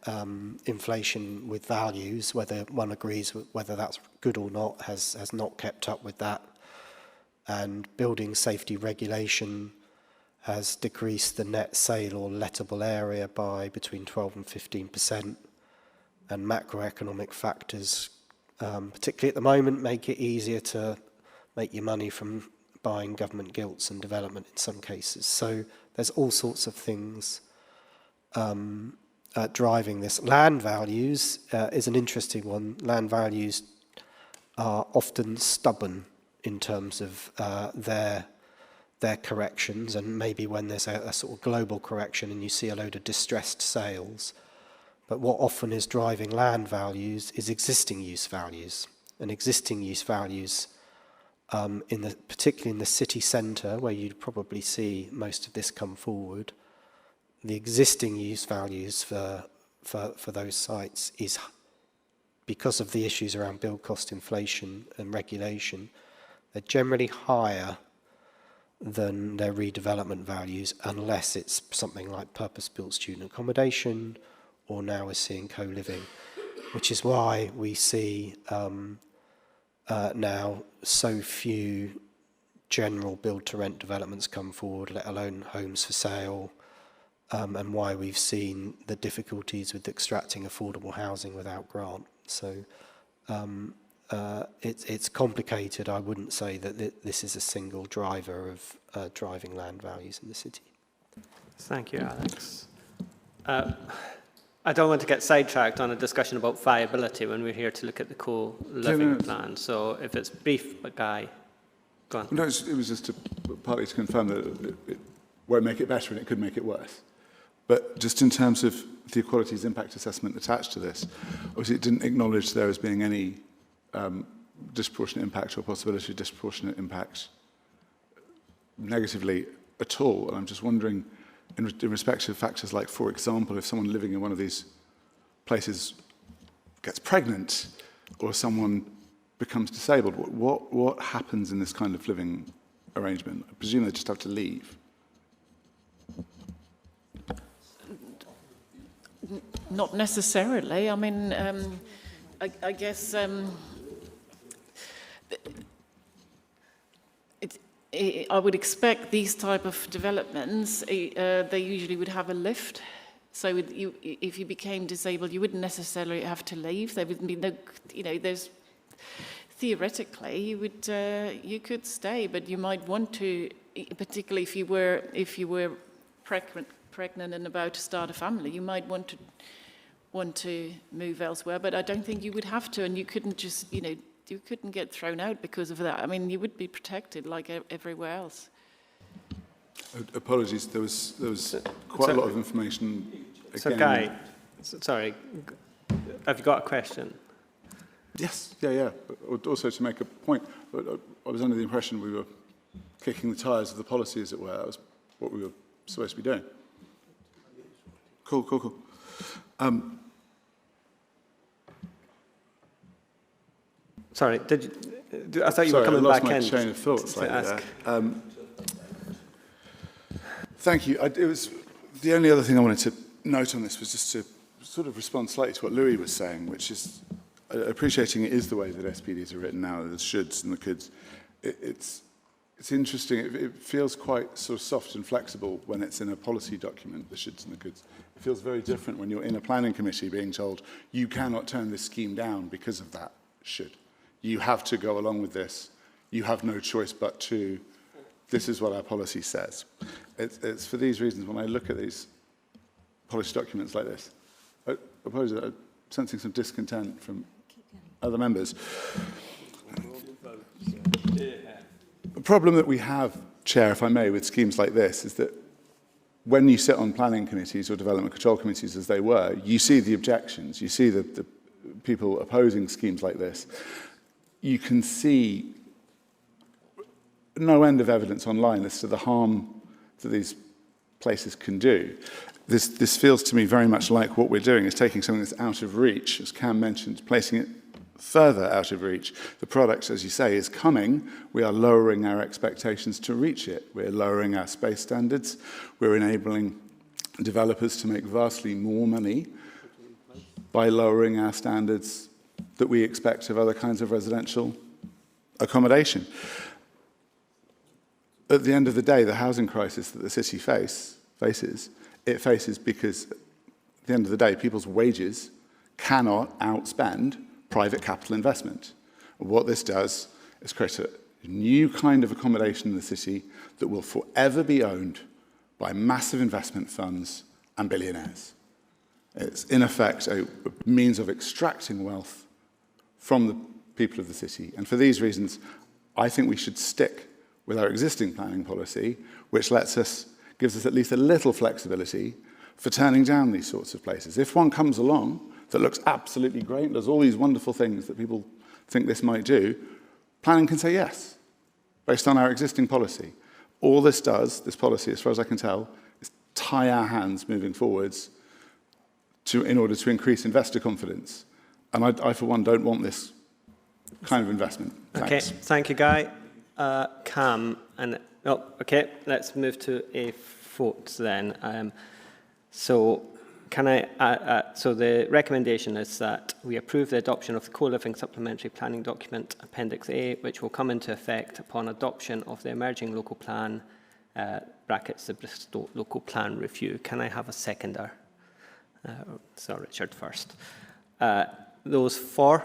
inflation with values, whether one agrees with whether that's good or not, has not kept up with that. And building safety regulation has decreased the net sale or lettable area by between 12 and 15%. And macroeconomic factors, particularly at the moment, make it easier to make your money from buying government gilts and development in some cases. So there's all sorts of things driving this. Land values is an interesting one. Land values are often stubborn in terms of their corrections, and maybe when there's a sort of global correction and you see a load of distressed sales. But what often is driving land values is existing use values. And existing use values, particularly in the city centre, where you'd probably see most of this come forward, the existing use values for those sites is, because of the issues around build cost inflation and regulation, they're generally higher than their redevelopment values, unless it's something like purpose-built student accommodation, or now we're seeing co-living, which is why we see now so few general build-to-rent developments come forward, let alone homes for sale, and why we've seen the difficulties with extracting affordable housing without grant. So it's complicated. I wouldn't say that this is a single driver of driving land values in the city.
Thank you, Alex. I don't want to get sidetracked on a discussion about viability when we're here to look at the co-living plan. So if it's brief, but Guy, go on.
No, it was just partly to confirm that it won't make it better and it could make it worse. But just in terms of the equalities impact assessment attached to this, obviously it didn't acknowledge there as being any disproportionate impact or possibility of disproportionate impact negatively at all. And I'm just wondering, in respect to factors like, for example, if someone living in one of these places gets pregnant or someone becomes disabled, what happens in this kind of living arrangement? I presume they just have to leave.
Not necessarily. I mean, I guess I would expect these type of developments, they usually would have a lift. So if you became disabled, you wouldn't necessarily have to leave. There would be no, there's theoretically you could stay, but you might want to, particularly if you were pregnant and about to start a family, you might want to move elsewhere. But I don't think you would have to, and you couldn't just, you couldn't get thrown out because of that. I mean, you would be protected like everywhere else.
Apologies, there was quite a lot of information. Again.
So Guy, sorry, have you got a question?
Yes, yeah. But also to make a point, I was under the impression we were kicking the tyres of the policy, as it were. That was what we were supposed to be doing. Cool.
Sorry, I thought you were coming back in.
I lost my chain of thought slightly there. Thank you. It was the only other thing I wanted to note on this was just to sort of respond slightly to what Louis was saying, which is appreciating it is the way that SPDs are written now, the shoulds and the coulds. It's interesting. It feels quite sort of soft and flexible when it's in a policy document, the shoulds and the coulds. It feels very different when you're in a planning committee being told you cannot turn this scheme down because of that should. You have to go along with this. You have no choice but to. This is what our policy says. It's for these reasons, when I look at these policy documents like this, I suppose I'm sensing some discontent from other members. The problem that we have, Chair, if I may, with schemes like this is that when you sit on planning committees or development control committees, as they were, you see the objections, you see the people opposing schemes like this. You can see no end of evidence online as to the harm that these places can do. This feels to me very much like what we're doing is taking something that's out of reach, as Cam mentioned, placing it further out of reach. The product, as you say, is coming. We are lowering our expectations to reach it. We're lowering our space standards. We're enabling developers to make vastly more money by lowering our standards that we expect of other kinds of residential accommodation. At the end of the day, the housing crisis that the city faces because at the end of the day, people's wages cannot outspend private capital investment. What this does is create a new kind of accommodation in the city that will forever be owned by massive investment funds and billionaires. It's, in effect, a means of extracting wealth from the people of the city. And for these reasons, I think we should stick with our existing planning policy, which gives us at least a little flexibility for turning down these sorts of places. If one comes along that looks absolutely great, does all these wonderful things that people think this might do, planning can say yes, based on our existing policy. All this does, this policy, as far as I can tell, is tie our hands moving forwards in order to increase investor confidence. And I, for one, don't want this kind of investment. Thanks.
Okay, thank you, Guy. Cam, and okay, let's move to a vote then. So the recommendation is that we approve the adoption of the co-living supplementary planning document, Appendix A, which will come into effect upon adoption of the emerging local plan, brackets the Bristol local plan review. Can I have a seconder? So Richard first. Those for?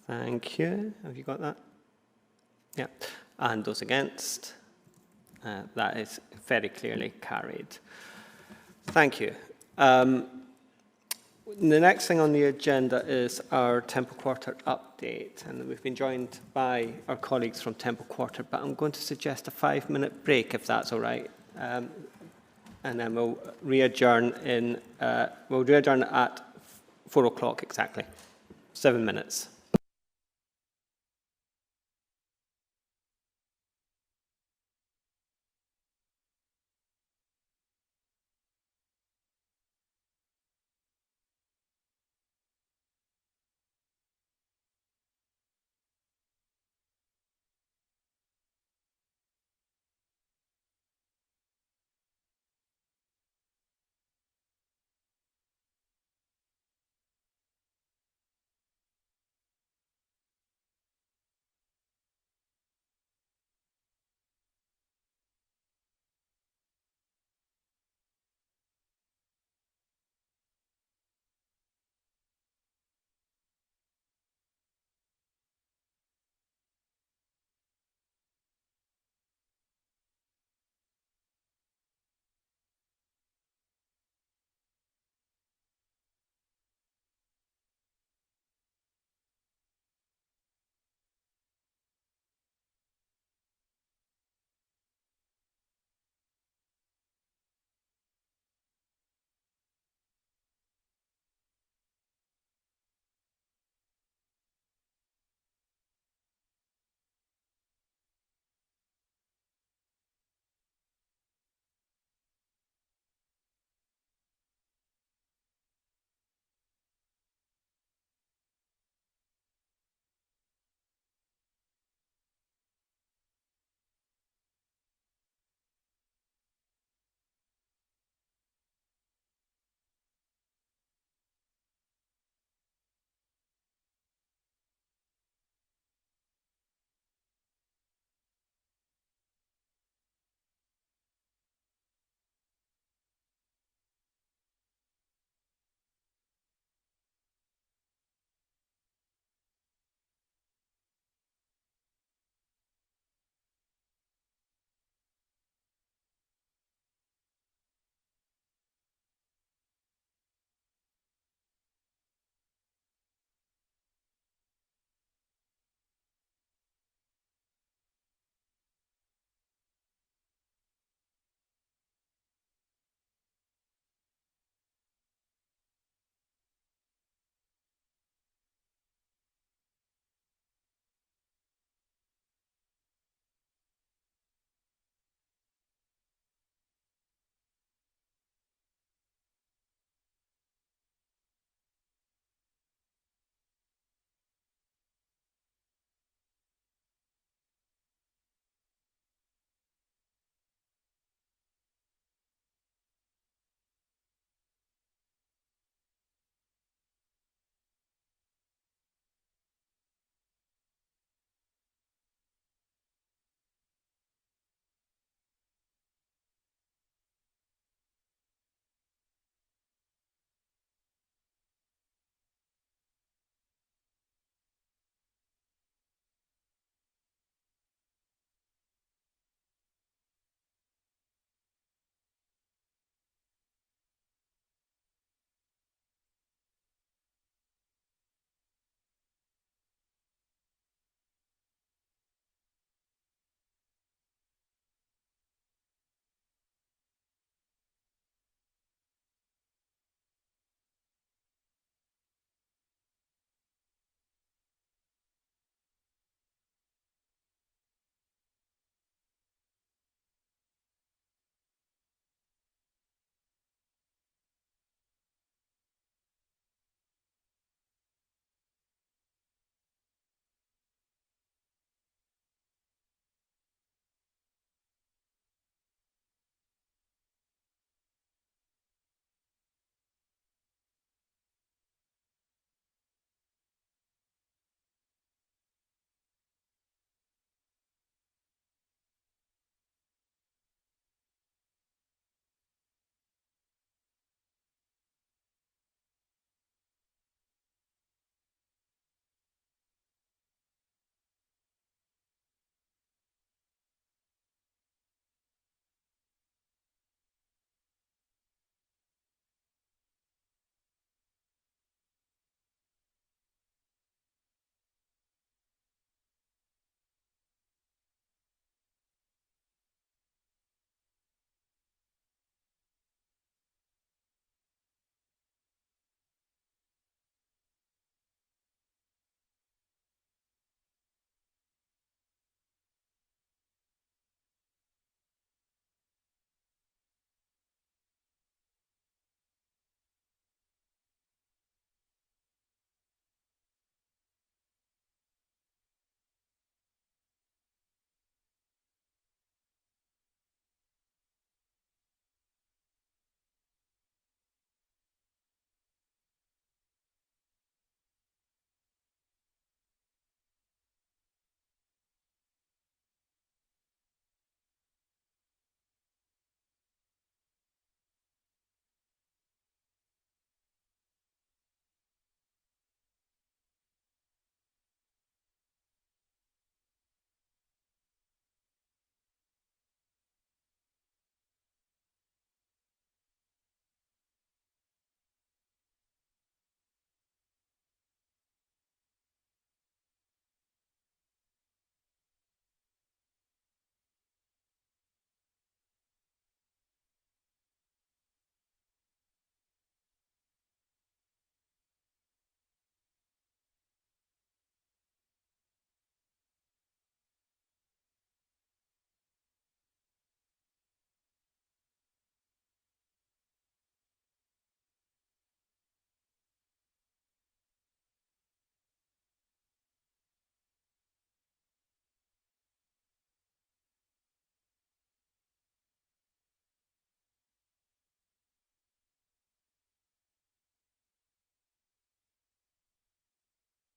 Thank you. Have you got that? Yeah. And those against? That is very clearly carried. Thank you. The next thing on the agenda is our Temple Quarter update, and we've been joined by our colleagues from Temple Quarter, but I'm going to suggest a 5-minute break, if that's all right. And then we'll re-adjourn at 4 o'clock exactly. 7 minutes.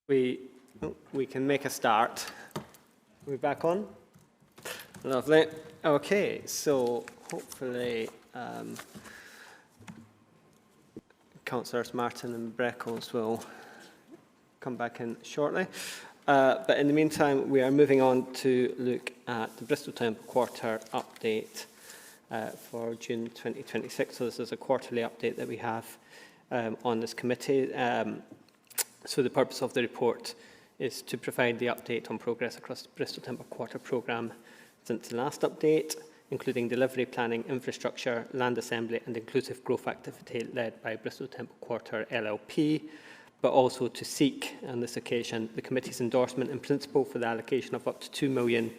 we can make a start. Are we back on? Lovely. Okay, so hopefully Councillors Martin and Breckles will come back in shortly. But in the meantime, we are moving on to look at the Bristol Temple Quarter update for June 2026. So this is a quarterly update that we have on this committee. So the purpose of the report is to provide the update on progress across the Bristol Temple Quarter programme since the last update, including delivery, planning, infrastructure, land assembly and inclusive growth activity led by Bristol Temple Quarter LLP, but also to seek, on this occasion, the committee's endorsement in principle for the allocation of up to £2 million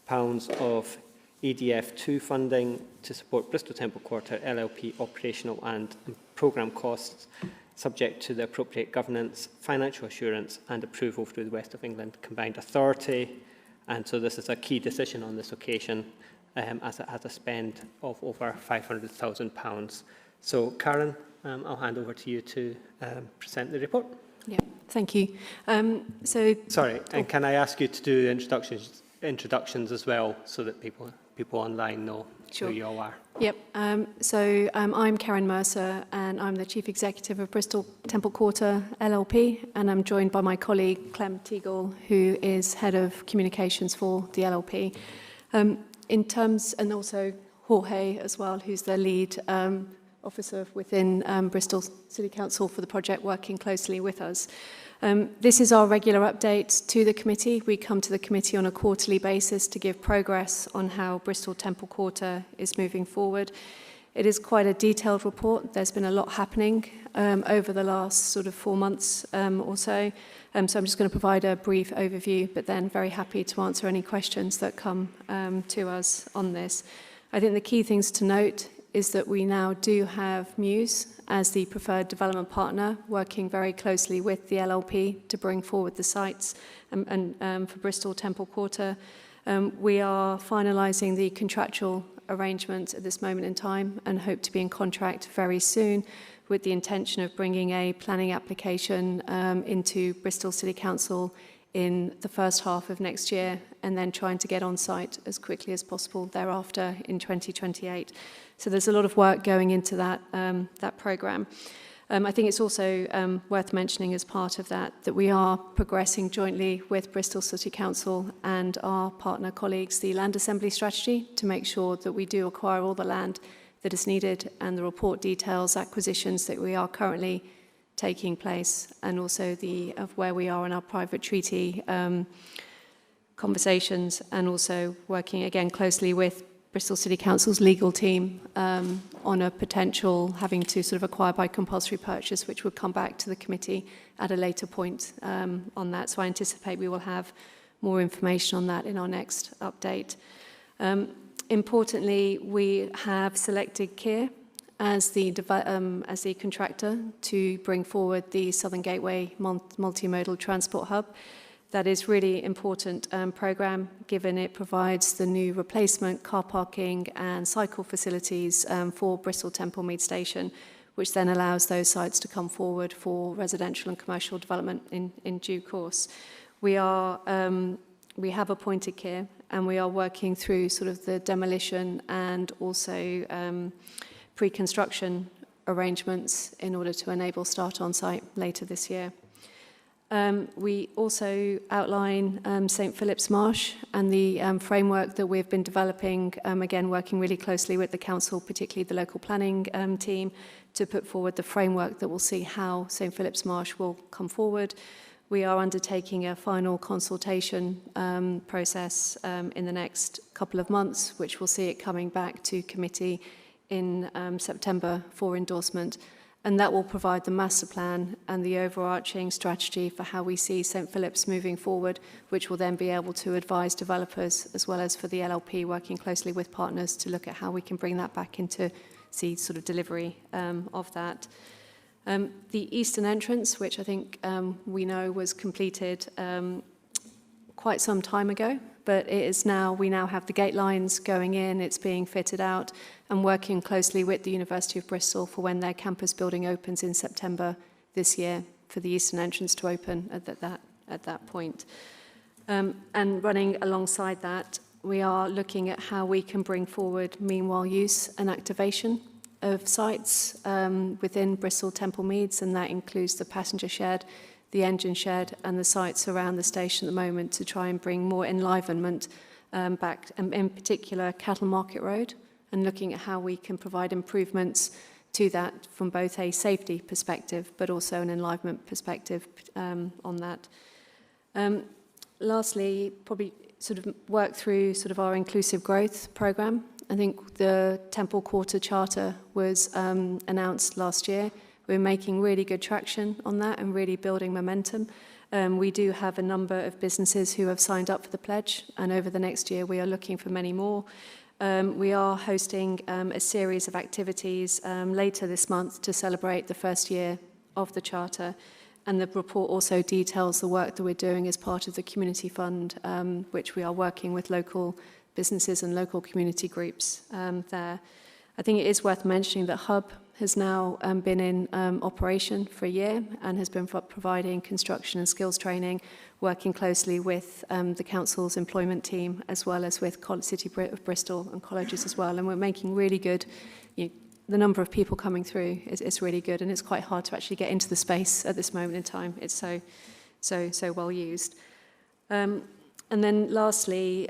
of EDF2 funding to support Bristol Temple Quarter LLP operational and programme costs, subject to the appropriate governance, financial assurance and approval through the West of England Combined Authority. And so this is a key decision on this occasion, as it has a spend of over £500,000. So, Karen, I'll hand over to you to present the report.
Yeah, thank you.
Sorry, and can I ask you to do introductions as well, so that people online know who you all are?
Yep. I'm Karen Mercer, and I'm the Chief Executive of Bristol Temple Quarter LLP, and I'm joined by my colleague Clem Teagle, who is Head of Communications for the LLP. And also Jorge as well, who's the lead officer within Bristol City Council for the project, working closely with us. This is our regular update to the committee. We come to the committee on a quarterly basis to give progress on how Bristol Temple Quarter is moving forward. It is quite a detailed report. There's been a lot happening over the last sort of 4 months or so. So I'm just going to provide a brief overview, but then very happy to answer any questions that come to us on this. I think the key things to note is that we now do have Muse as the preferred development partner, working very closely with the LLP to bring forward the sites and for Bristol Temple Quarter. We are finalising the contractual arrangements at this moment in time and hope to be in contract very soon, with the intention of bringing a planning application into Bristol City Council in the first half of next year, and then trying to get on site as quickly as possible thereafter in 2028. So there's a lot of work going into that programme. I think it's also worth mentioning as part of that we are progressing jointly with Bristol City Council and our partner colleagues the land assembly strategy to make sure that we do acquire all the land that is needed, and the report details acquisitions that we are currently taking place, and also of where we are in our private treaty conversations, and also working again closely with Bristol City Council's legal team on a potential having to sort of acquire by compulsory purchase, which would come back to the committee at a later point on that. So I anticipate we will have more information on that in our next update. Importantly, we have selected Kier as the contractor to bring forward the Southern Gateway multimodal transport hub. That is really important programme, given it provides the new replacement car parking and cycle facilities for Bristol Temple Mead Station, which then allows those sites to come forward for residential and commercial development in due course. We have appointed Kier, and we are working through sort of the demolition and also pre-construction arrangements in order to enable start on site later this year. We also outline St Philip's Marsh and the framework that we've been developing, again working really closely with the council, particularly the local planning team, to put forward the framework that will see how St Philip's Marsh will come forward. We are undertaking a final consultation process in the next couple of months, which will see it coming back to committee in September for endorsement. And that will provide the master plan and the overarching strategy for how we see St Philip's moving forward, which will then be able to advise developers, as well as for the LLP, working closely with partners to look at how we can bring that back into the sort of delivery of that. The eastern entrance, which I think we know was completed quite some time ago, but it is now, we now have the gate lines going in, it's being fitted out, and working closely with the University of Bristol for when their campus building opens in September this year, for the eastern entrance to open at that at that point. And running alongside that, we are looking at how we can bring forward meanwhile use and activation of sites within Bristol Temple Meads, and that includes the passenger shed, the engine shed, and the sites around the station at the moment, to try and bring more enlivenment back, in particular Cattle Market Road, and looking at how we can provide improvements to that from both a safety perspective but also an enlivenment perspective on that. Lastly, probably sort of work through sort of our inclusive growth programme. I think the Temple Quarter Charter was announced last year. We're making really good traction on that and really building momentum. We do have a number of businesses who have signed up for the pledge, and over the next year we are looking for many more. We are hosting a series of activities later this month to celebrate the first year of the Charter, and the report also details the work that we're doing as part of the Community Fund, which we are working with local businesses and local community groups there. I think it is worth mentioning that Hub has now been in operation for a year and has been providing construction and skills training, working closely with the council's employment team as well as with City of Bristol and colleges as well. And we're making really good, the number of people coming through is really good, and it's quite hard to actually get into the space at this moment in time. It's so well used. And then lastly,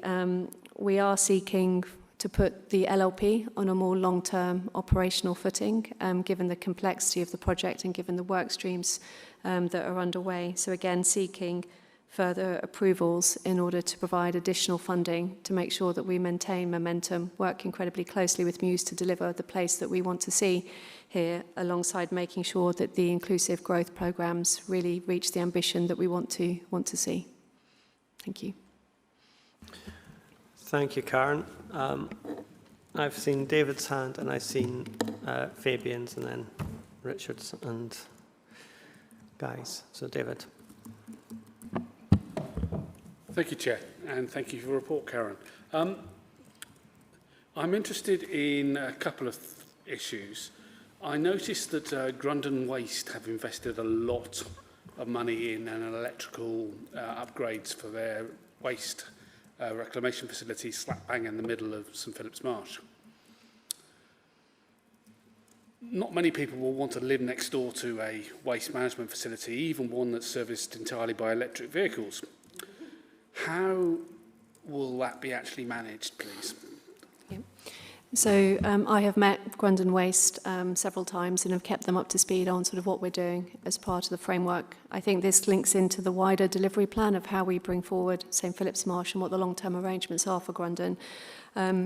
we are seeking to put the LLP on a more long-term operational footing, given the complexity of the project and given the work streams that are underway. So again, seeking further approvals in order to provide additional funding to make sure that we maintain momentum, work incredibly closely with Muse to deliver the place that we want to see here, alongside making sure that the inclusive growth programmes really reach the ambition that we want to see. Thank you.
Thank you, Karen. I've seen David's hand, and I've seen Fabian's, and then Richard's and Guy's. So, David.
Thank you, Chair, and thank you for the report, Karen. I'm interested in a couple of issues. I noticed that Grundon Waste have invested a lot of money in an electrical upgrades for their waste reclamation facility slap bang in the middle of St Philip's Marsh. Not many people will want to live next door to a waste management facility, even one that's serviced entirely by electric vehicles. How will that be actually managed, please?
Yeah. So I have met Grundon Waste several times and have kept them up to speed on sort of what we're doing as part of the framework. I think this links into the wider delivery plan of how we bring forward St Philip's Marsh and what the long-term arrangements are for Grundon.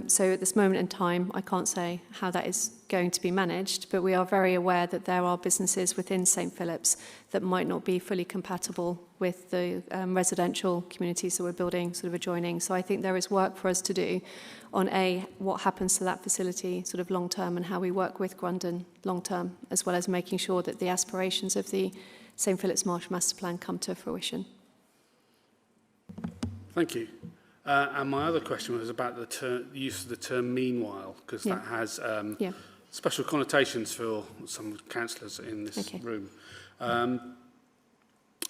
So at this moment in time, I can't say how that is going to be managed, but we are very aware that there are businesses within St Philip's that might not be fully compatible with the residential communities that we're building sort of adjoining. So I think there is work for us to do on what happens to that facility sort of long term and how we work with Grundon long term, as well as making sure that the aspirations of the St Philip's Marsh Master Plan come to fruition.
Thank you. And my other question was about the use of the term meanwhile, because that has special connotations for some councillors in this room.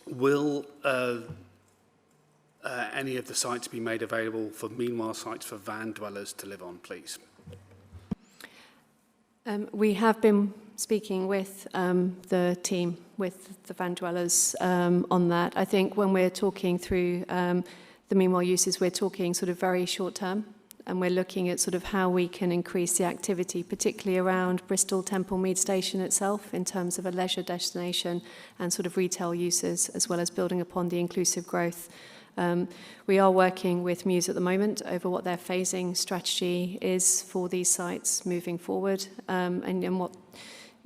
Will any of the sites be made available for meanwhile sites for van dwellers to live on, please?
We have been speaking with the team, with the van dwellers on that. I think when we're talking through the meanwhile uses, we're talking sort of very short term, and we're looking at sort of how we can increase the activity, particularly around Bristol Temple Mead Station itself in terms of a leisure destination and sort of retail uses, as well as building upon the inclusive growth. We are working with Muse at the moment over what their phasing strategy is for these sites moving forward, and what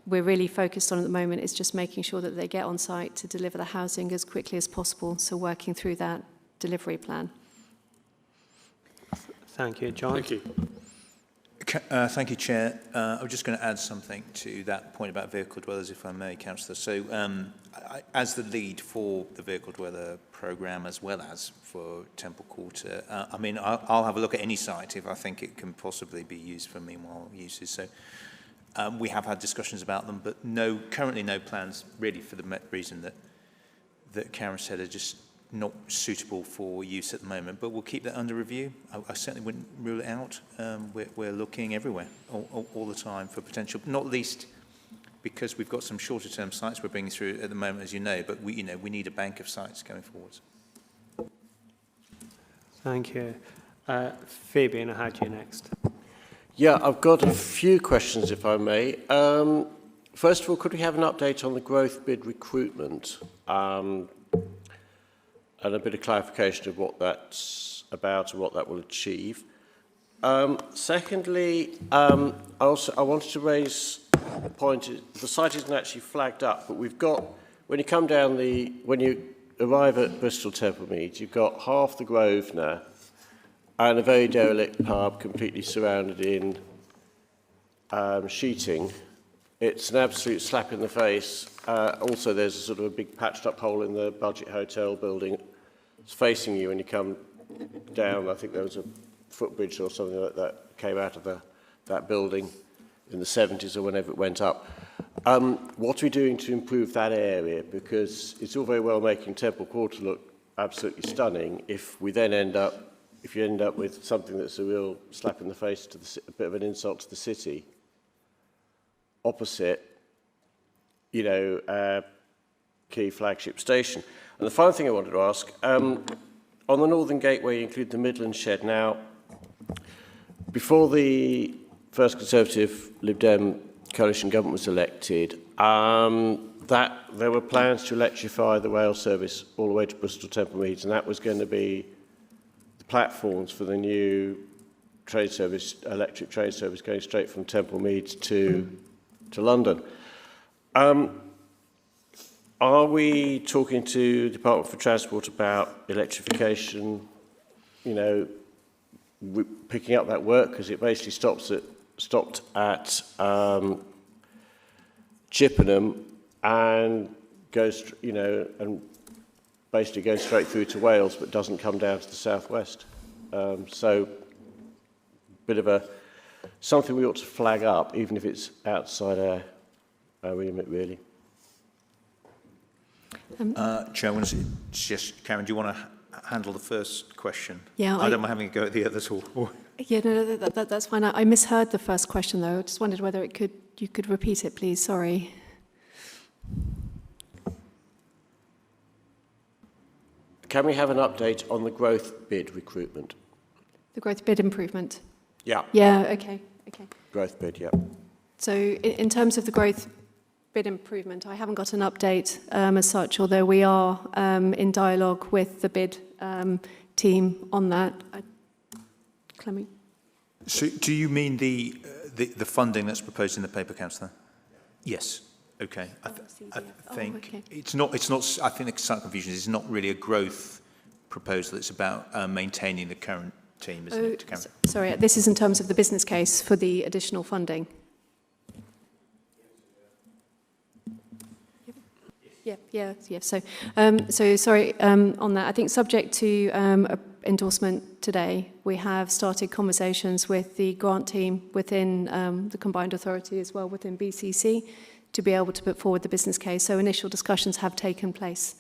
we're really focused on at the moment is just making sure that they get on site to deliver the housing as quickly as possible, so working through that delivery plan.
Thank you, John.
Thank you.
Thank you, Chair. I was just going to add something to that point about vehicle dwellers, if I may, Councillor. So, as the lead for the vehicle dweller programme, as well as for Temple Quarter, I mean, I'll have a look at any site if I think it can possibly be used for meanwhile uses. So, we have had discussions about them, but currently no plans, really, for the reason that Karen said, are just not suitable for use at the moment, but we'll keep that under review. I certainly wouldn't rule it out. We're looking everywhere, all the time, for potential, not least because we've got some shorter term sites we're bringing through at the moment, as you know, but we need a bank of sites going forwards.
Thank you. Fabian, I had you next.
Yeah, I've got a few questions, if I may. First of all, could we have an update on the growth bid recruitment and a bit of clarification of what that's about and what that will achieve? Secondly, I wanted to raise a point. The site isn't actually flagged up, but we've got, when you come down when you arrive at Bristol Temple Meads, you've got half the Grosvenor and a very derelict pub completely surrounded in sheeting. It's an absolute slap in the face. Also, there's a sort of a big patched up hole in the budget hotel building. It's facing you when you come down. I think there was a footbridge or something like that came out of that building in the 70s or whenever it went up. What are we doing to improve that area? Because it's all very well making Temple Quarter look absolutely stunning if we then end up with something that's a real slap in the face to a bit of an insult to the city, opposite, key flagship station. And the final thing I wanted to ask, on the Northern Gateway, you include the Midland Shed. Now, before the first Conservative Lib Dem coalition government was elected, that there were plans to electrify the rail service all the way to Bristol Temple Meads, and that was going to be the platforms for the new train service, electric train service going straight from Temple Meads to London. Are we talking to the Department for Transport about electrification, picking up that work? Because it basically stopped at Chippenham and goes, and basically goes straight through to Wales, but doesn't come down to the southwest. So, bit of something we ought to flag up, even if it's outside our remit, really.
Chair, I want to suggest, Karen, do you want to handle the first question?
Yeah,
I don't mind having a go at the others.
Yeah, no, that's fine. I misheard the first question, though. I just wondered whether you could repeat it, please. Sorry.
Can we have an update on the growth bid recruitment?
The growth bid improvement?
Yeah.
Yeah, okay.
Growth bid, yeah.
So in terms of the growth bid improvement, I haven't got an update as such, although we are in dialogue with the bid team on that. Clemmie?
So do you mean the funding that's proposed in the paper, Councillor? Yes. Okay. I think
okay.
it's not. I think the slight confusion is it's not really a growth proposal. It's about maintaining the current team, isn't it?
Sorry, this is in terms of the business case for the additional funding. Yeah. So sorry on that. I think subject to endorsement today, we have started conversations with the grant team within the combined authority as well within BCC to be able to put forward the business case. So initial discussions have taken place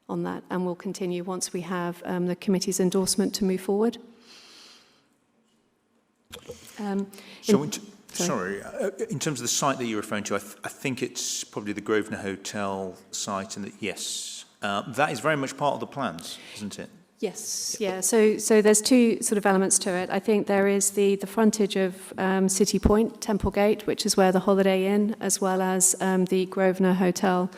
on that and will continue once we have the committee's endorsement to move forward.
Sorry, in terms of the site that you're referring to, I think it's probably the Grosvenor Hotel site, and that that is very much part of the plans, isn't it?
Yes, yeah. So there's two sort of elements to it. I think there is the frontage of City Point, Temple Gate, which is where the Holiday Inn, as well as the Grosvenor Hotel,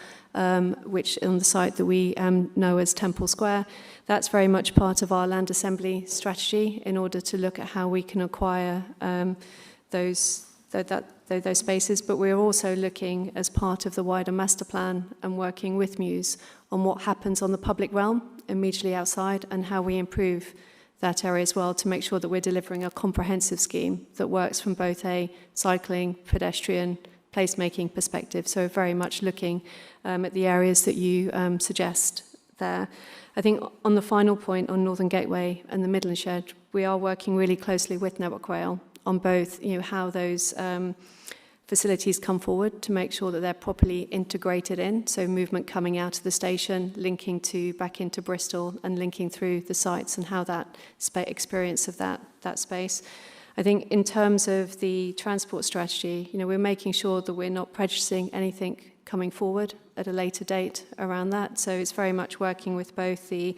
which on the site that we know as Temple Square. That's very much part of our land assembly strategy in order to look at how we can acquire those spaces, but we're also looking as part of the wider master plan and working with Muse on what happens on the public realm immediately outside and how we improve that area as well to make sure that we're delivering a comprehensive scheme that works from both a cycling, pedestrian, placemaking perspective. So very much looking at the areas that you suggest there. I think on the final point on Northern Gateway and the Midland Shed, we are working really closely with Network Rail on both, how those facilities come forward to make sure that they're properly integrated in, so movement coming out of the station, linking to back into Bristol and linking through the sites and how that experience of that space. I think in terms of the transport strategy, we're making sure that we're not prejudicing anything coming forward at a later date around that. So it's very much working with both the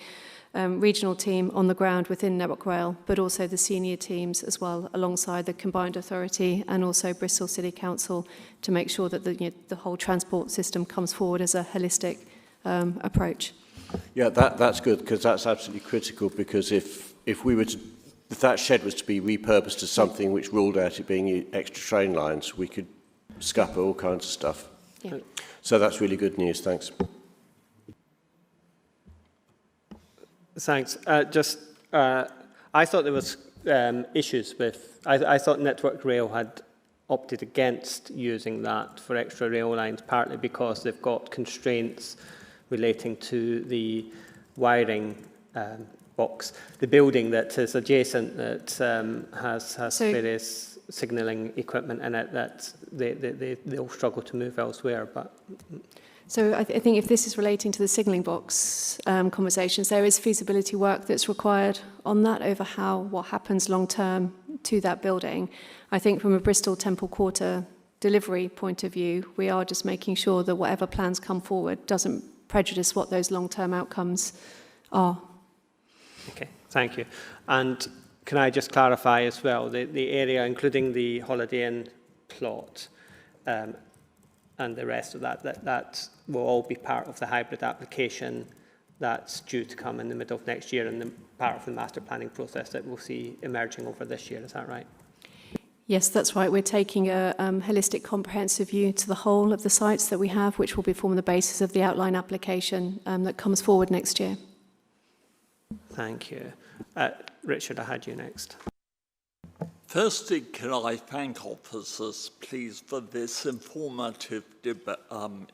regional team on the ground within Network Rail, but also the senior teams as well, alongside the combined authority and also Bristol City Council, to make sure that the whole transport system comes forward as a holistic approach.
Yeah, that's good, because that's absolutely critical, because if that shed was to be repurposed to something which ruled out it being extra train lines, we could scupper all kinds of stuff.
Yeah.
So that's really good news, thanks.
Thanks. I thought there was issues with, I thought Network Rail had opted against using that for extra rail lines, partly because they've got constraints relating to the wiring box. The building that is adjacent that has various signalling equipment in it that they'll struggle to move elsewhere. But
So I think if this is relating to the signalling box conversations, there is feasibility work that's required on that over what happens long term to that building. I think from a Bristol Temple Quarter delivery point of view, we are just making sure that whatever plans come forward doesn't prejudice what those long term outcomes are.
okay, thank you. And can I just clarify as well, the area, including the Holiday Inn plot, and the rest of that will all be part of the hybrid application that's due to come in the middle of next year, and the part of the master planning process that we'll see emerging over this year. Is that right?
Yes, that's right. We're taking a holistic, comprehensive view to the whole of the sites that we have, which will be forming the basis of the outline application that comes forward next year.
Thank you. Richard, I had you next.
Firstly, can I thank officers, please, for this informative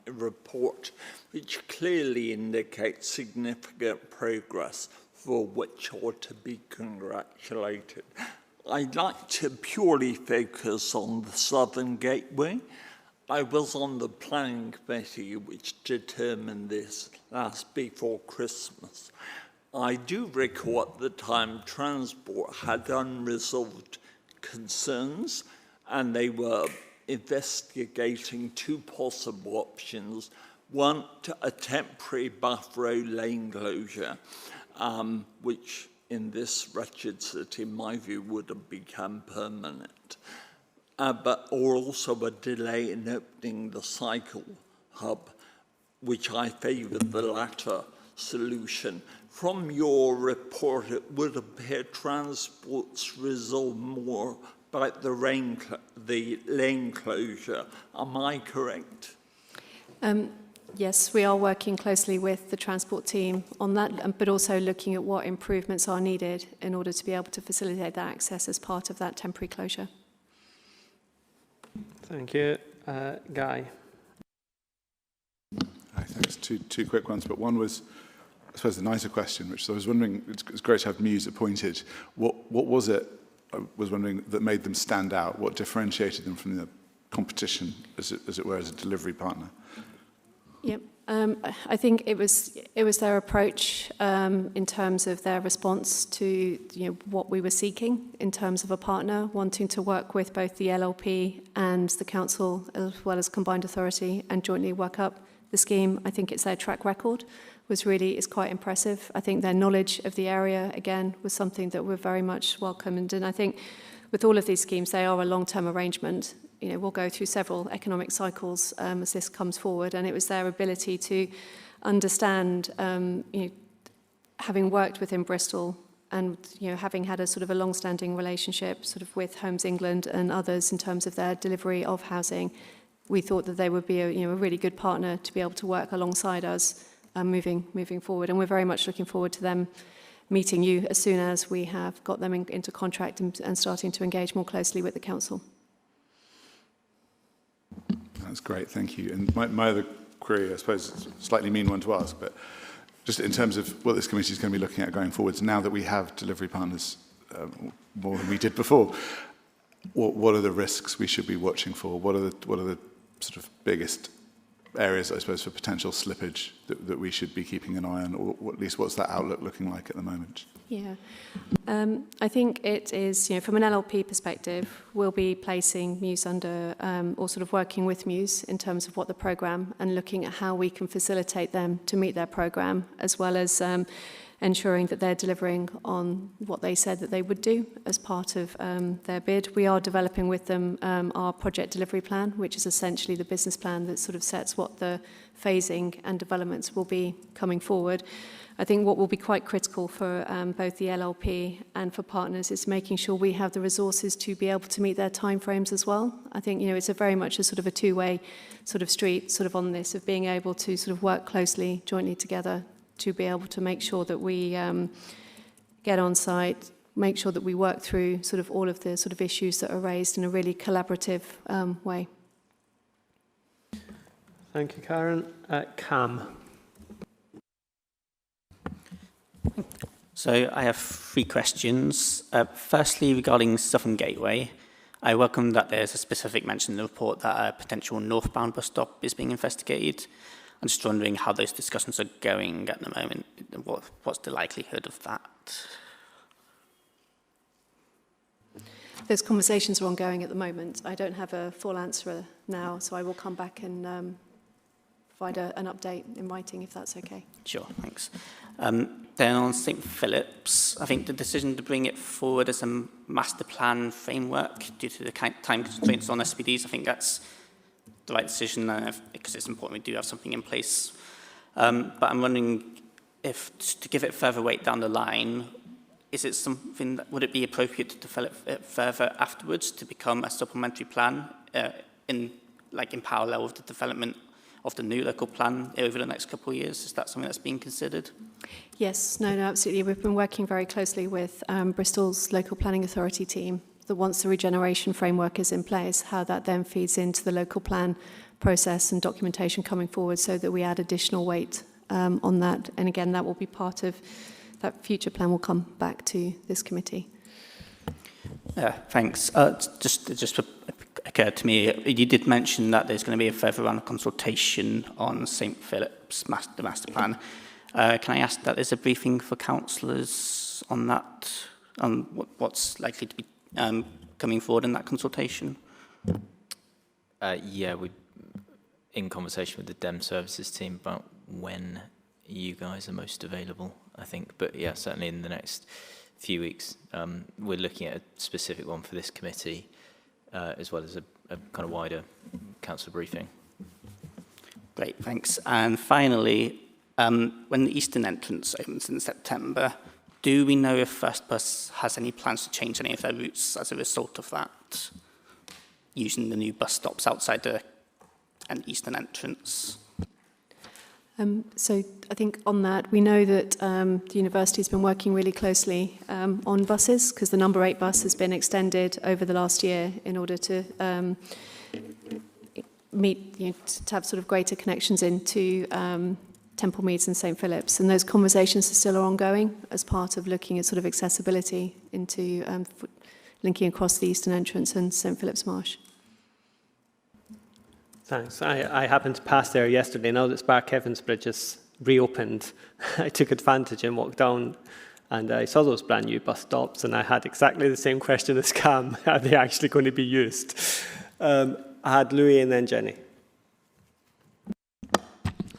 report, which clearly indicates significant progress, for which ought to be congratulated. I'd like to purely focus on the Southern Gateway. I was on the planning committee which determined this last before Christmas. I do recall at the time Transport had unresolved concerns, and they were investigating two possible options. One, a temporary buffer road lane closure, which in this wretched city, in my view, would have become permanent, or also a delay in opening the cycle hub, which I favoured the latter solution. From your report, it would appear Transport's resolve more about the lane closure. Am I correct?
Yes, we are working closely with the Transport team on that, but also looking at what improvements are needed in order to be able to facilitate that access as part of that temporary closure.
Thank you. Guy.
Hi, thanks. Two quick ones, but one was, I suppose, the nicer question, which I was wondering, it's great to have Muse appointed. What was it, I was wondering, that made them stand out? What differentiated them from the competition, as it were, as a delivery partner?
Yep. I think it was their approach in terms of their response to what we were seeking in terms of a partner, wanting to work with both the LLP and the council, as well as combined authority, and jointly work up the scheme. I think it's their track record is quite impressive. I think their knowledge of the area, again, was something that we're very much welcomed. And I think with all of these schemes, they are a long-term arrangement. We'll go through several economic cycles as this comes forward, and it was their ability to understand, having worked within Bristol and having had a sort of a long-standing relationship sort of with Homes England and others in terms of their delivery of housing, we thought that they would be a really good partner to be able to work alongside us moving forward. And we're very much looking forward to them meeting you as soon as we have got them into contract and starting to engage more closely with the council.
That's great, thank you. And my other query, I suppose, is a slightly mean one to ask, but just in terms of what this committee is going to be looking at going forwards, now that we have delivery partners more than we did before, what are the risks we should be watching for? What are the sort of biggest areas, I suppose, for potential slippage that we should be keeping an eye on, or at least what's that outlook looking like at the moment?
Yeah, I think it is, from an LLP perspective, we'll be placing Muse under, or sort of working with Muse in terms of what the programme and looking at how we can facilitate them to meet their programme, as well as ensuring that they're delivering on what they said that they would do as part of their bid. We are developing with them our project delivery plan, which is essentially the business plan that sort of sets what the phasing and developments will be coming forward. I think what will be quite critical for both the LLP and for partners is making sure we have the resources to be able to meet their timeframes as well. I think, it's a very much a sort of a two-way sort of street sort of on this, of being able to sort of work closely, jointly together to be able to make sure that we get on site, make sure that we work through sort of all of the sort of issues that are raised in a really collaborative way.
Thank you, Karen. Cam.
So I have 3 questions. Firstly, regarding Southern Gateway, I welcome that there's a specific mention in the report that a potential northbound bus stop is being investigated. I'm just wondering how those discussions are going at the moment. What's the likelihood of that?
Those conversations are ongoing at the moment. I don't have a full answer now, so I will come back and provide an update in writing if that's okay.
Sure, thanks. Then on St Philip's, I think the decision to bring it forward as a master plan framework due to the time constraints on SPDs, I think that's the right decision because it's important we do have something in place. But I'm wondering if, to give it further weight down the line, is it something that, would it be appropriate to develop it further afterwards to become a supplementary plan in parallel with the development of the new local plan over the next couple of years? Is that something that's being considered?
Yes, no, absolutely. We've been working very closely with Bristol's local planning authority team, that once the regeneration framework is in place, how that then feeds into the local plan process and documentation coming forward so that we add additional weight on that. And again, that will be part of that future plan will come back to this committee.
Thanks. Just occurred to me, you did mention that there's going to be a further round of consultation on St Philip's the master plan. Can I ask that there's a briefing for councillors on that, on what's likely to be coming forward in that consultation?
Yeah, we're in conversation with the DEM services team about when you guys are most available, I think. But yeah, certainly in the next few weeks, we're looking at a specific one for this committee, as well as a kind of wider council briefing.
Great, thanks. And finally, when the eastern entrance opens in September, do we know if First Bus has any plans to change any of their routes as a result of that, using the new bus stops outside an eastern entrance?
So I think on that, we know that the university has been working really closely on buses, because the number 8 bus has been extended over the last year in order to to have sort of greater connections into Temple Meads and St Philip's. And those conversations are still ongoing as part of looking at sort of accessibility into linking across the eastern entrance and St Philip's Marsh.
Thanks. I happened to pass there yesterday. Now that Spark Evans Bridge is reopened, I took advantage and walked down and I saw those brand new bus stops and I had exactly the same question as Cam. Are they actually going to be used? I had Louis and then Jenny.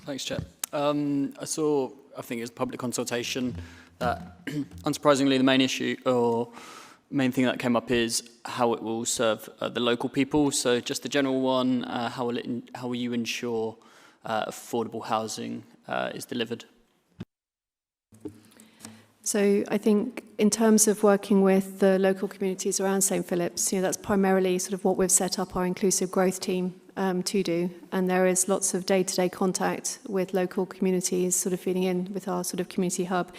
Thanks, Chair. I saw, I think it was public consultation, that unsurprisingly the main issue or main thing that came up is how it will serve the local people. So just the general one, how will you ensure affordable housing is delivered?
So I think in terms of working with the local communities around St Philip's, that's primarily sort of what we've set up our inclusive growth team to do. And there is lots of day-to-day contact with local communities sort of feeding in with our sort of community hub.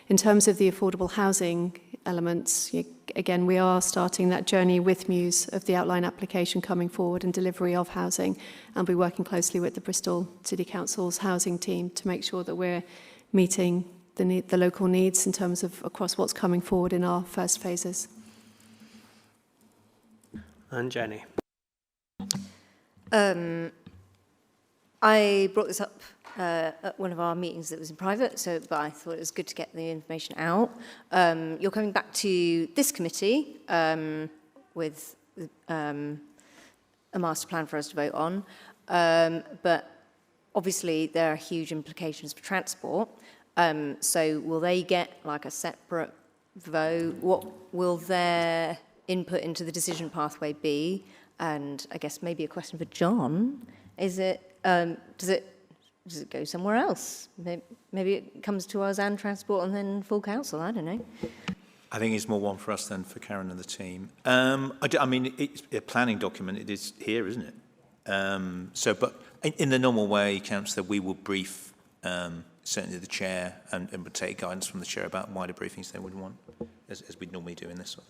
In terms of the affordable housing elements, again, we are starting that journey with Muse of the outline application coming forward and delivery of housing, and be working closely with the Bristol City Council's housing team to make sure that we're meeting the local needs in terms of across what's coming forward in our first phases.
And Jenny.
I brought this up at one of our meetings that was in private, but I thought it was good to get the information out. You're coming back to this committee with a master plan for us to vote on, but obviously there are huge implications for transport. So will they get like a separate vote? What will their input into the decision pathway be? And I guess maybe a question for John, is it, does it go somewhere else? Maybe it comes to us and transport and then full council, I don't know.
I think it's more one for us than for Karen and the team. I mean, it's a planning document. It is here, isn't it? But in the normal way, Councillor, we will brief certainly the chair and would take guidance from the chair about wider briefings they would want, as we normally do in this one.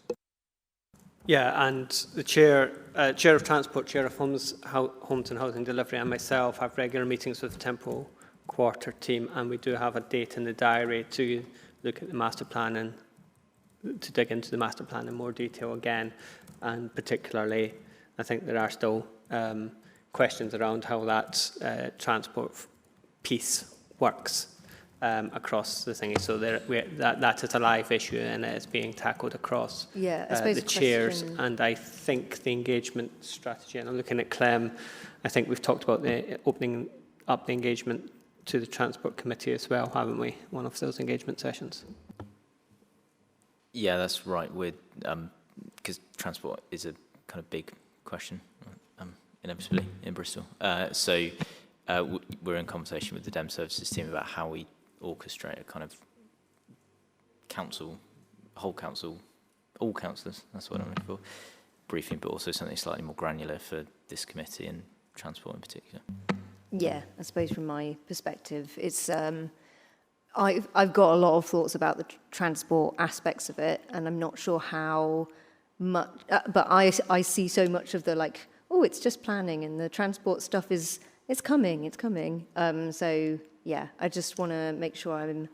Yeah, and the chair of Transport, Chair of Homes and Housing Delivery, and myself have regular meetings with the Temple Quarter team, and we do have a date in the diary to look at the master plan and to dig into the master plan in more detail again. And particularly, I think there are still questions around how that transport piece works across the thingy. So that is a live issue and it is being tackled across the chairs. And I think the engagement strategy, and I'm looking at Clem, I think we've talked about the opening up the engagement to the Transport Committee as well, haven't we? One of those engagement sessions.
Yeah, that's right. Because transport is a kind of big question, inevitably, in Bristol. So we're in conversation with the Dem Services team about how we orchestrate a kind of all councillors, that's what I'm looking for, briefing, but also something slightly more granular for this committee and transport in particular. Yeah,
I suppose from my perspective, it's I've got a lot of thoughts about the transport aspects of it, and I'm not sure how much, but I see so much of the like, oh, it's just planning, and the transport stuff it's coming. So yeah, I just want to make sure I'm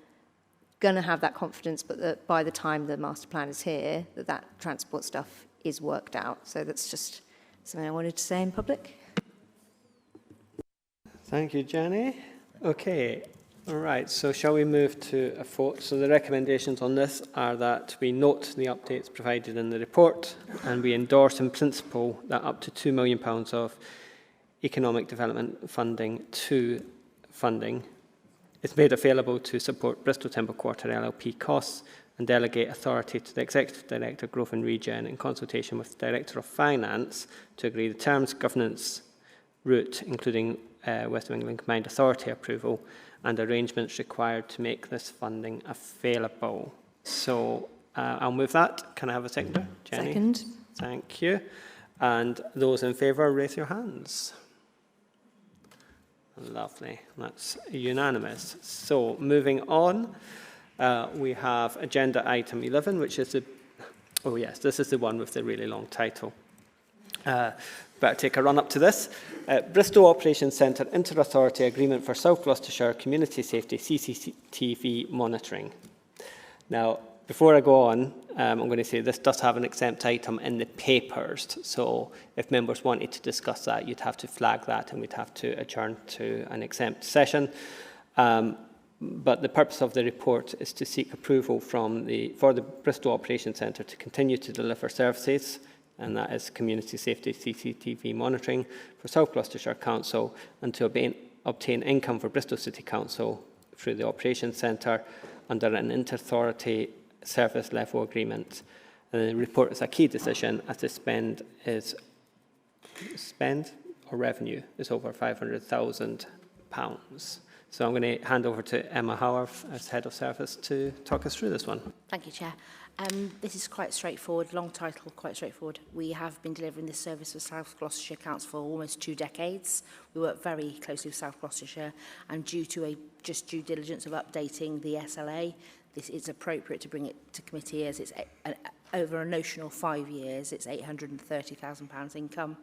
going to have that confidence, but that by the time the master plan is here, that transport stuff is worked out. So that's just something I wanted to say in public.
Thank you, Jenny. Okay, all right, so shall we move to a vote? So the recommendations on this are that we note the updates provided in the report and we endorse in principle that up to £2 million of economic development funding is made available to support Bristol Temple Quarter LLP costs and delegate authority to the Executive Director, Growth and Regen, in consultation with the Director of Finance to agree the terms, governance, route, including West of England Combined Authority approval and arrangements required to make this funding available. So I'll move that. Can I have a seconder? Jenny?
Second.
Thank you. And those in favour, raise your hands. Lovely. That's unanimous. So moving on, we have agenda item 11, which is this is the one with the really long title. Better take a run up to this. Bristol Operations Centre Inter-Authority Agreement for South Gloucestershire Community Safety CCTV Monitoring. Now, before I go on, I'm going to say this does have an exempt item in the papers. So if members wanted to discuss that, you'd have to flag that and we'd have to adjourn to an exempt session. But the purpose of the report is to seek approval for the Bristol Operations Centre to continue to deliver services, and that is community safety CCTV monitoring for South Gloucestershire Council, and to obtain income for Bristol City Council through the Operations Centre under an inter-authority service level agreement. And the report is a key decision as the spend or revenue is over £500,000. So I'm going to hand over to Emma Howarth as Head of Service to talk us through this one.
Thank you, Chair. This is quite straightforward, long title, quite straightforward. We have been delivering this service for South Gloucestershire Council for almost 2 decades. We work very closely with South Gloucestershire, and due to just due diligence of updating the SLA, this is appropriate to bring it to committee as it's over a notional 5 years. It's £830,000 income.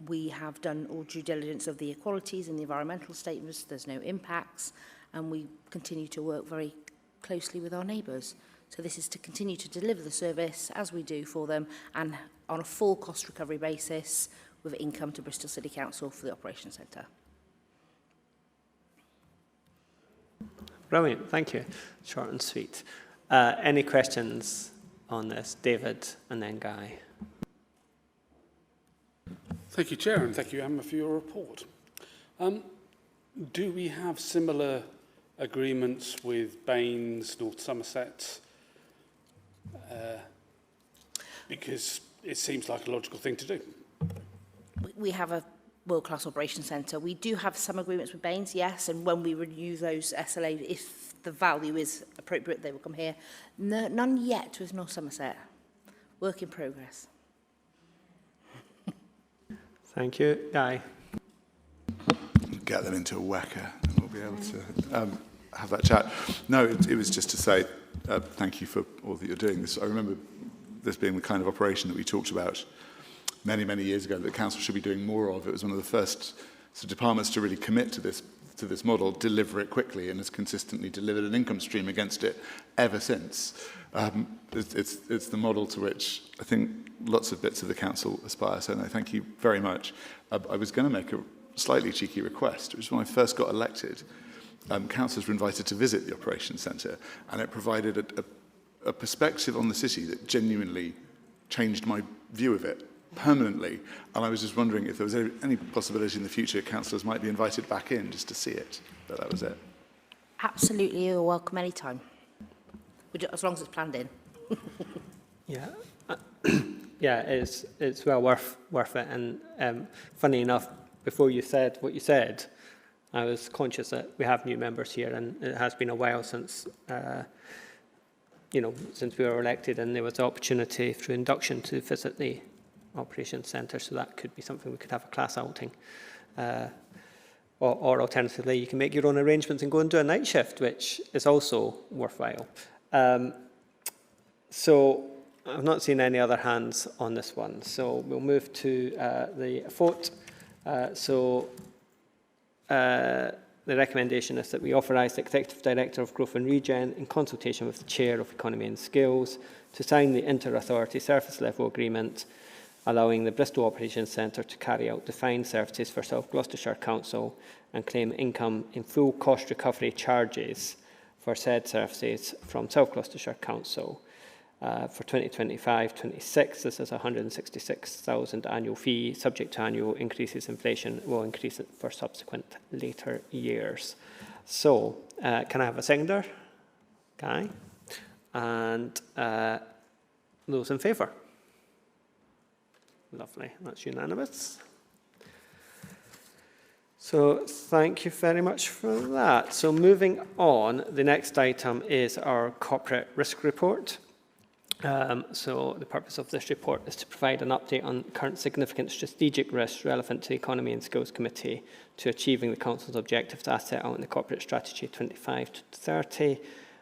We have done all due diligence of the equalities and the environmental statements. There's no impacts, and we continue to work very closely with our neighbours. So this is to continue to deliver the service as we do for them and on a full cost recovery basis with income to Bristol City Council for the Operations Centre.
Brilliant, thank you. Short and sweet. Any questions on this? David and then Guy.
Thank you, Chair, and thank you, Emma, for your report. Do we have similar agreements with Baines, North Somerset? Because it seems like a logical thing to do.
We have a world-class operations centre. We do have some agreements with Baines, yes, and when we renew those SLA, if the value is appropriate, they will come here. No, none yet with North Somerset. Work in progress.
Thank you. Guy.
Get them into a whacker and we'll be able to have that chat. No, it was just to say thank you for all that you're doing. I remember this being the kind of operation that we talked about many, many years ago that the council should be doing more of. It was one of the first departments to really commit to this model, deliver it quickly, and has consistently delivered an income stream against it ever since. It's the model to which I think lots of bits of the council aspire. So no, thank you very much. I was going to make a slightly cheeky request, which was when I first got elected, councillors were invited to visit the operations centre, and it provided a perspective on the city that genuinely changed my view of it permanently. And I was just wondering if there was any possibility in the future councillors might be invited back in just to see it. But that was it.
Absolutely, you're welcome anytime. As long as it's planned in.
Yeah, yeah, it's well worth it. And funny enough, before you said what you said, I was conscious that we have new members here, and it has been a while since since we were elected, and there was the opportunity through induction to visit the operations centre. So that could be something we could have a class outing. Or alternatively, you can make your own arrangements and go and do a night shift, which is also worthwhile. So I've not seen any other hands on this one. So we'll move to the vote. The recommendation is that we authorise the Executive Director of Growth and Regen, in consultation with the Chair of Economy and Skills, to sign the inter-authority service level agreement, allowing the Bristol Operations Centre to carry out defined services for South Gloucestershire Council and claim income in full cost recovery charges for said services from South Gloucestershire Council. For 2025-26, this is a £166,000 annual fee, subject to annual increases. Inflation will increase it for subsequent later years. So, can I have a seconder? Guy? And those in favour? Lovely, that's unanimous. So thank you very much for that. So moving on, the next item is our corporate risk report. So the purpose of this report is to provide an update on current significant strategic risks relevant to the Economy and Skills Committee to achieving the Council's objectives as set out in the Corporate Strategy 25 to 30,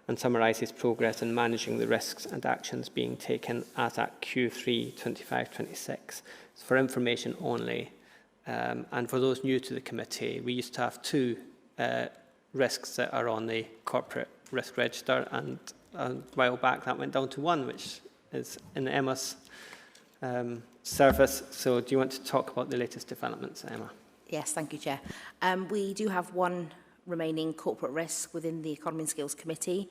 and summarises progress in managing the risks and actions being taken as at Q3 25-26. It's for information only. And for those new to the committee, we used to have two risks that are on the corporate risk register, and a while back that went down to one, which is in Emma's service. So do you want to talk about the latest developments, Emma?
Yes, thank you, Chair. We do have one remaining corporate risk within the Economy and Skills Committee.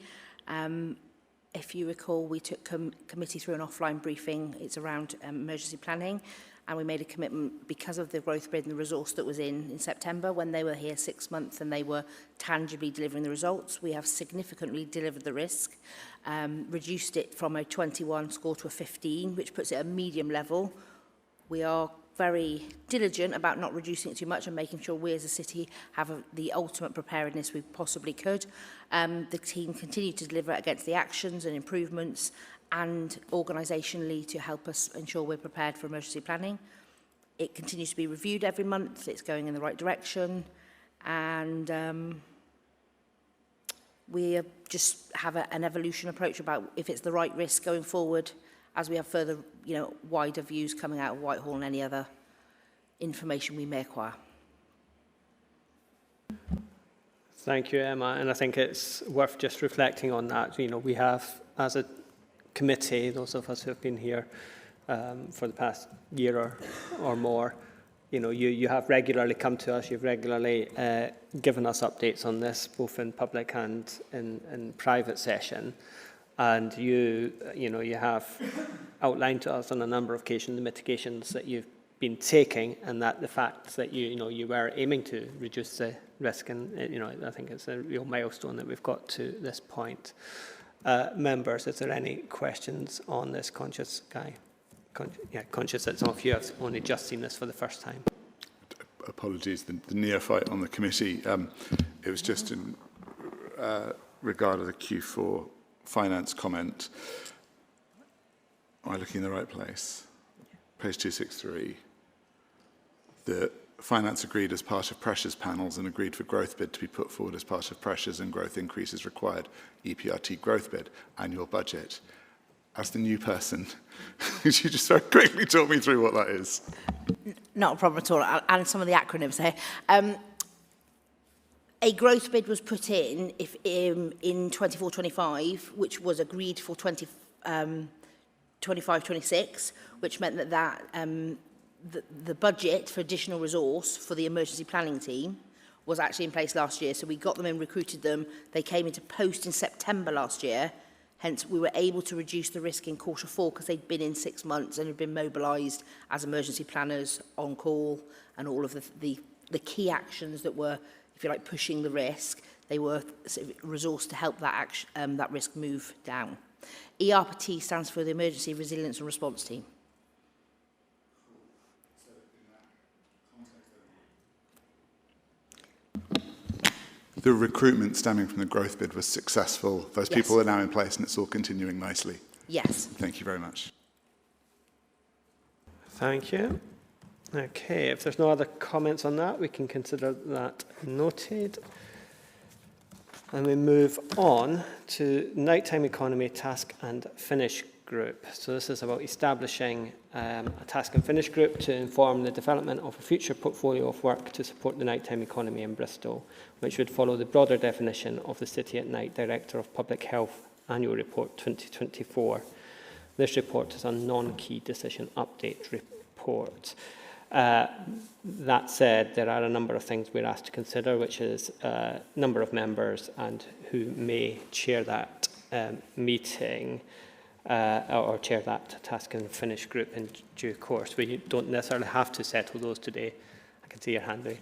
If you recall, we took committee through an offline briefing. It's around emergency planning, and we made a commitment because of the growth bid and the resource that was in September when they were here 6 months and they were tangibly delivering the results. We have significantly delivered the risk, reduced it from a 21 score to a 15, which puts it at a medium level. We are very diligent about not reducing it too much and making sure we as a city have the ultimate preparedness we possibly could. The team continue to deliver against the actions and improvements and organisationally to help us ensure we're prepared for emergency planning. It continues to be reviewed every month. It's going in the right direction, and we just have an evolution approach about if it's the right risk going forward as we have further, wider views coming out of Whitehall and any other information we may acquire.
Thank you, Emma. And I think it's worth just reflecting on that. We have, as a committee, those of us who have been here for the past year or more. You know, you have regularly come to us, you've regularly given us updates on this, both in public and in private session. And you have outlined to us on a number of occasions the mitigations that you've been taking, and that the fact that you were aiming to reduce the risk, and I think it's a real milestone that we've got to this point. Members, is there any questions on this? Conscious that some of you have only just seen this for the first time.
Apologies, the neophyte on the committee. It was just in regard to the Q4 finance comment. Am I looking in the right place? Page 263. The finance agreed as part of pressures panels and agreed for growth bid to be put forward as part of pressures and growth increases required EPRT growth bid annual budget. As the new person, could you just very quickly talk me through what that is?
Not a problem at all. And some of the acronyms here. A growth bid was put in in 24-25, which was agreed for 25-26, which meant that the budget for additional resource for the emergency planning team was actually in place last year. So we got them in, recruited them. They came into post in September last year. Hence, we were able to reduce the risk in Q4 because they'd been in 6 months and had been mobilised as emergency planners on call, and all of the key actions that were, if you like, pushing the risk. They were sort of resourced to help that that risk move down. ERPT stands for the Emergency Resilience and Response Team.
The recruitment stemming from the growth bid was successful. Those
Yes.
people are now in place and it's all continuing nicely.
Yes.
Thank you very much.
Thank you. Okay, if there's no other comments on that, we can consider that noted. And we move on to Nighttime Economy Task and Finish Group. So this is about establishing a task and finish group to inform the development of a future portfolio of work to support the nighttime economy in Bristol, which would follow the broader definition of the City at Night Director of Public Health Annual Report 2024. This report is a non-key decision update report. That said, there are a number of things we're asked to consider, which is number of members and who may chair that meeting or chair that task and finish group in due course. We don't necessarily have to settle those today. I can see your hand there.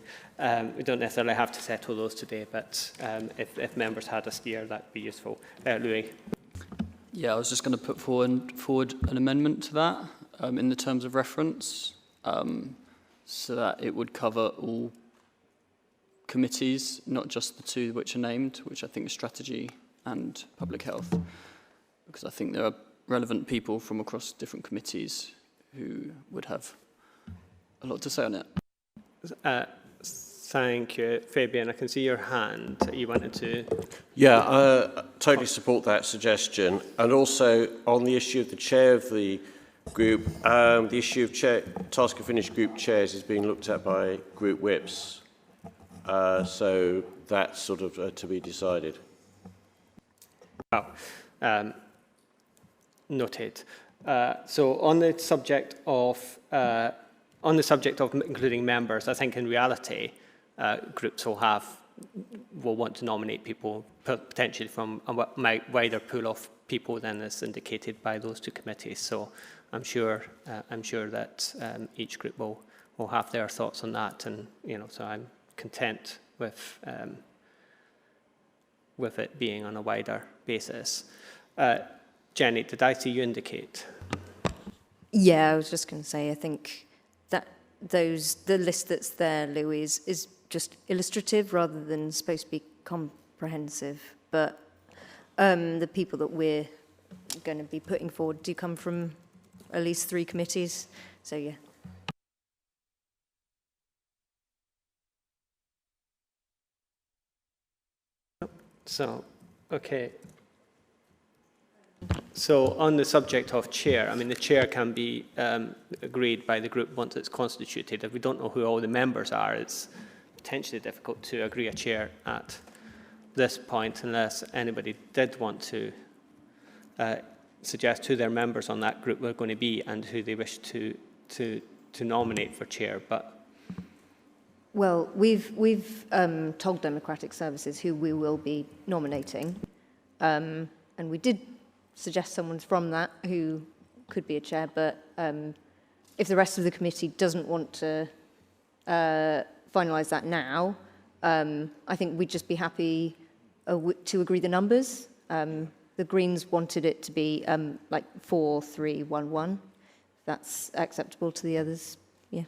We don't necessarily have to settle those today, but if members had a steer, that'd be useful. Louis?
Yeah, I was just going to put forward an amendment to that in the terms of reference, so that it would cover all committees, not just the two which are named, which I think are strategy and public health, because I think there are relevant people from across different committees who would have a lot to say on it.
Thank you, Fabian. I can see your hand. You wanted to...
Yeah, totally support that suggestion. And also on the issue of the chair of the group, the issue of task and finish group chairs is being looked at by group whips. So that's sort of to be decided.
Well, noted. So on the subject of including members, I think in reality, groups will want to nominate people potentially from a wider pool of people than is indicated by those two committees. So I'm sure that each group will have their thoughts on that, and so I'm content with it being on a wider basis. Jenny, did I see you indicate?
Yeah, I was just going to say, I think that the list that's there, Louise, is just illustrative rather than supposed to be comprehensive. But the people that we're going to be putting forward do come from at least 3 committees. So, yeah.
So, okay. So on the subject of chair, I mean, the chair can be agreed by the group once it's constituted. If we don't know who all the members are, it's potentially difficult to agree a chair at this point, unless anybody did want to suggest who their members on that group were going to be and who they wish to nominate for chair. But
Well, we've told Democratic Services who we will be nominating, and we did suggest someone from that who could be a chair, but if the rest of the committee doesn't want to finalise that now, I think we'd just be happy to agree the numbers. The Greens wanted it to be like 4-3-1-1. That's acceptable to the others, yeah.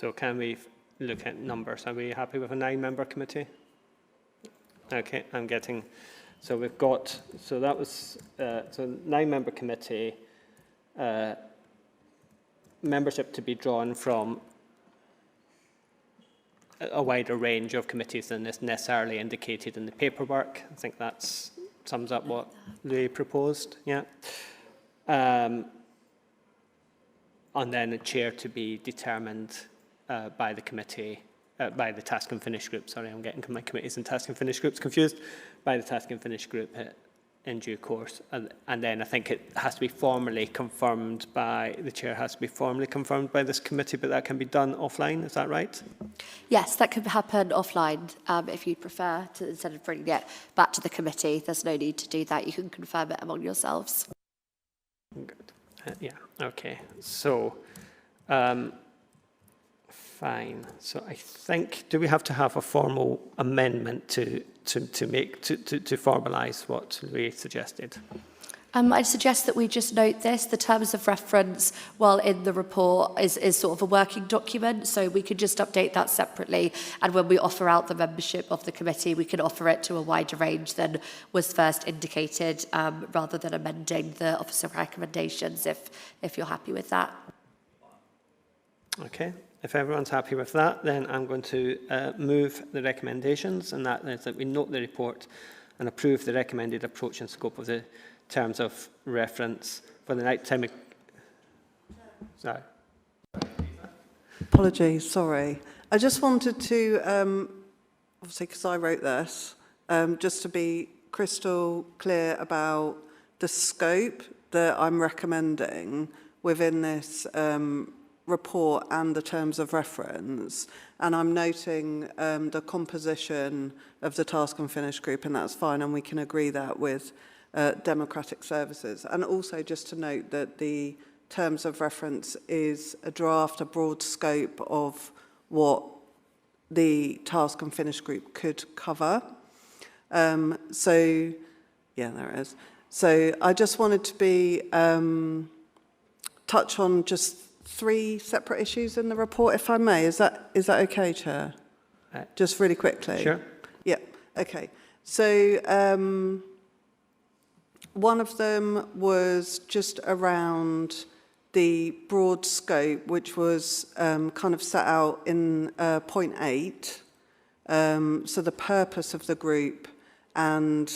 so can we look at numbers? Are we happy with a 9-member committee? Okay, I'm getting, so we've got, so that was, so 9-member committee, membership to be drawn from a wider range of committees than is necessarily indicated in the paperwork. I think that sums up what they proposed, yeah. And then a chair to be determined by the committee, by the task and finish group. Sorry, I'm getting my committees and task and finish groups confused. By the task and finish group in due course. And then I think it has to be formally confirmed by, the chair has to be formally confirmed by this committee, but that can be done offline, is that right?
Yes, that could happen offline if you'd prefer, to, instead of bringing it back to the committee. There's no need to do that. You can confirm it among yourselves.
Good. Yeah, okay. So, fine. So I think, do we have to have a formal amendment to formalise what we suggested?
I'd suggest that we just note this. The terms of reference, while in the report, is sort of a working document, so we could just update that separately. And when we offer out the membership of the committee, we can offer it to a wider range than was first indicated, rather than amending the officer recommendations, if you're happy with that.
Okay. If everyone's happy with that, then I'm going to move the recommendations, and that is that we note the report and approve the recommended approach and scope of the terms of reference for the night-time. Sorry.
Apologies, sorry. I just wanted to, obviously because I wrote this, just to be crystal clear about the scope that I'm recommending within this report and the terms of reference, and I'm noting the composition of the task and finish group, and that's fine, and we can agree that with Democratic Services. And also just to note that the terms of reference is a draft, a broad scope of what the task and finish group could cover. So, yeah, there it is. So I just wanted to be touch on just 3 separate issues in the report, if I may. Is that okay, Chair? Just really quickly.
Sure.
Yeah. Okay. So one of them was just around the broad scope, which was kind of set out in point 8. So the purpose of the group and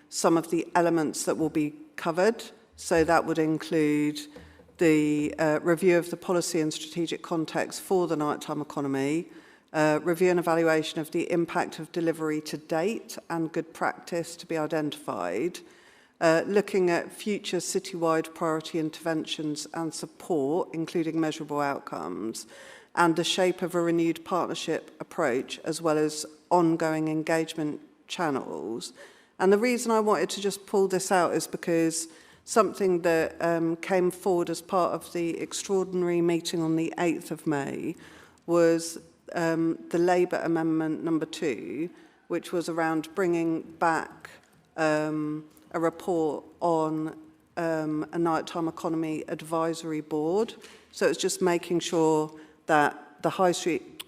some of the elements that will be covered. So that would include the review of the policy and strategic context for the nighttime economy, review and evaluation of the impact of delivery to date and good practice to be identified, looking at future citywide priority interventions and support, including measurable outcomes, and the shape of a renewed partnership approach, as well as ongoing engagement channels. And the reason I wanted to just pull this out is because something that came forward as part of the extraordinary meeting on the 8th of May was the Labour Amendment number 2, which was around bringing back a report on a nighttime economy advisory board. So it's just making sure that the High Street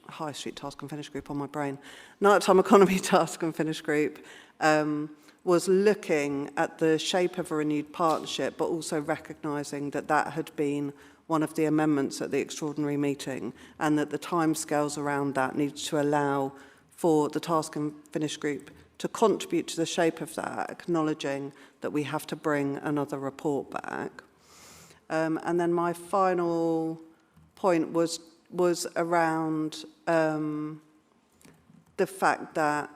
Task and Finish Group on my brain, Nighttime Economy Task and Finish Group was looking at the shape of a renewed partnership, but also recognising that that had been one of the amendments at the extraordinary meeting, and that the timescales around that needed to allow for the Task and Finish Group to contribute to the shape of that, acknowledging that we have to bring another report back. And then my final point was around the fact that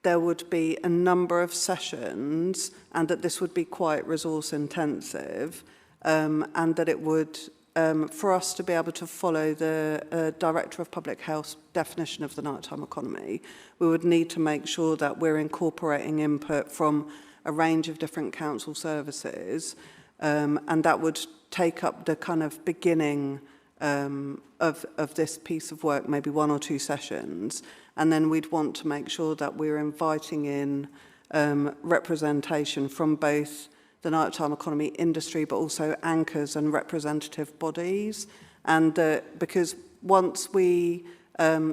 there would be a number of sessions and that this would be quite resource intensive, and that it would, for us to be able to follow the Director of Public Health definition of the nighttime economy, we would need to make sure that we're incorporating input from a range of different council services, and that would take up the kind of beginning of this piece of work, maybe 1 or 2 sessions, and then we'd want to make sure that we're inviting in representation from both the nighttime economy industry, but also anchors and representative bodies. And because once we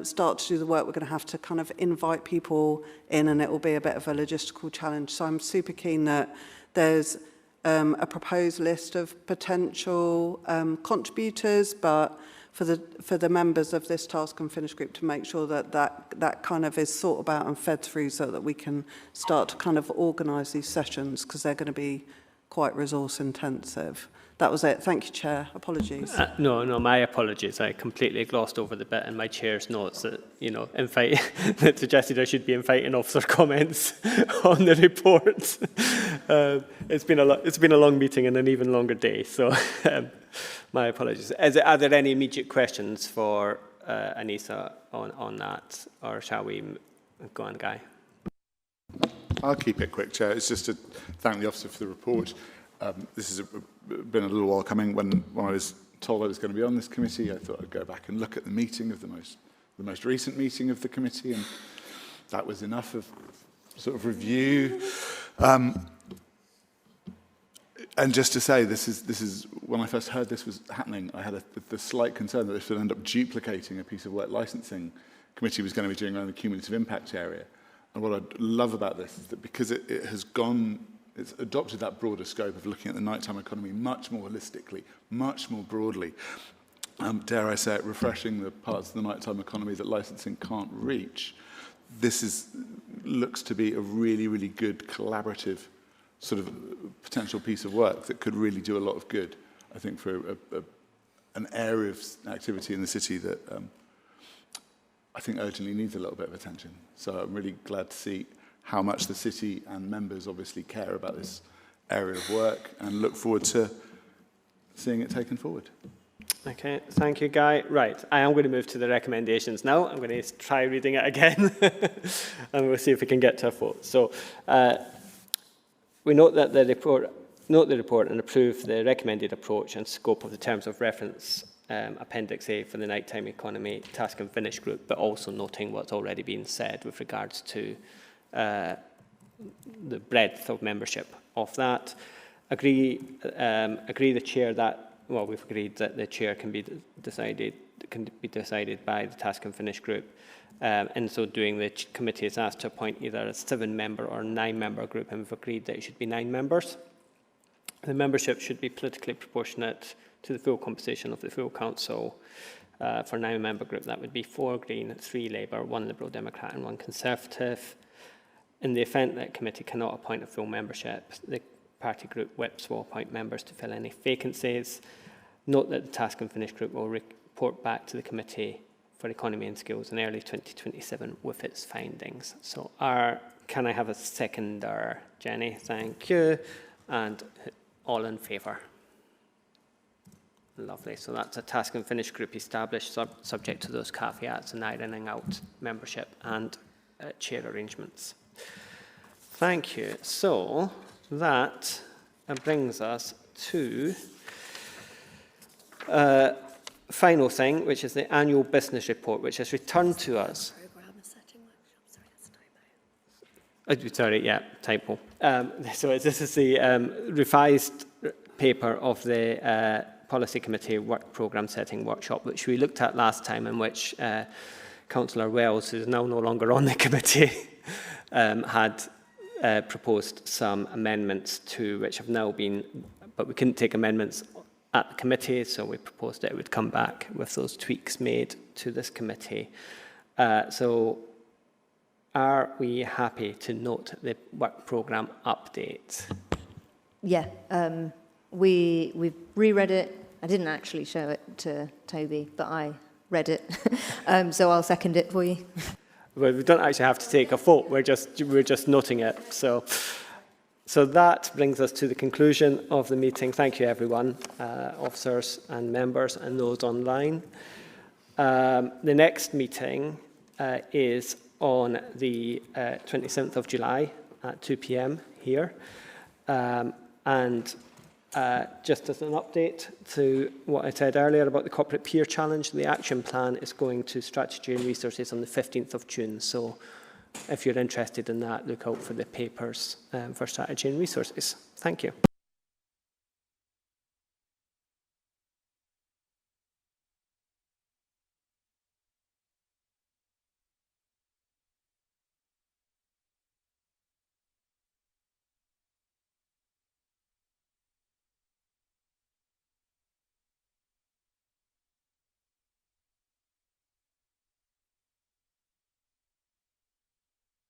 start to do the work, we're going to have to kind of invite people in, and it will be a bit of a logistical challenge. So I'm super keen that there's a proposed list of potential contributors, but for the members of this task and finish group to make sure that that kind of is thought about and fed through so that we can start to kind of organise these sessions, because they're going to be quite resource intensive. That was it. Thank you, Chair. Apologies.
No, my apologies. I completely glossed over the bit in my chair's notes that, that suggested I should be inviting officer comments on the report. It's been a long meeting and an even longer day, so my apologies. Are there any immediate questions for Anissa on that, or shall we go on, Guy?
I'll keep it quick, Chair. It's just to thank the officer for the report. This has been a little while coming. When I was told I was going to be on this committee, I thought I'd go back and look at the meeting of the most recent meeting of the committee, and that was enough of sort of review. And just to say, this is when I first heard this was happening, I had the slight concern that this would end up duplicating a piece of work licensing committee was going to be doing around the cumulative impact area. And what I love about this is that because it's adopted that broader scope of looking at the nighttime economy much more holistically, much more broadly, dare I say it, refreshing the parts of the nighttime economy that licensing can't reach. This looks to be a really, really good collaborative sort of potential piece of work that could really do a lot of good, I think, for an area of activity in the city that I think urgently needs a little bit of attention. So I'm really glad to see how much the city and members obviously care about this area of work, and look forward to seeing it taken forward.
Okay, thank you, Guy. Right, I am going to move to the recommendations now. I'm going to try reading it again, and we'll see if we can get to a vote. So we note that the report and approve the recommended approach and scope of the terms of reference Appendix A for the nighttime economy task and finish group, but also noting what's already been said with regards to the breadth of membership of that. Agree the chair that, well, we've agreed that the chair can be decided by the task and finish group. And so doing, the committee is asked to appoint either a 7-member or 9-member group, and we've agreed that it should be 9 members. The membership should be politically proportionate to the full composition of the full council. For a 9-member group, that would be 4 Green, 3 Labour, 1 Liberal Democrat and 1 Conservative. In the event that committee cannot appoint a full membership, the party group whips will appoint members to fill any vacancies. Note that the task and finish group will report back to the committee for economy and skills in early 2027 with its findings. So can I have a seconder? Jenny, thank you. And all in favour? Lovely. So that's a task and finish group established, subject to those caveats and ironing out membership and chair arrangements. Thank you. So that brings us to final thing, which is the annual business report, which has returned to us. Sorry, yeah, typo. So this is the revised paper of the Policy Committee Work Programme Setting Workshop, which we looked at last time, in which Councillor Wells, who is now no longer on the committee, had proposed some amendments to which have now been, but we couldn't take amendments at the committee, so we proposed that it would come back with those tweaks made to this committee. So are we happy to note the work programme update?
Yeah, we've reread it. I didn't actually show it to Toby, but I read it. So I'll second it for you.
Well, we don't actually have to take a vote. We're just noting it. So that brings us to the conclusion of the meeting. Thank you, everyone, officers and members and those online. The next meeting is on the 27th of July at 2 p.m. here. Just as an update to what I said earlier about the Corporate Peer Challenge, the action plan is going to Strategy and Resources on the 15th of June. So if you're interested in that, look out for the papers for Strategy and Resources. Thank you.